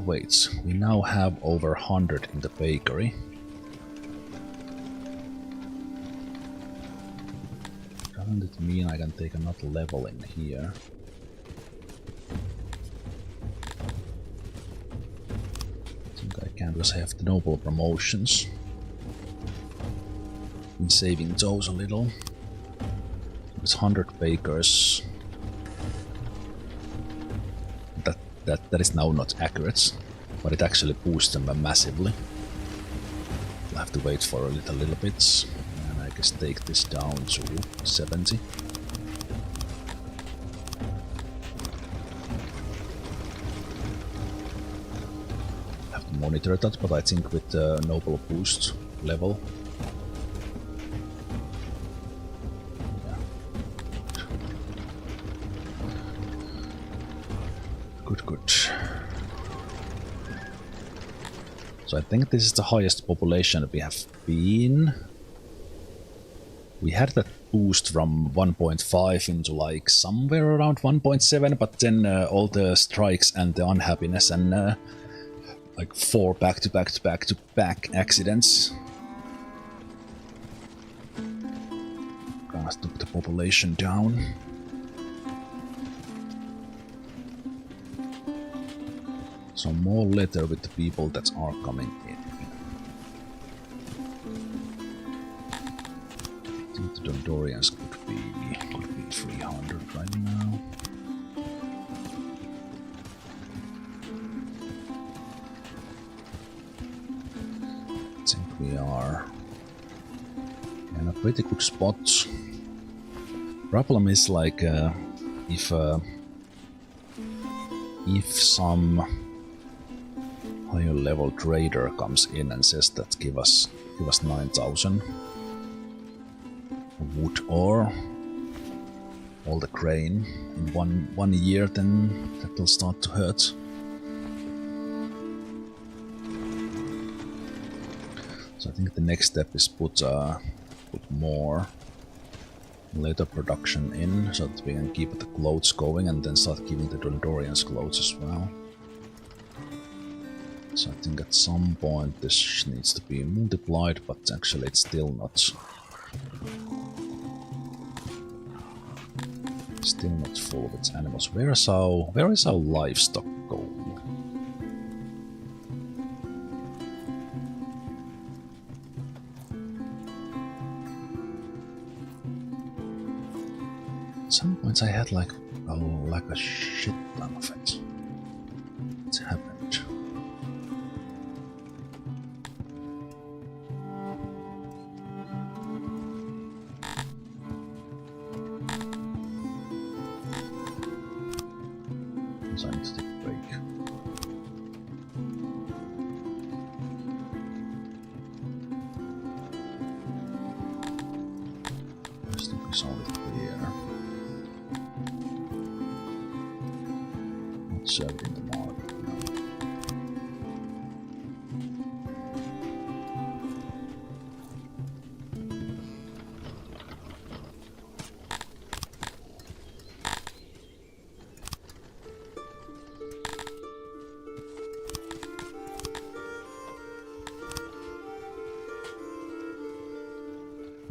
[SPEAKER 1] Wait, we now have over 100 in the bakery. Doesn't it mean I can take another level in here? I think I can, because I have the noble promotions. Been saving those a little. It's 100 bakers. That is now not accurate, but it actually boosts them massively. I'll have to wait for a little bit, and I guess take this down to 70. I have to monitor that, but I think with the noble boost level, Good. So I think this is the highest population we have been. We had that boost from 1.5 into like somewhere around 1.7, but then all the strikes and the unhappiness and like 4 back-to-back accidents kind of took the population down. So more litter with the people that are coming in. I think the Dondorians could be 300 right now. I think we are in a pretty good spot. Problem is like if some higher level trader comes in and says that give us 9,000 wood ore, all the grain in one year, then that will start to hurt. So I think the next step is put more later production in, so that we can keep the clothes going and then start giving the Dondorians clothes as well. So I think at some point this needs to be multiplied, but actually it's still not full of its animals. Where is our livestock going? At some points I had like a shit ton of it. What's happened? So I need to take a break. Let's think we solve it there. Not served in the market. No.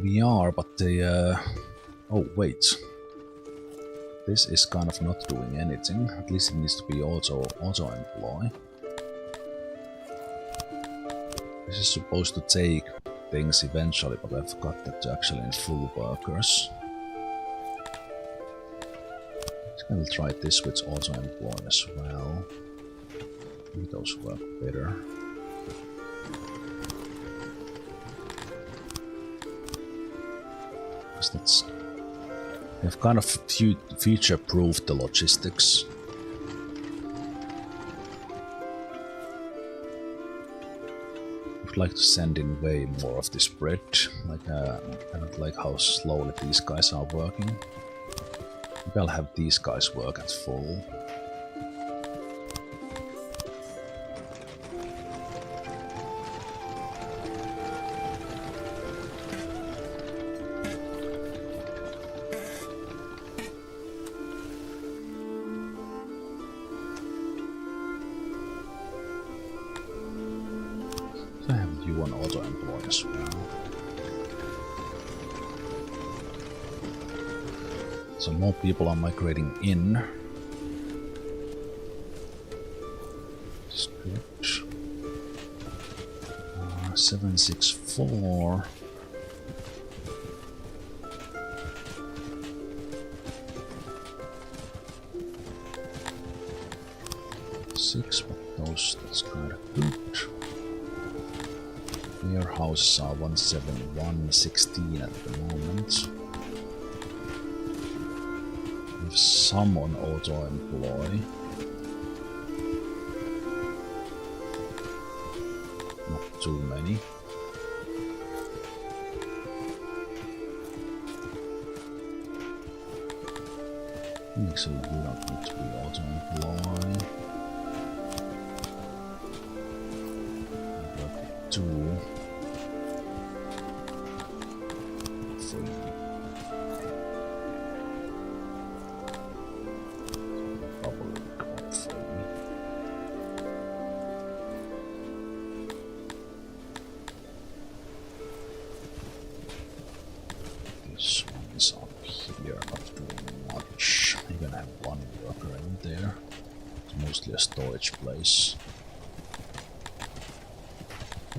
[SPEAKER 1] We are, but the... Oh, wait. This is kind of not doing anything. At least it needs to be auto-employ. This is supposed to take things eventually, but I forgot that they're actually in full workers. I will try this with auto-employ as well. Maybe those work better. Because that's... They've kind of future-proofed the logistics. I'd like to send in way more of this bread. Like, I don't like how slowly these guys are working. Maybe I'll have these guys work at full. I have you on auto-employ as well. So more people are migrating in. That's good. 764. Six, but those, that's kind of good. Warehouses are 17116 at the moment. We have some on auto-employ. Not too many. Actually, we don't need to be auto-employ. Two. This one is up here, not doing much. I'm gonna have one worker in there. It's mostly a storage place.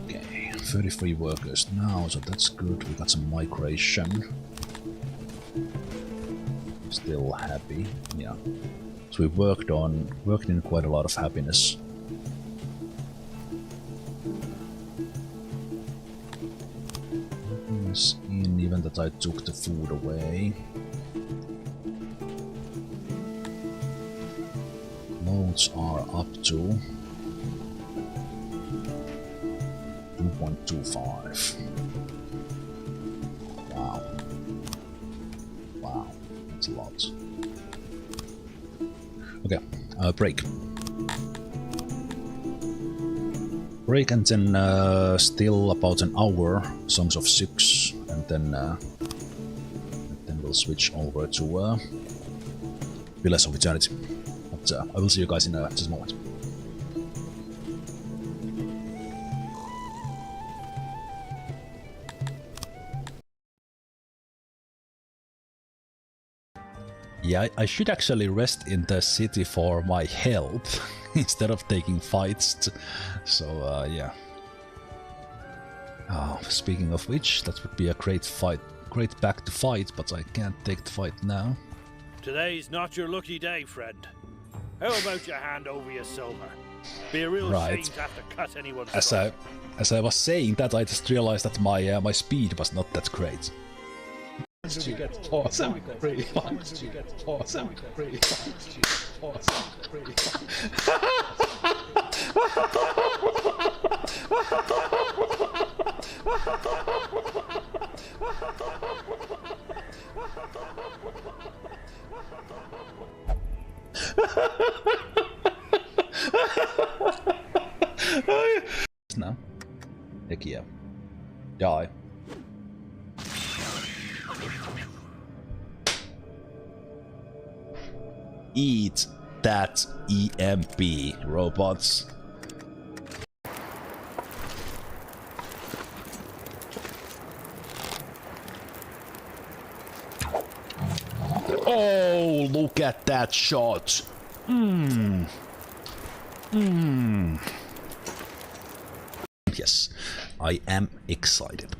[SPEAKER 1] Okay, 33 workers now, so that's good. We got some migration. Still happy, yeah. So we worked in quite a lot of happiness. In even that I took the food away. Loads are up to 2.25. Wow. Wow, that's a lot. Okay, break. Break and then still about an hour, Songs of Syx, and then we'll switch over to Pillars of Eternity. But I will see you guys in just a moment. Yeah, I should actually rest in the city for my health instead of taking fights. So yeah. Oh, speaking of which, that would be a great back to fight, but I can't take the fight now.
[SPEAKER 2] Today's not your lucky day, friend. How about you hand over your silver? Be a real shame to have to cut anyone's throat.
[SPEAKER 1] As I was saying that, I just realized that my speed was not that great. To get awesome, pretty fun. To get awesome, pretty fun. To get awesome, pretty fun. Now, heck yeah. Die. Eat that EMP, robots. Oh, look at that shot. Yes, I am excited.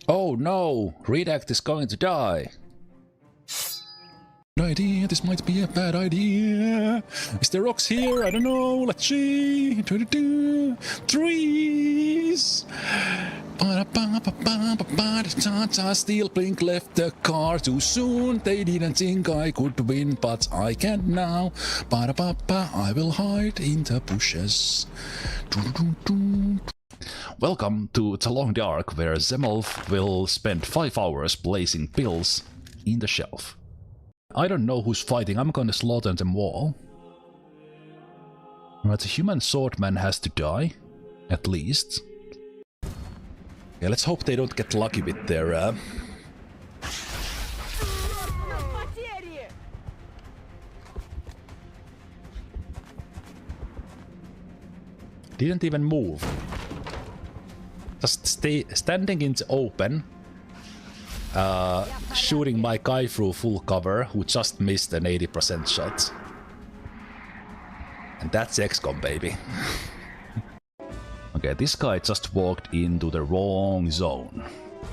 [SPEAKER 1] Oh no, Redact is going to die. Bad idea, this might be a bad idea. Is there rocks here? I don't know. Let's see. Trees. Steel Blink left the car too soon. They didn't think I could win, but I can now. I will hide in the bushes. Welcome to the long dark, where Zemalf will spend 5 hours placing pills in the shelf. I don't know who's fighting, I'm gonna slaughter them all. Right, the human swordman has to die, at least. Yeah, let's hope they don't get lucky with their... Didn't even move. Just standing in the open. Shooting my guy through full cover, who just missed an 80% shot. And that's XCOM, baby. Okay, this guy just walked into the wrong zone.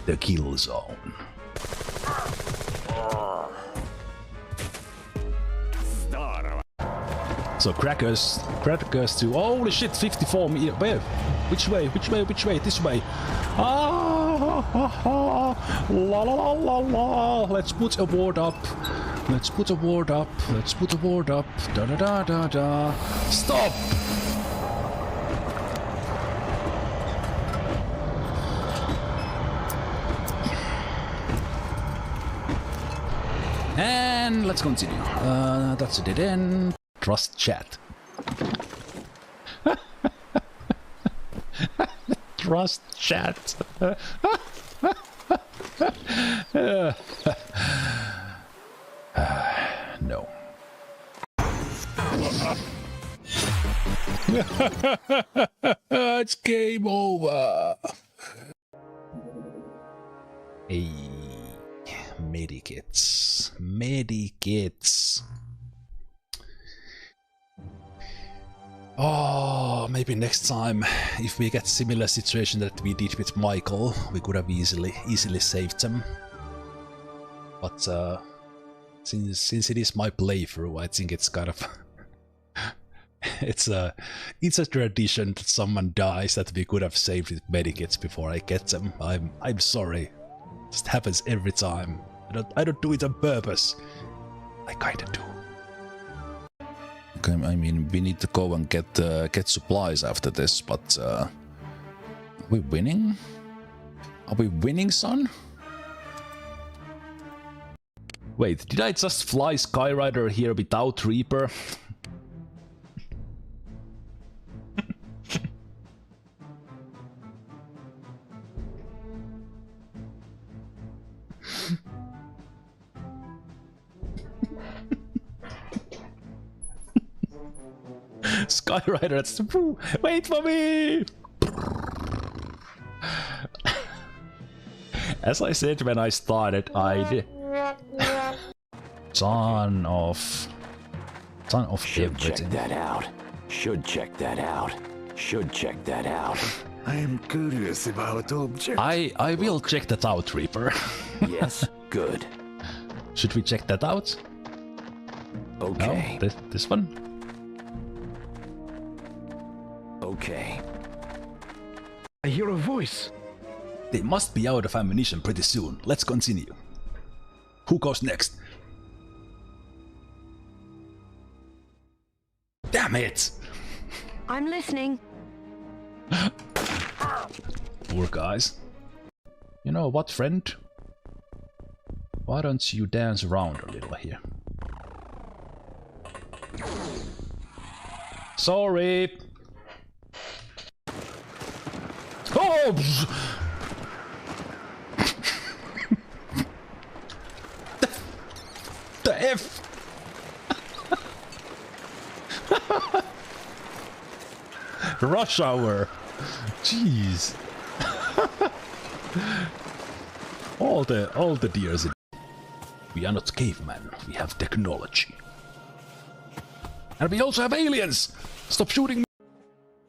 [SPEAKER 1] The kill zone. So crackers to... Holy shit, 54 meters. Where? Which way? This way. La la la la la. Let's put a ward up. Da da da da da. Stop! And let's continue. That's a dead end. Trust chat. Trust chat. No. It's game over. Hey, medikits. Oh, maybe next time, if we get similar situation that we did with Michael, we could have easily saved them. But since it is my playthrough, I think it's kind of it's a tradition that someone dies that we could have saved with medikits before I get them. I'm sorry. It just happens every time. I don't do it on purpose. I kinda do. Okay, I mean, we need to go and get supplies after this, but are we winning? Are we winning, son? Wait, did I just fly Skyrider here without Reaper? Skyrider, that's the proof. Wait for me! As I said when I started, I did. Son of
[SPEAKER 3] Should
[SPEAKER 1] everything.
[SPEAKER 3] check that out. Should check that out.
[SPEAKER 4] I am curious about objects.
[SPEAKER 1] I will check that out, Reaper.
[SPEAKER 3] Yes, good.
[SPEAKER 1] Should we check that out?
[SPEAKER 3] Okay.
[SPEAKER 1] No, this one?
[SPEAKER 3] Okay.
[SPEAKER 4] I hear a voice.
[SPEAKER 1] They must be out of ammunition pretty soon. Let's continue. Who goes next? Damn it!
[SPEAKER 5] I'm listening.
[SPEAKER 1] Poor guys. You know what, friend? Why don't you dance around a little here? Sorry! Oh! The F! Rush hour! Jeez. All the deers. We are not cavemen. We have technology. And we also have aliens! Stop shooting me!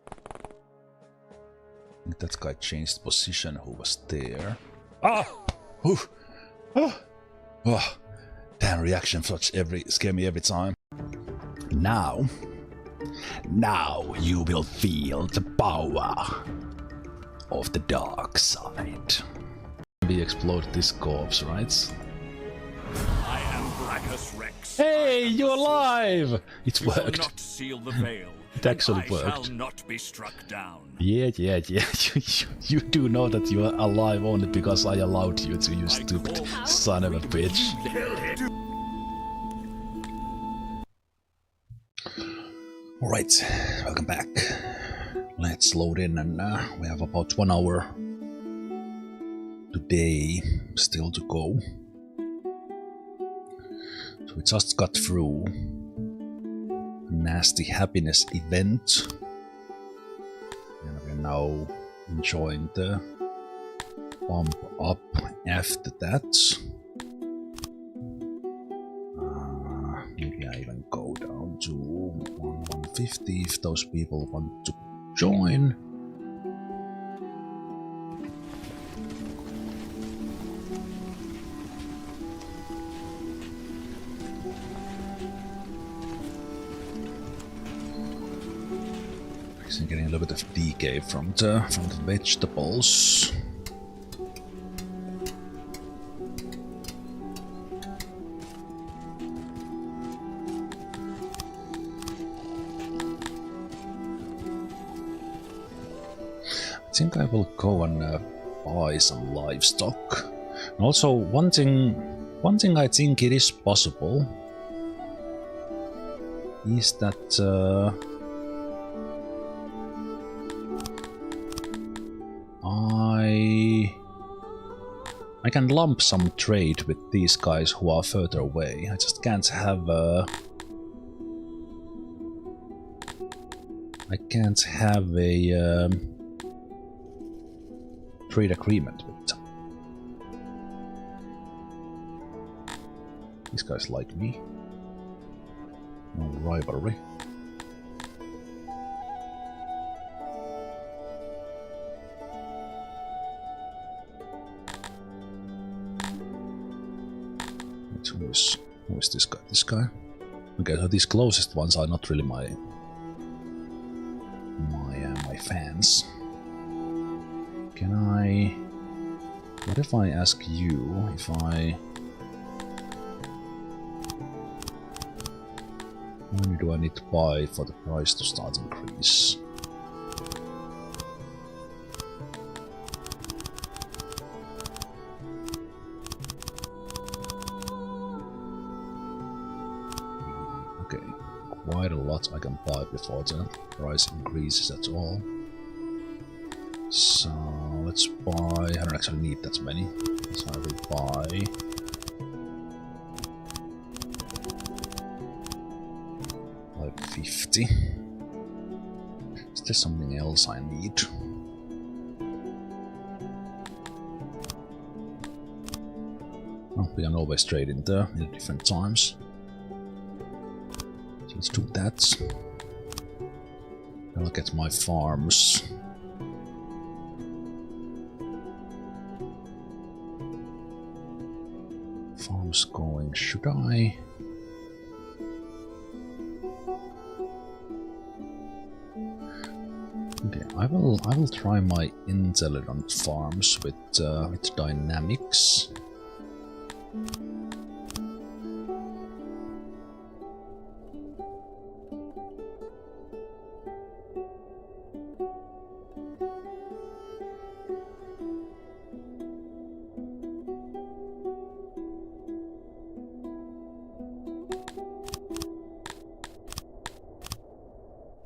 [SPEAKER 1] I think that guy changed position who was there. Ah! Oof. Ah! Oh. Damn, reaction shots scare me every time. Now you will feel the power of the dark side. We explode this corpse, right?
[SPEAKER 6] I am Brachus Rex.
[SPEAKER 1] Hey, you're alive! It
[SPEAKER 6] You will
[SPEAKER 1] worked.
[SPEAKER 6] not seal the veil.
[SPEAKER 1] It actually
[SPEAKER 6] I
[SPEAKER 1] worked.
[SPEAKER 6] shall not be struck down.
[SPEAKER 1] Yeah. You do know that you are alive only because I allowed you to, you stupid son of a bitch. Alright, welcome back. Let's load in, and we have about 1 hour today still to go. So we just got through a nasty happiness event, and we're now enjoying the bump up after that. Maybe I even go down to 150 if those people want to join. Actually getting a little bit of decay from the vegetables. I think I will go and buy some livestock. And also, one thing I think it is possible is that I can lump some trade with these guys who are further away. I just can't have a trade agreement with them. These guys like me. No rivalry. Who is this guy? This guy? Okay, so these closest ones are not really my fans. Can I... What if I ask you if I... How many do I need to buy for the price to start increase? Okay, quite a lot I can buy before the price increases at all. So let's buy... I don't actually need that many, so I will buy... like 50. Is there something else I need? Oh, we can always trade in there in different times. So let's do that. Then I'll get my farms. Farms going, should I? Okay, I will try my intelligent farms with dynamics.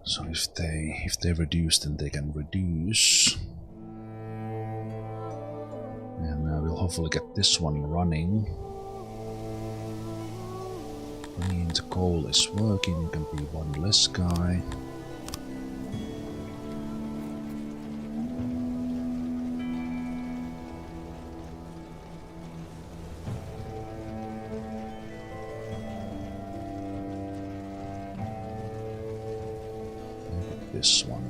[SPEAKER 1] So if they reduce, then they can reduce, and we'll hopefully get this one running. The coal is working. You can be one less guy. this one.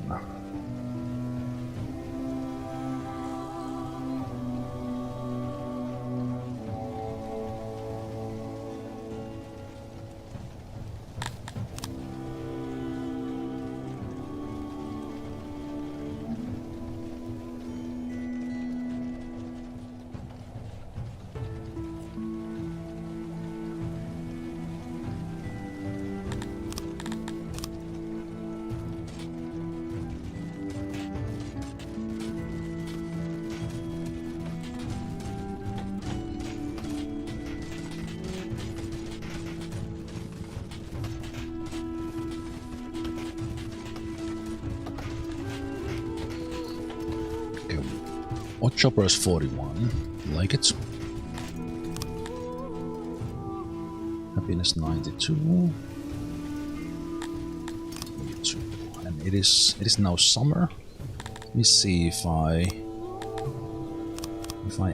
[SPEAKER 1] Odd chopper is 41. Like it. Happiness 92. 92. And it is now summer. Let me see if I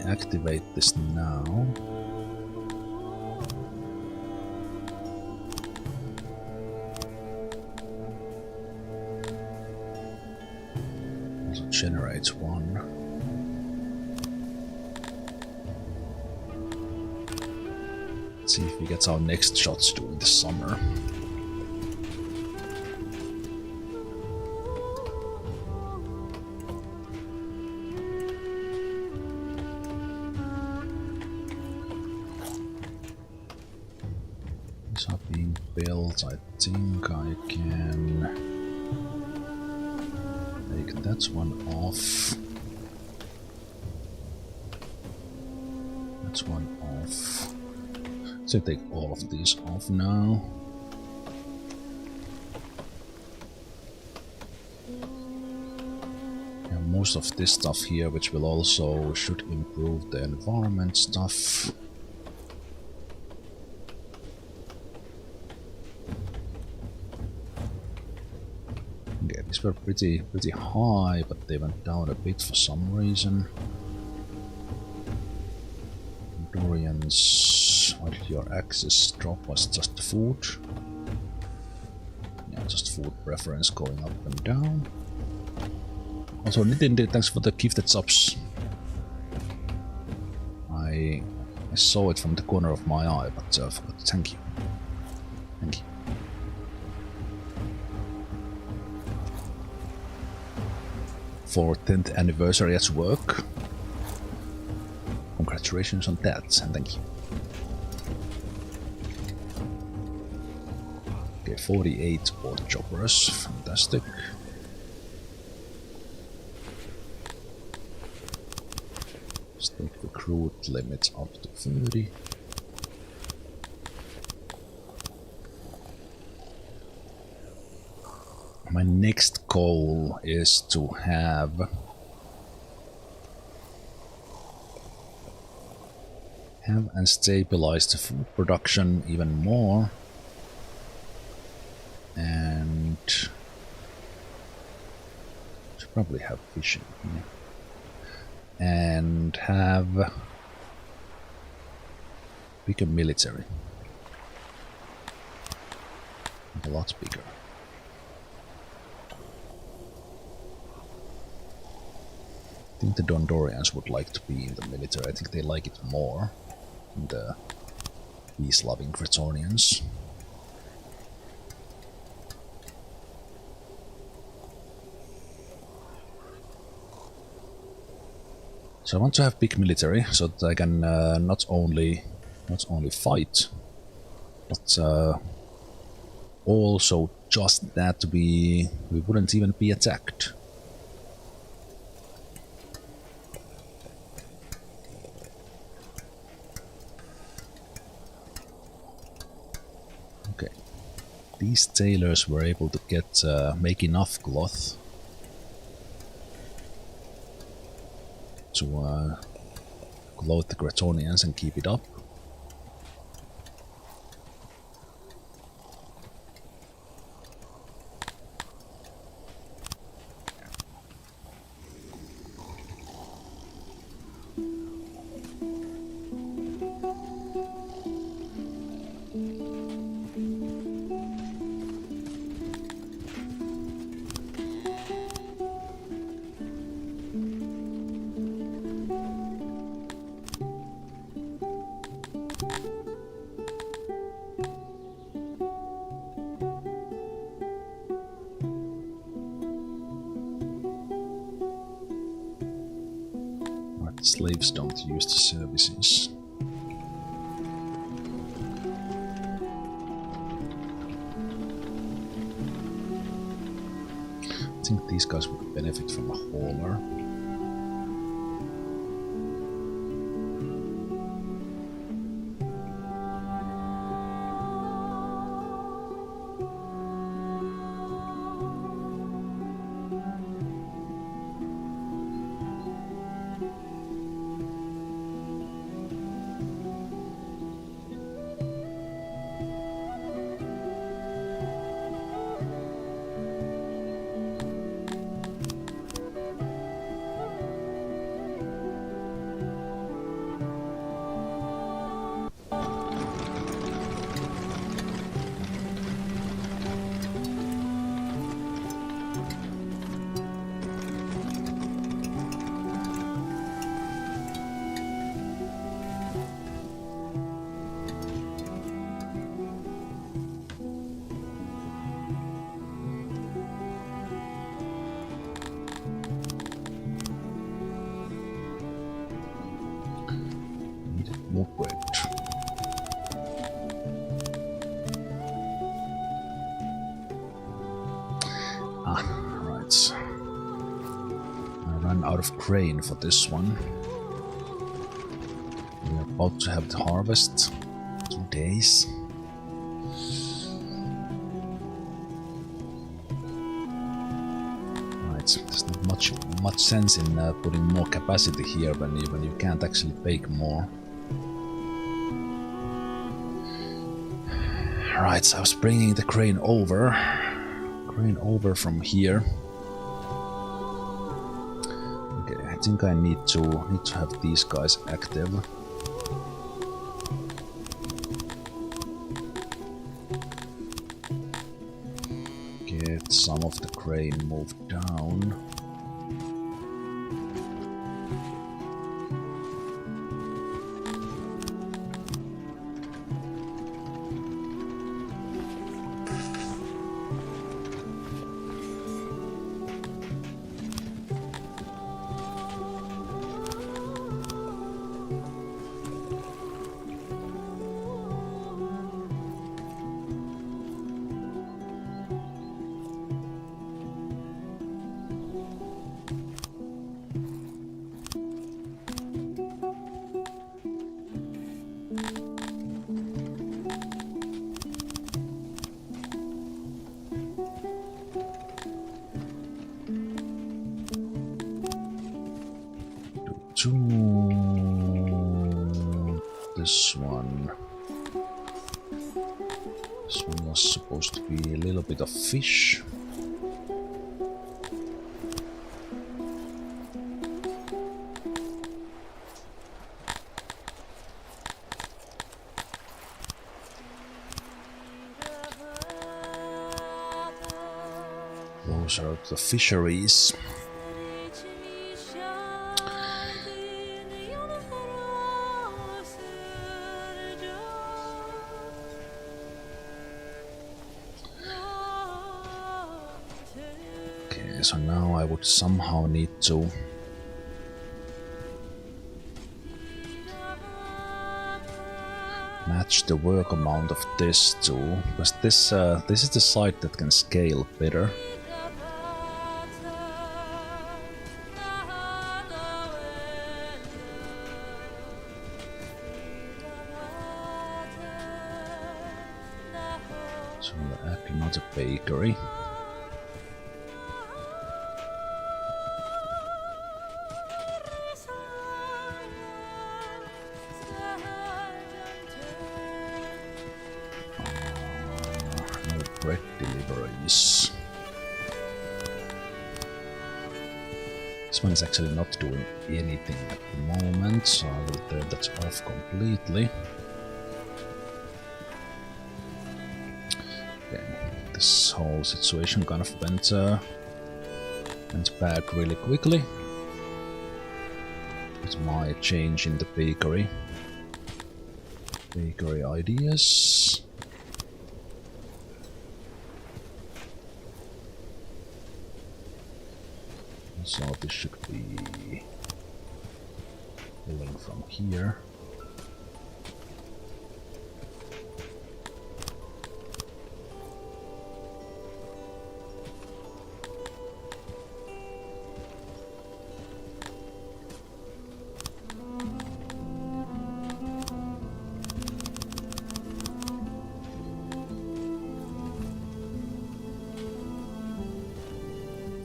[SPEAKER 1] activate this now. Also generates one. See if we get our next shots during the summer. These are being built. I think I can take that one off. That's one off. So take all of these off now. And most of this stuff here, which will also should improve the environment stuff. Okay, these were pretty high, but they went down a bit for some reason. Dorians. Your access drop was just food. Yeah, just food preference going up and down. Also, Nintendo, thanks for the gifted subs. I saw it from the corner of my eye, but I forgot to thank you. Thank you. For 10th anniversary at work. Congratulations on that, and thank you. 48 odd choppers, fantastic. Let's take recruit limit up to 30. My next goal is to have and stabilize the food production even more. And should probably have fishing here. And have bigger military. A lot bigger. I think the Dondorians would like to be in the military. I think they like it more than the peace-loving Gretonians. So I want to have big military, so that I can not only fight, but also just that we wouldn't even be attacked. Okay, these tailors were able to get make enough cloth to clothe the Gretonians and keep it up. Slaves don't use the services. I think these guys would benefit from a hauler. More bread. Right. I ran out of grain for this one. We're about to have the harvest. 2 days. Right. There's not much sense in putting more capacity here when you can't actually bake more. Right, so I was bringing the crane over from here. Okay, I think I need to have these guys active. Get some of the crane moved down. This one was supposed to be a little bit of fish. Those are the fisheries. So now I would somehow need to match the work amount of this too, because this is the site that can scale better. So we'll add another bakery. Bread deliveries. This one is actually not doing anything at the moment, so I will turn that off completely. Okay, this whole situation kind of went bad really quickly. With my change in the bakery ideas. So this should be Pulling from here.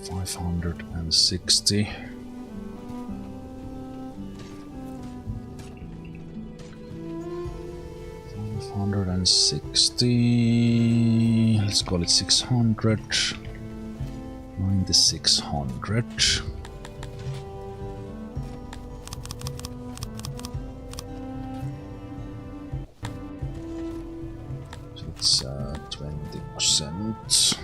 [SPEAKER 1] $560. $560. Let's call it 600. 9600. So it's 20%.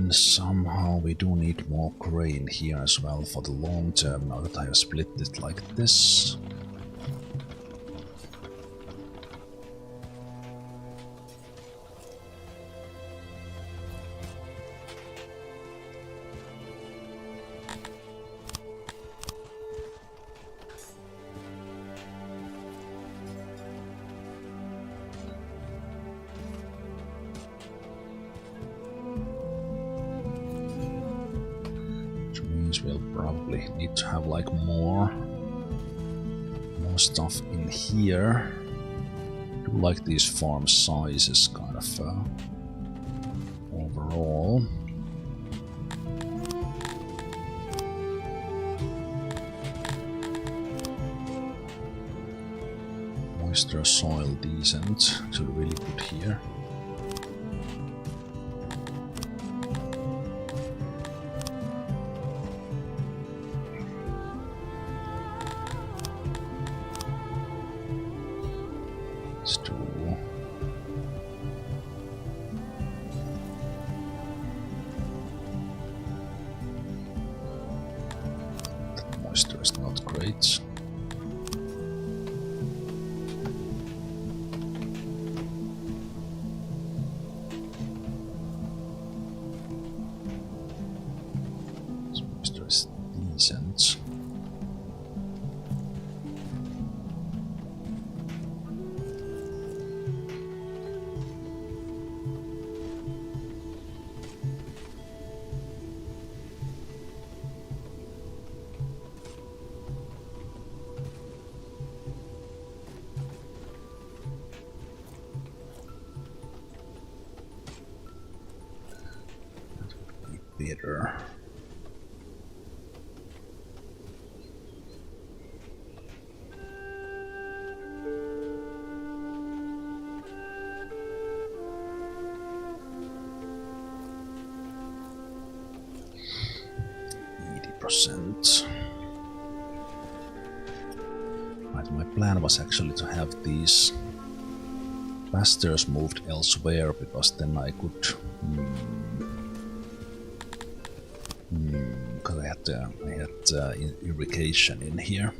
[SPEAKER 1] Somehow we do need more grain here as well for the long term now that I have split it like this. We'll probably need to have like more stuff in here. I do like these farm sizes kind of overall. Moisture soil decent, so really good here. Moisture is not great. Moisture is decent. Better. Right, my plan was actually to have these pastures moved elsewhere because then I could because I had irrigation in here.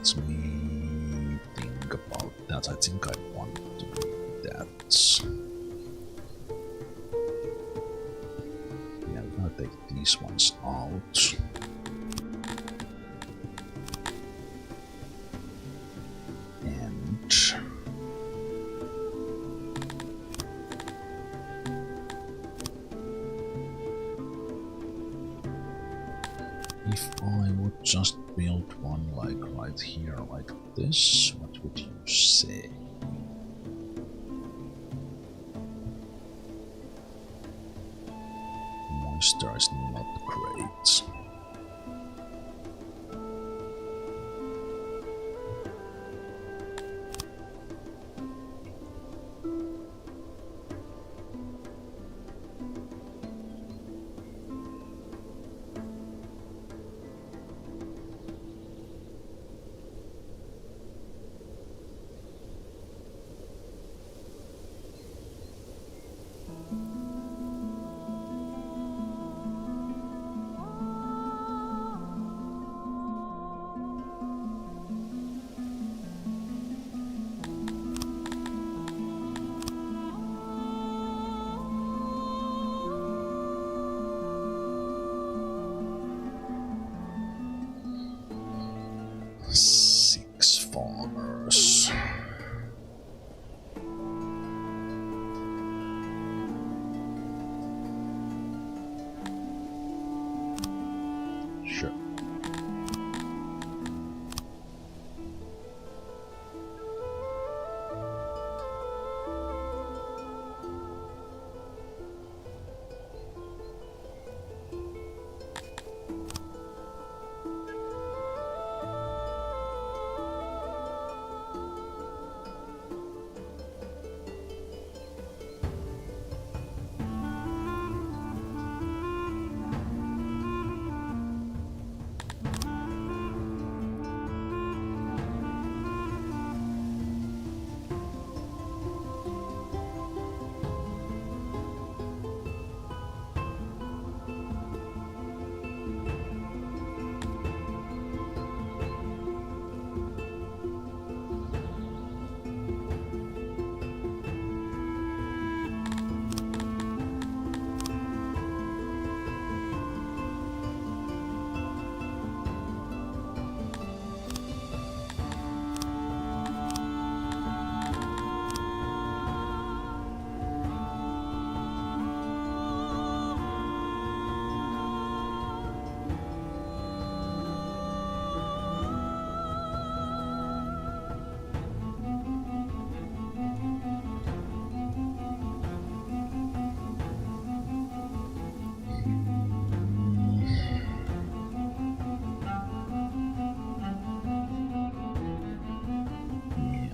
[SPEAKER 1] Let me think about that. I think I want to do that. Yeah, I'm gonna take these ones out. And if I would just build one like right here, like this, what would you say? Moisture is not great. Six farmers. Sure.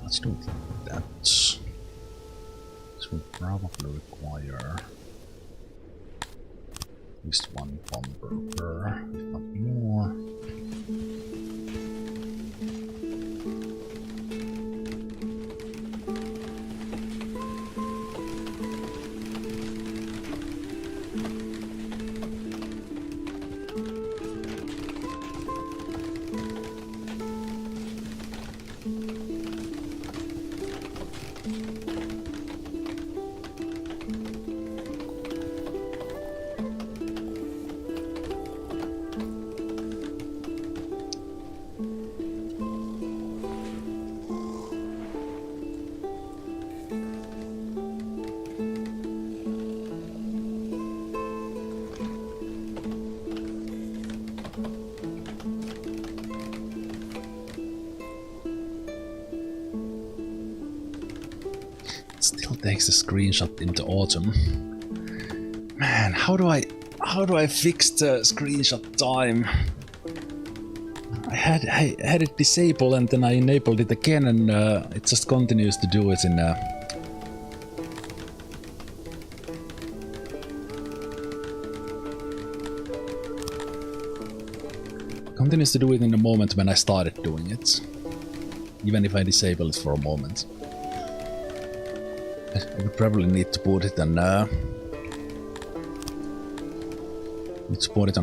[SPEAKER 1] Let's do it like that. This will probably require at least one bomb burger, if not more. Still takes a screenshot into autumn. Man, how do I fix the screenshot time? I had it disabled and then I enabled it again and it just continues to do it in continues to do it in the moment when I started doing it. Even if I disable it for a moment. I would probably need to put it on a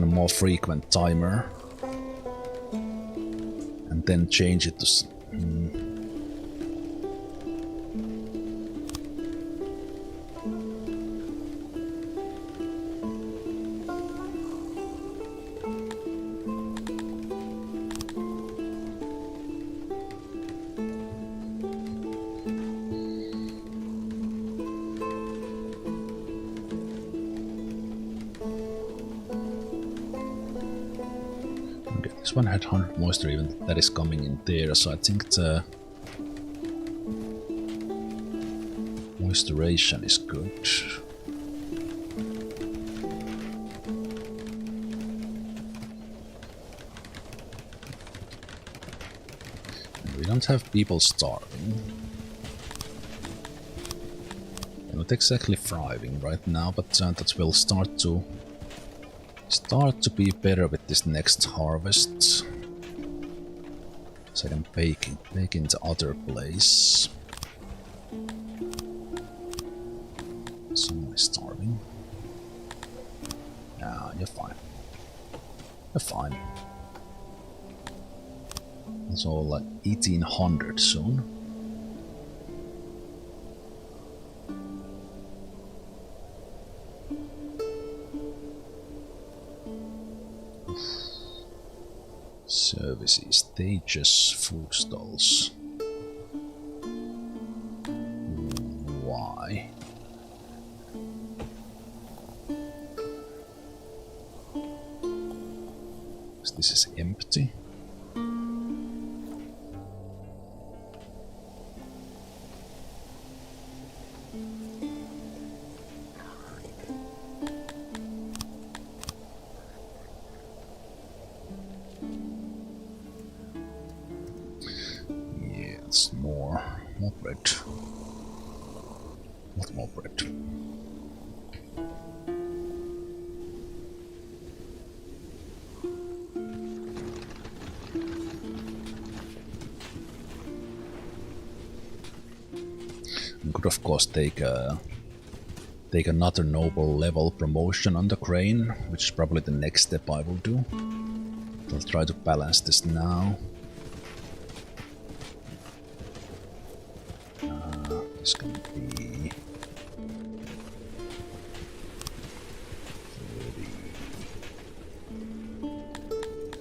[SPEAKER 1] more frequent timer and then change it to this one had 100 moisture, even that is coming in there, so I think the moisturization is good. We don't have people starving. We're not exactly thriving right now, but that will start to be better with this next harvest. So I can bake in the other place. Someone is starving. Nah, you're fine. You're fine. It's all like 1800 soon. Services, stages, food stalls. Why? This is empty. Yes, more bread. What more bread? We could of course take another noble level promotion on the crane, which is probably the next step I will do. I'll try to balance this now. This can be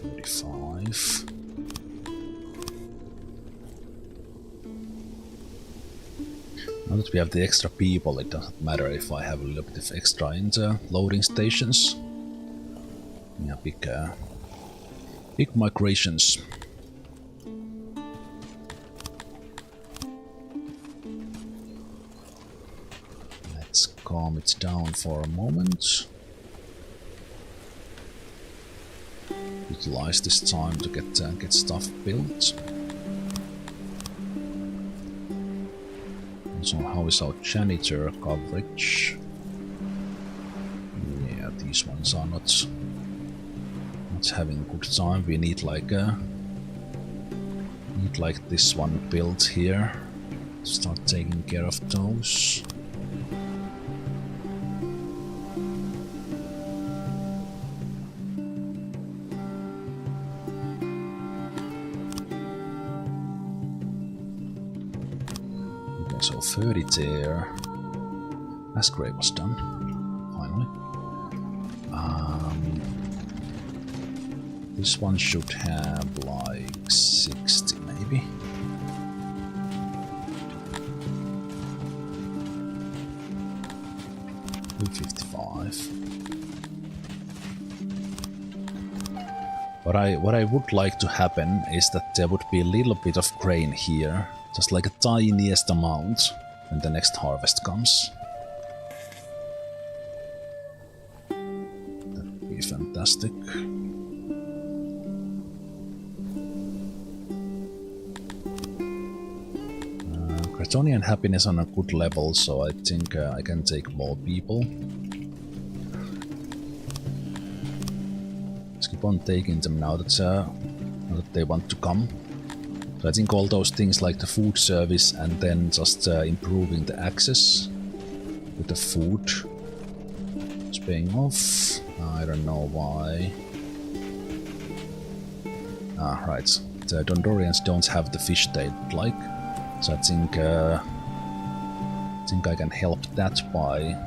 [SPEAKER 1] 35. Now that we have the extra people, it doesn't matter if I have a little bit of extra in the loading stations. Yeah, big migrations. Let's calm it down for a moment. Utilize this time to get stuff built. So how is our janitor coverage? Yeah, these ones are not having a good time. We need like this one built here. Start taking care of those. So 30 there. Masquerade was done, finally. This one should have like 60 maybe. Maybe 55. What I would like to happen is that there would be a little bit of grain here. Just like a tiniest amount when the next harvest comes. That would be fantastic. Gratonian happiness on a good level, so I think I can take more people. Let's keep on taking them now that they want to come. So I think all those things like the food service and then just improving the access with the food is paying off. I don't know why. Ah, right. The Dondorians don't have the fish they would like, so I think I can help that by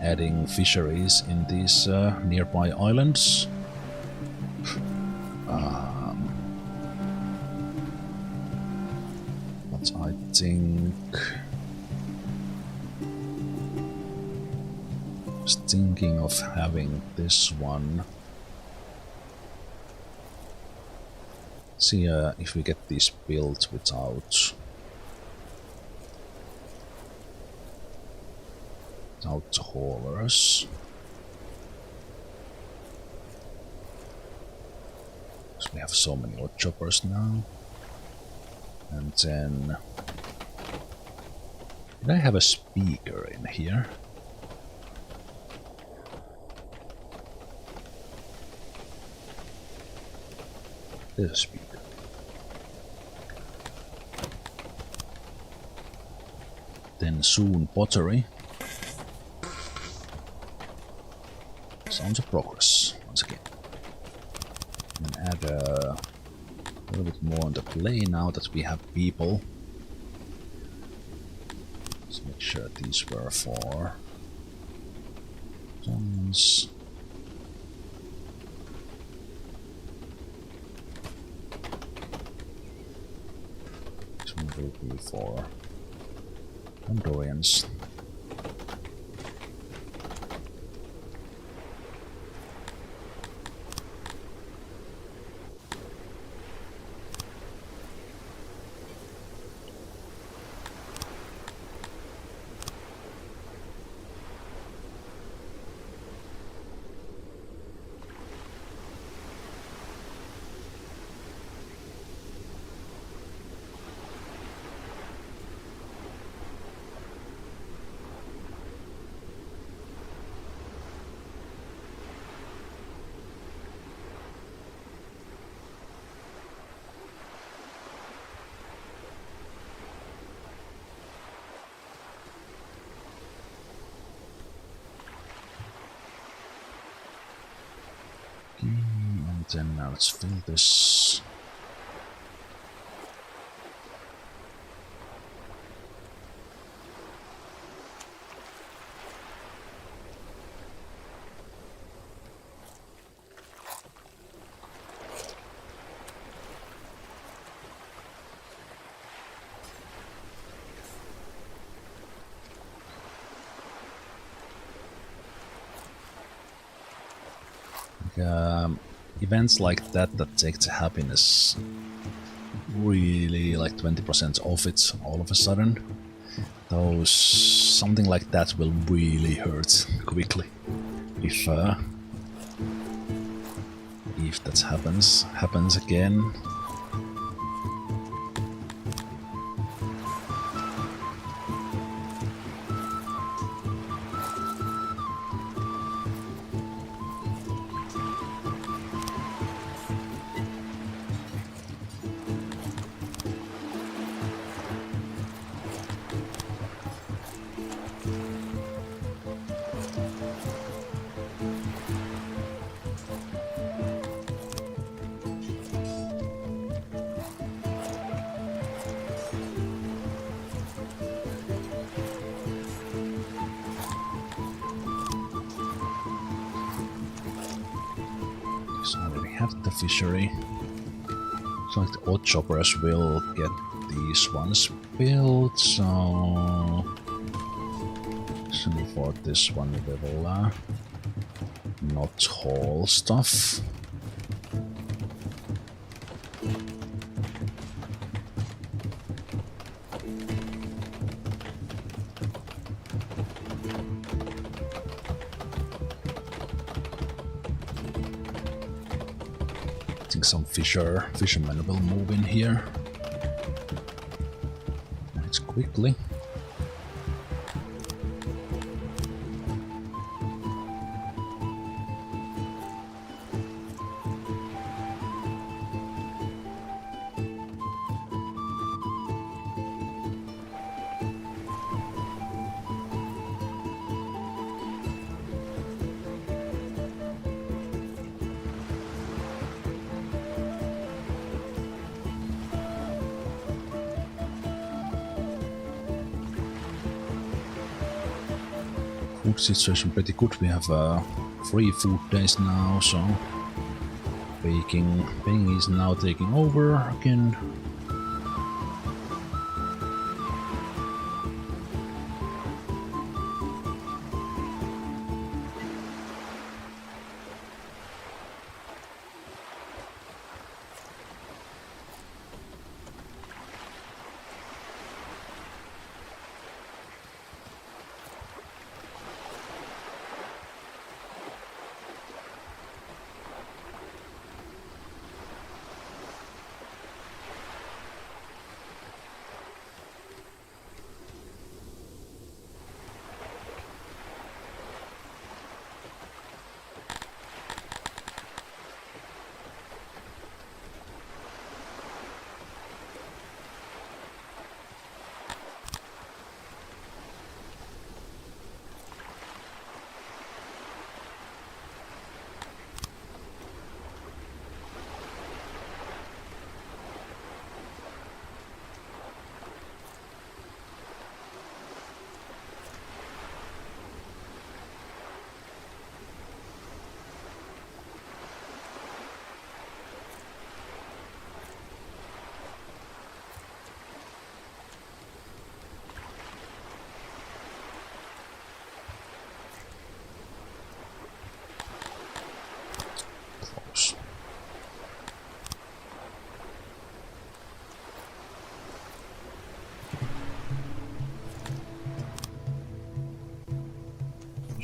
[SPEAKER 1] adding fisheries in these nearby islands. I think just thinking of having this one. See if we get these built without haulers. Because we have so many wood choppers now. And then... Did I have a speaker in here? There's a speaker. Then soon pottery. Sounds of progress once again. And add a little bit more on the play now that we have people. Let's make sure these were for Jones. This one will be for Hondurians. And then now let's fill this. Events like that take the happiness really like 20% off it all of a sudden. Those something like that will really hurt quickly if that happens again. The fishery. So like the odd choppers will get these ones built, so before this one we will not haul stuff. Some fishermen will move in here. And it's quickly. Food situation pretty good. We have 3 food days now, so baking is now taking over again.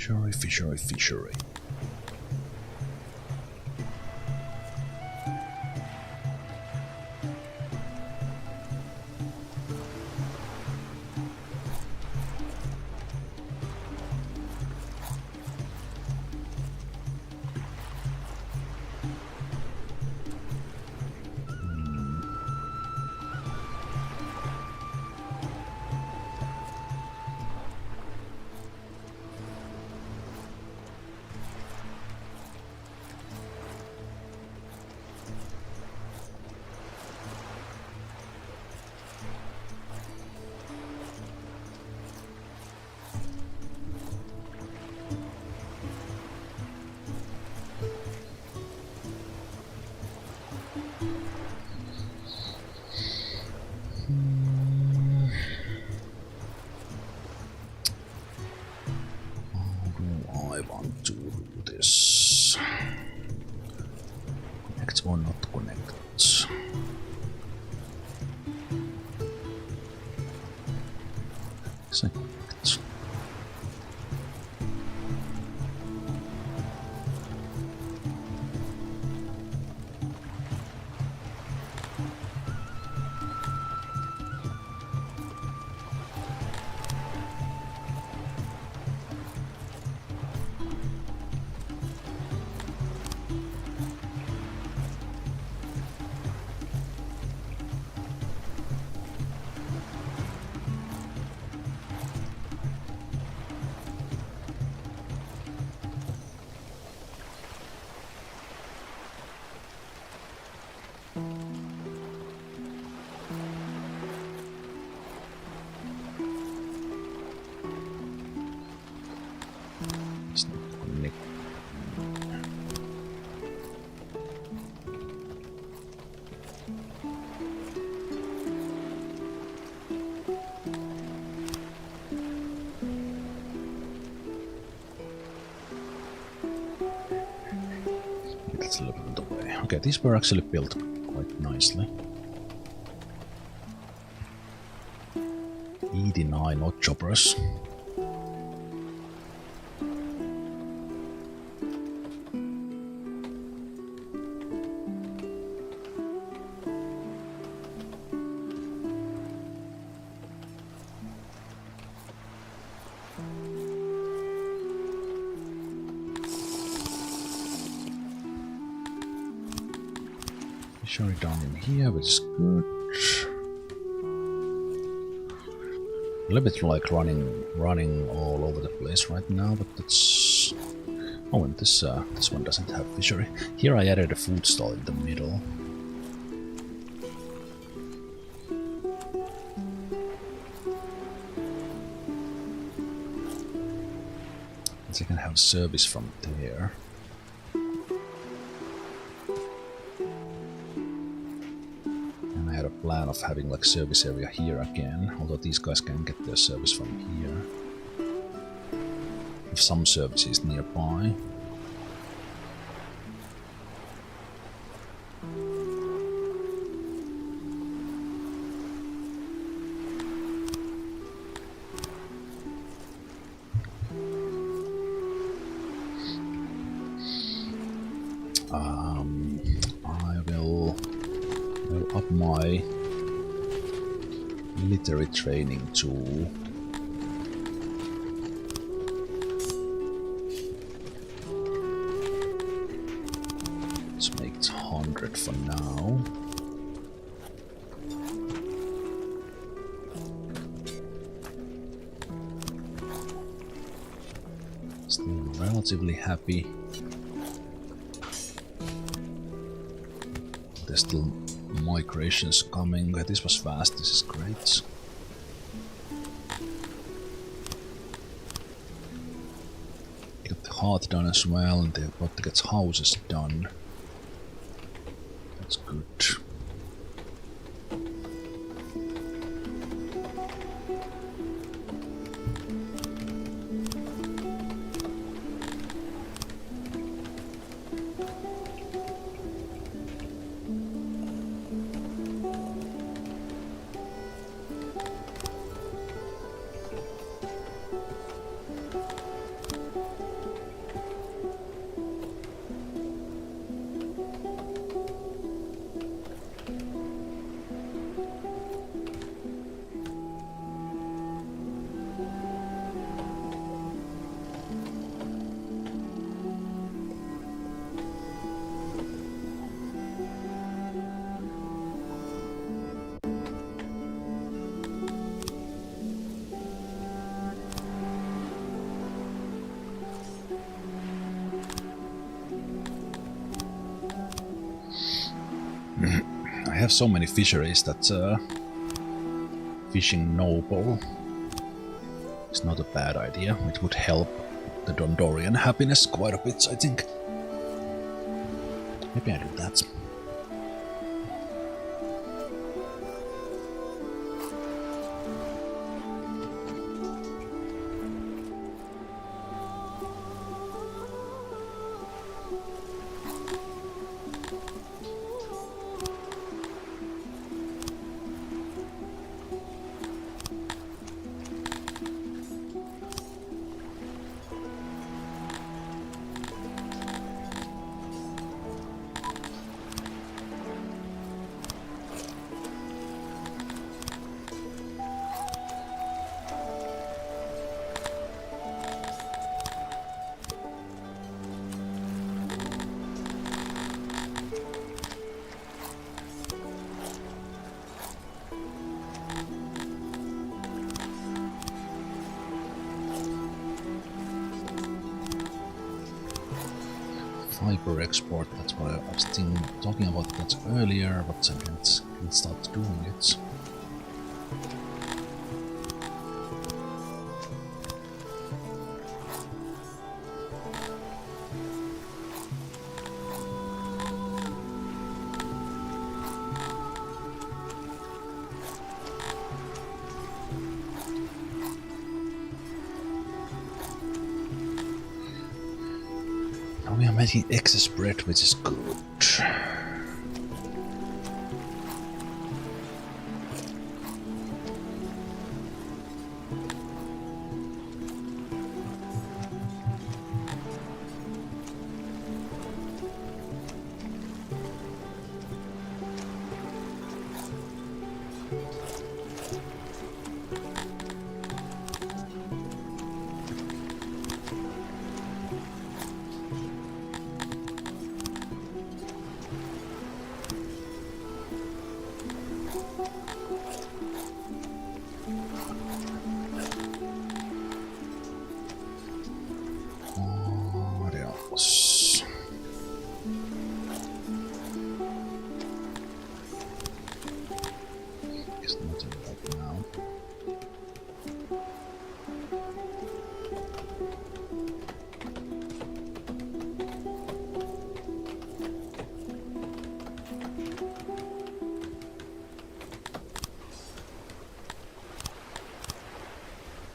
[SPEAKER 1] Fishery. I want to do this. Connect or not connect? So connect. It's not connect. Let's look at the way. Okay, these were actually built quite nicely. 89 odd choppers. Fishery down in here, which is good. A little bit like running all over the place right now, but that's... Oh, and this one doesn't have fishery. Here I added a food stall in the middle. So I can have service from there. Plan of having like service area here again, although these guys can get their service from here if some service is nearby. I will up my military training to let's make it 100 for now. Still relatively happy. There's still migrations coming. This was fast, this is great. Got the heart done as well, and they've got to get houses done. That's good. have so many fisheries that fishing noble is not a bad idea. It would help the Dondorian happiness quite a bit, I think. Maybe I do that. Fiber export, that's what I was talking about that earlier, but I can't start doing it. We are making excess bread, which is good.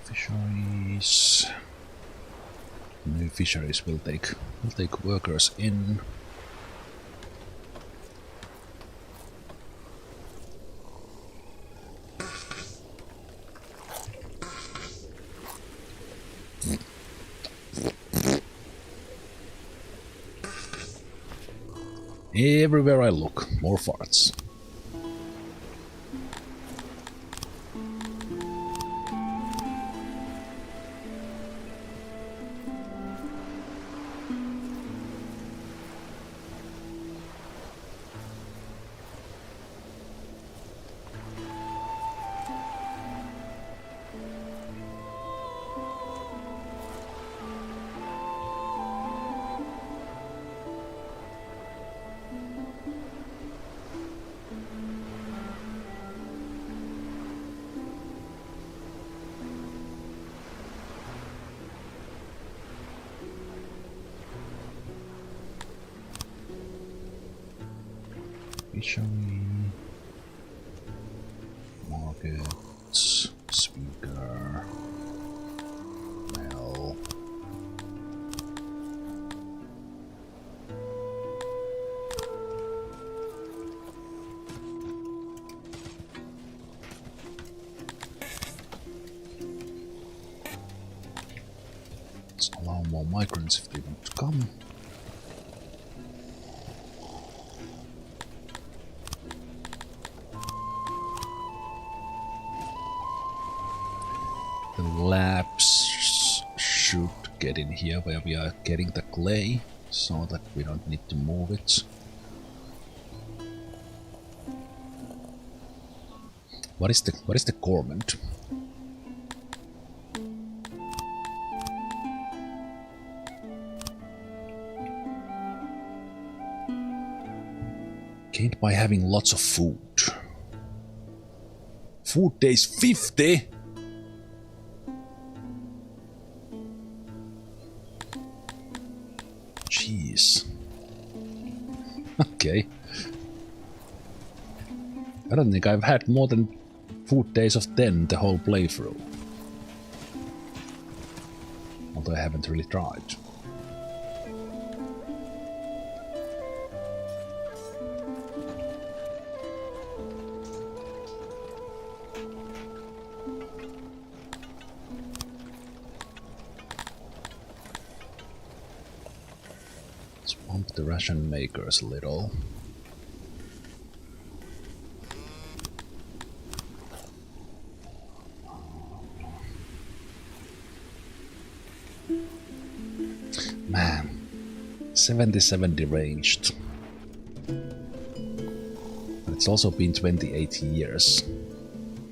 [SPEAKER 1] Fisheries. New fisheries will take workers in. Everywhere I look, more farts. Fishery, market, speaker, well, let's allow more migrants if they want to come. Labs should get in here where we are getting the clay, so that we don't need to move it. What is the government? Gained by having lots of food. Food days 50? Jeez. Okay. I don't think I've had more than food days of 10 the whole playthrough. Although I haven't really tried. Let's pump the ration makers a little. Man, 70 deranged. But it's also been 28 years.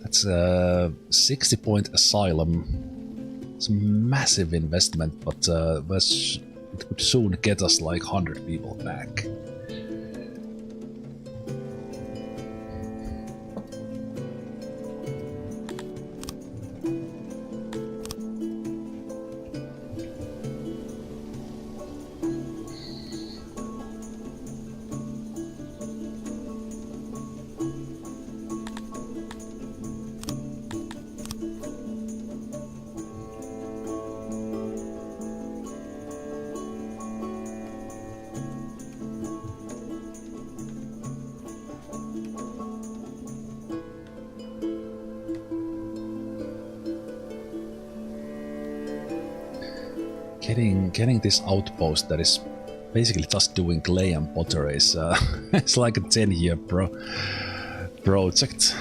[SPEAKER 1] That's a 60-point asylum. It's a massive investment, but it could soon get us like 100 people back. Getting this outpost that is basically just doing clay and pottery is it's like a 10-year project.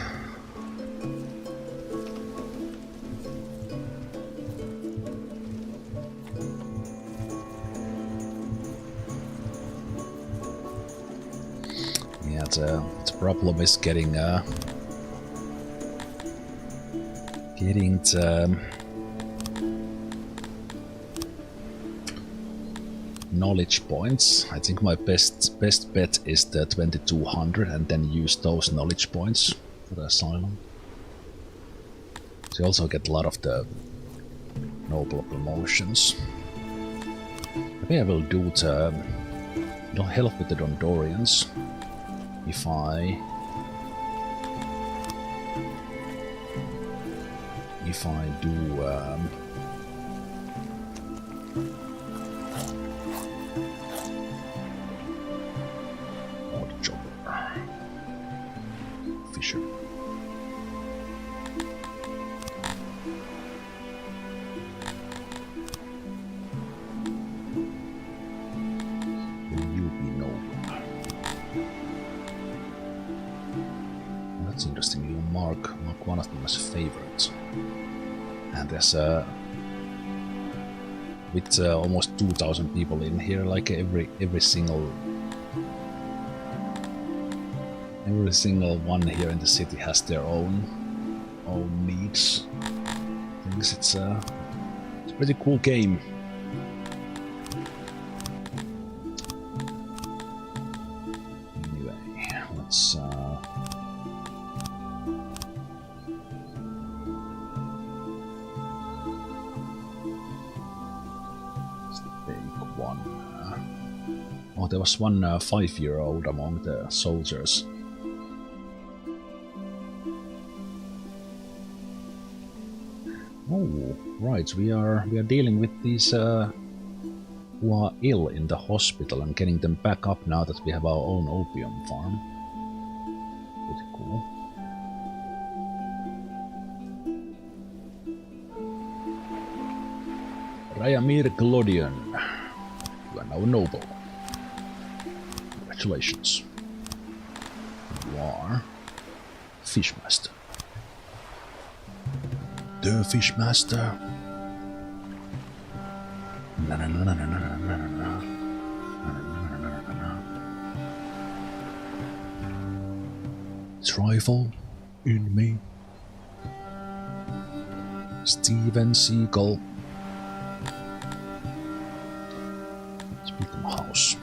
[SPEAKER 1] Yeah, the problem is getting the knowledge points. I think my best bet is the 2200 and then use those knowledge points for the asylum. So you also get a lot of the noble promotions. Maybe I will do the help with the Dondorians if I do Fisher. Will you be noble? That's interesting. You mark one of them as a favorite. And there's with almost 2,000 people in here, like every single one here in the city has their own needs. I think it's a pretty cool game. Anyway, let's take one. Oh, there was one 5-year-old among the soldiers. Oh, right, we are dealing with these who are ill in the hospital and getting them back up now that we have our own opium farm. Pretty cool. Rayamir Glodion, you are now noble. Congratulations. You are Fishmaster. The Fishmaster. Trifle in me. Steven Seagull. Let's build them a house.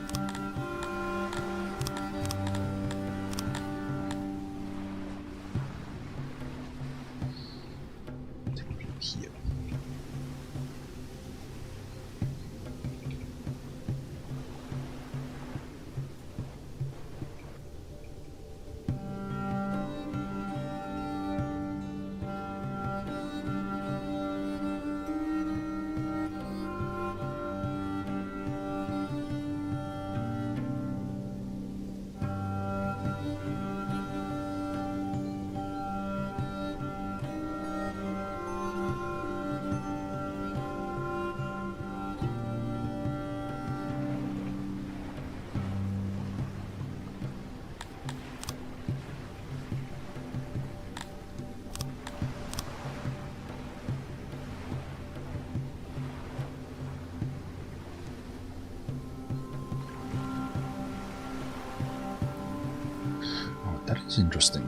[SPEAKER 1] It's interesting.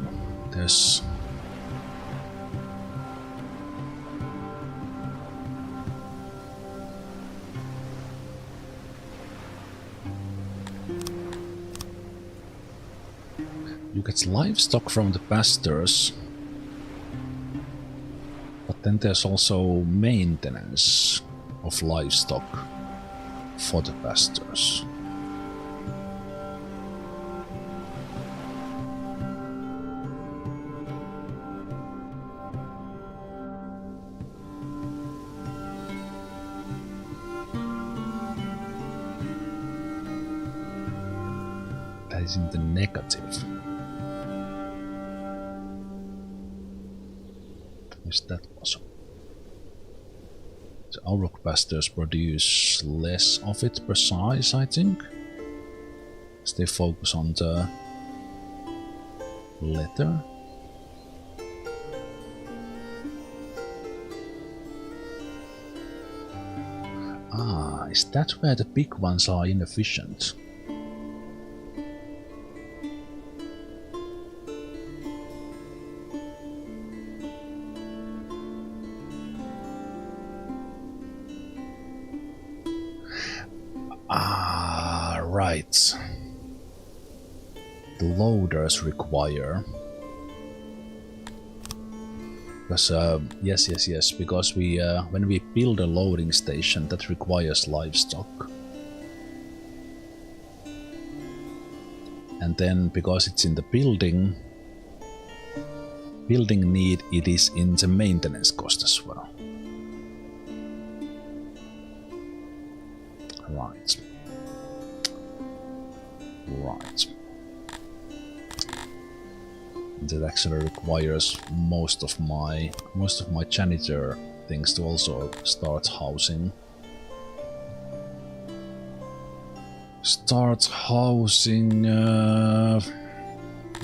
[SPEAKER 1] There's... You get livestock from the pastures, but then there's also maintenance of livestock for the pastures. That is in the negative. Is that possible? The Auroch pastures produce less of it per size, I think. As they focus on the leather. Ah, is that where the big ones are inefficient? Right. The loaders require... Because, yes, because we, when we build a loading station, that requires livestock. And then, because it's in the building need, it is in the maintenance cost as well. Right. Right. That actually requires most of my janitor things to also start housing.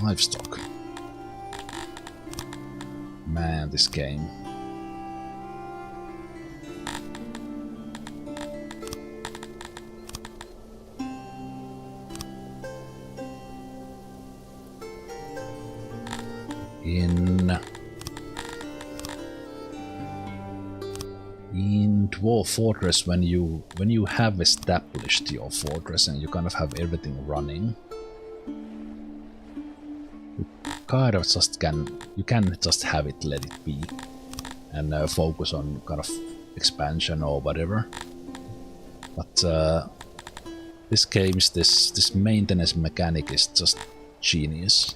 [SPEAKER 1] Livestock. Man, this game. In Dwarf Fortress, when you have established your fortress and you kind of have everything running, you kind of just can just have it, let it be, and focus on kind of expansion or whatever. But this game's this maintenance mechanic is just genius.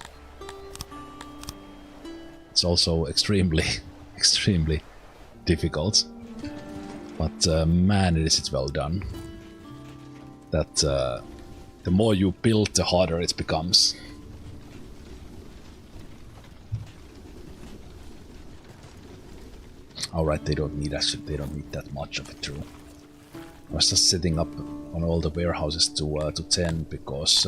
[SPEAKER 1] It's also extremely difficult, but man, is it well done. That the more you build, the harder it becomes. Alright, they don't need that much of it through. I was just setting up on all the warehouses to 10 because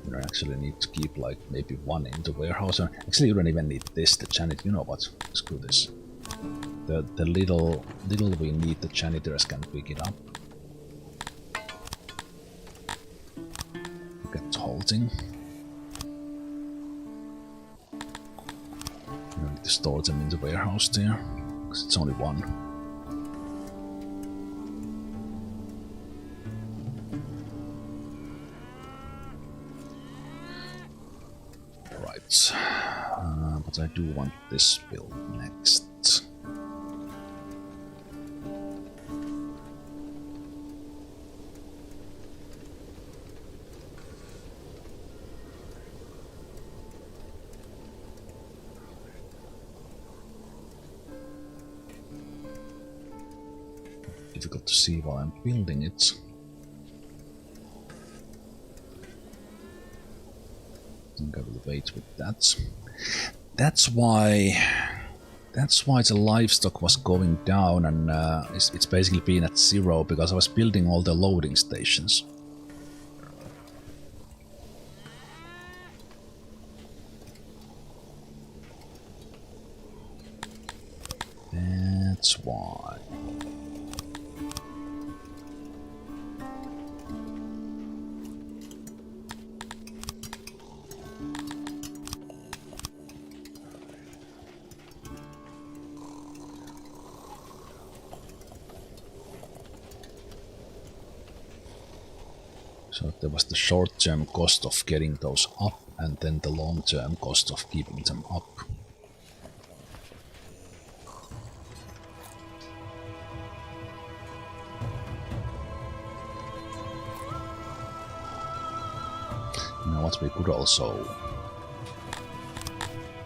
[SPEAKER 1] you actually need to keep like maybe one in the warehouse. Actually, you don't even need this, the janitor. You know what? Screw this. The little we need, the janitors can pick it up. Look at the whole thing. You need to store them in the warehouse there, because it's only one. But I do want this build next. Difficult to see while I'm building it. I think I will wait with that. That's why the livestock was going down, and it's basically been at 0 because I was building all the loading stations. That's why. So there was the short-term cost of getting those up, and then the long-term cost of keeping them up. You know what, we could also...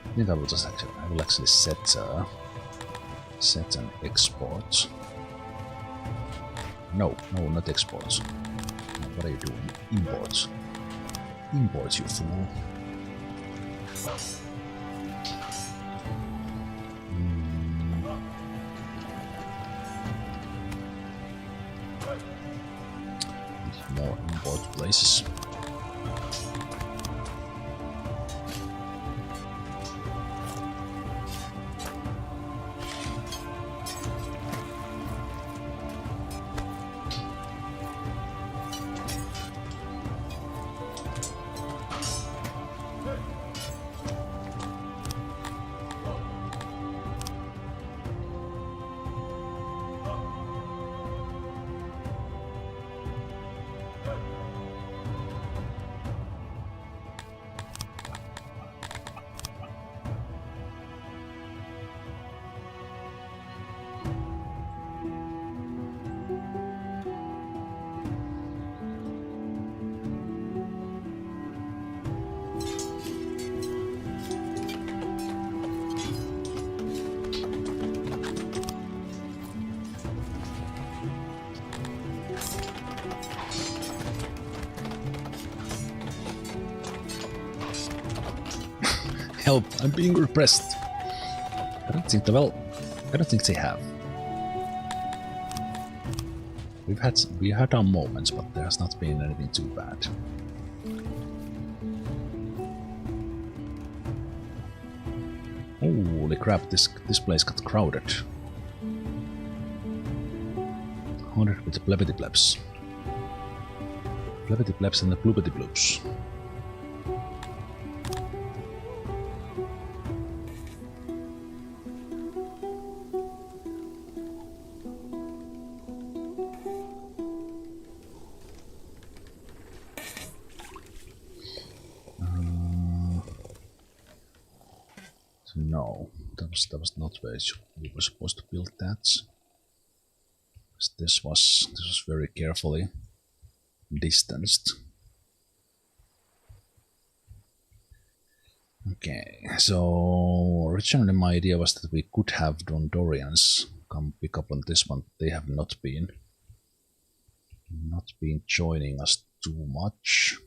[SPEAKER 1] I think I will actually set an export. No, not exports. No, what are you doing? Imports. Imports, you fool. More import places. Help! I'm being repressed. I don't think they have. We had our moments, but there has not been anything too bad. Holy crap! This place got crowded. 100 with the plebity plebs. Plebity plebs and the bloopity bloops. No, that was not where we were supposed to build that. This was very carefully distanced. Okay, so originally my idea was that we could have Dondorians come pick up on this one. They have not been joining us too much.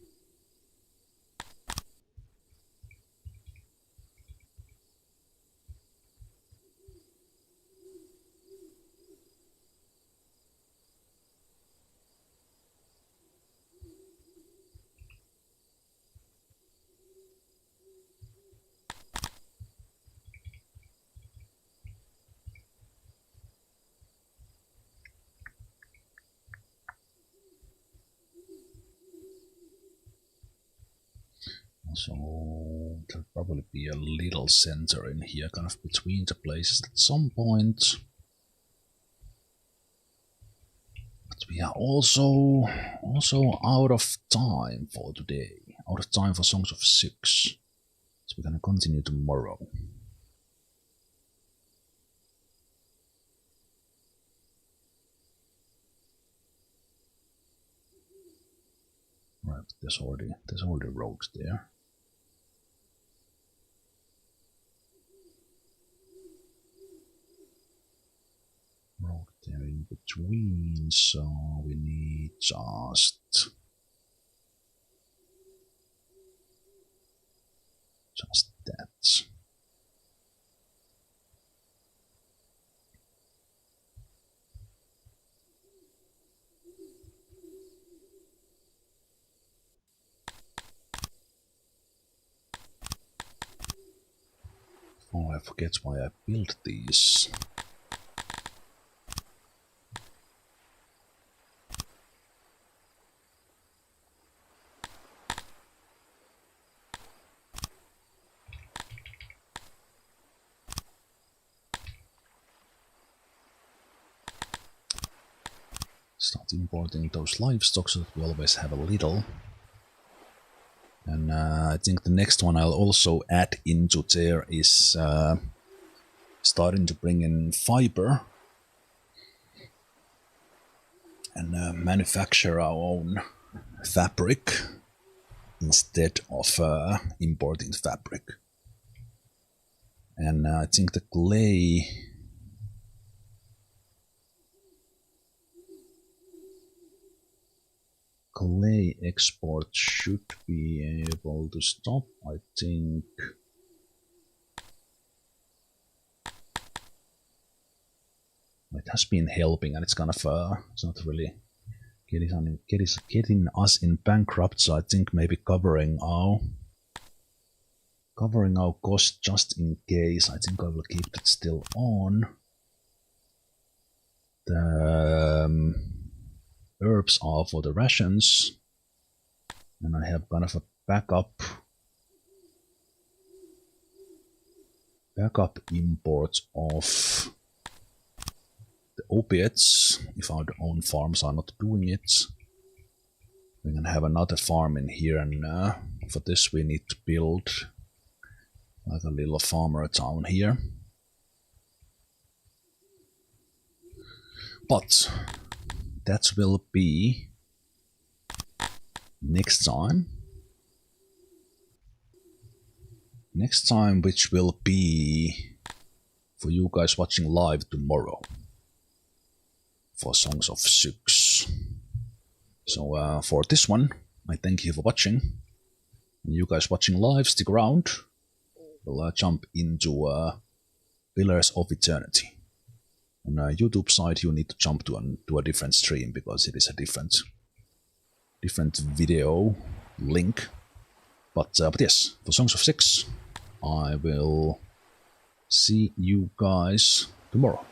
[SPEAKER 1] So there'll probably be a little center in here, kind of between the places at some point. But we are also out of time for today. Out of time for Songs of Syx. So we're gonna continue tomorrow. Right, there's already roads there. Road there in between, so we need just that. Oh, I forget why I built these. Start importing those livestock so that we always have a little. And I think the next one I'll also add into there is starting to bring in fiber and manufacture our own fabric instead of importing fabric. And I think the clay export should be able to stop, I think. It has been helping, and it's kind of it's not really getting us in bankrupt. So I think maybe covering our cost just in case. I think I will keep that still on. The herbs are for the rations, and I have kind of a backup import of the opiates if our own farms are not doing it. We can have another farm in here, and for this we need to build like a little farmer town here. But that will be next time. Next time, which will be for you guys watching live tomorrow for Songs of Syx. So for this one, I thank you for watching. And you guys watching live, stick around. We'll jump into Pillars of Eternity. On YouTube side, you need to jump to a different stream because it is a different video link. But yes, for Songs of Syx, I will see you guys tomorrow.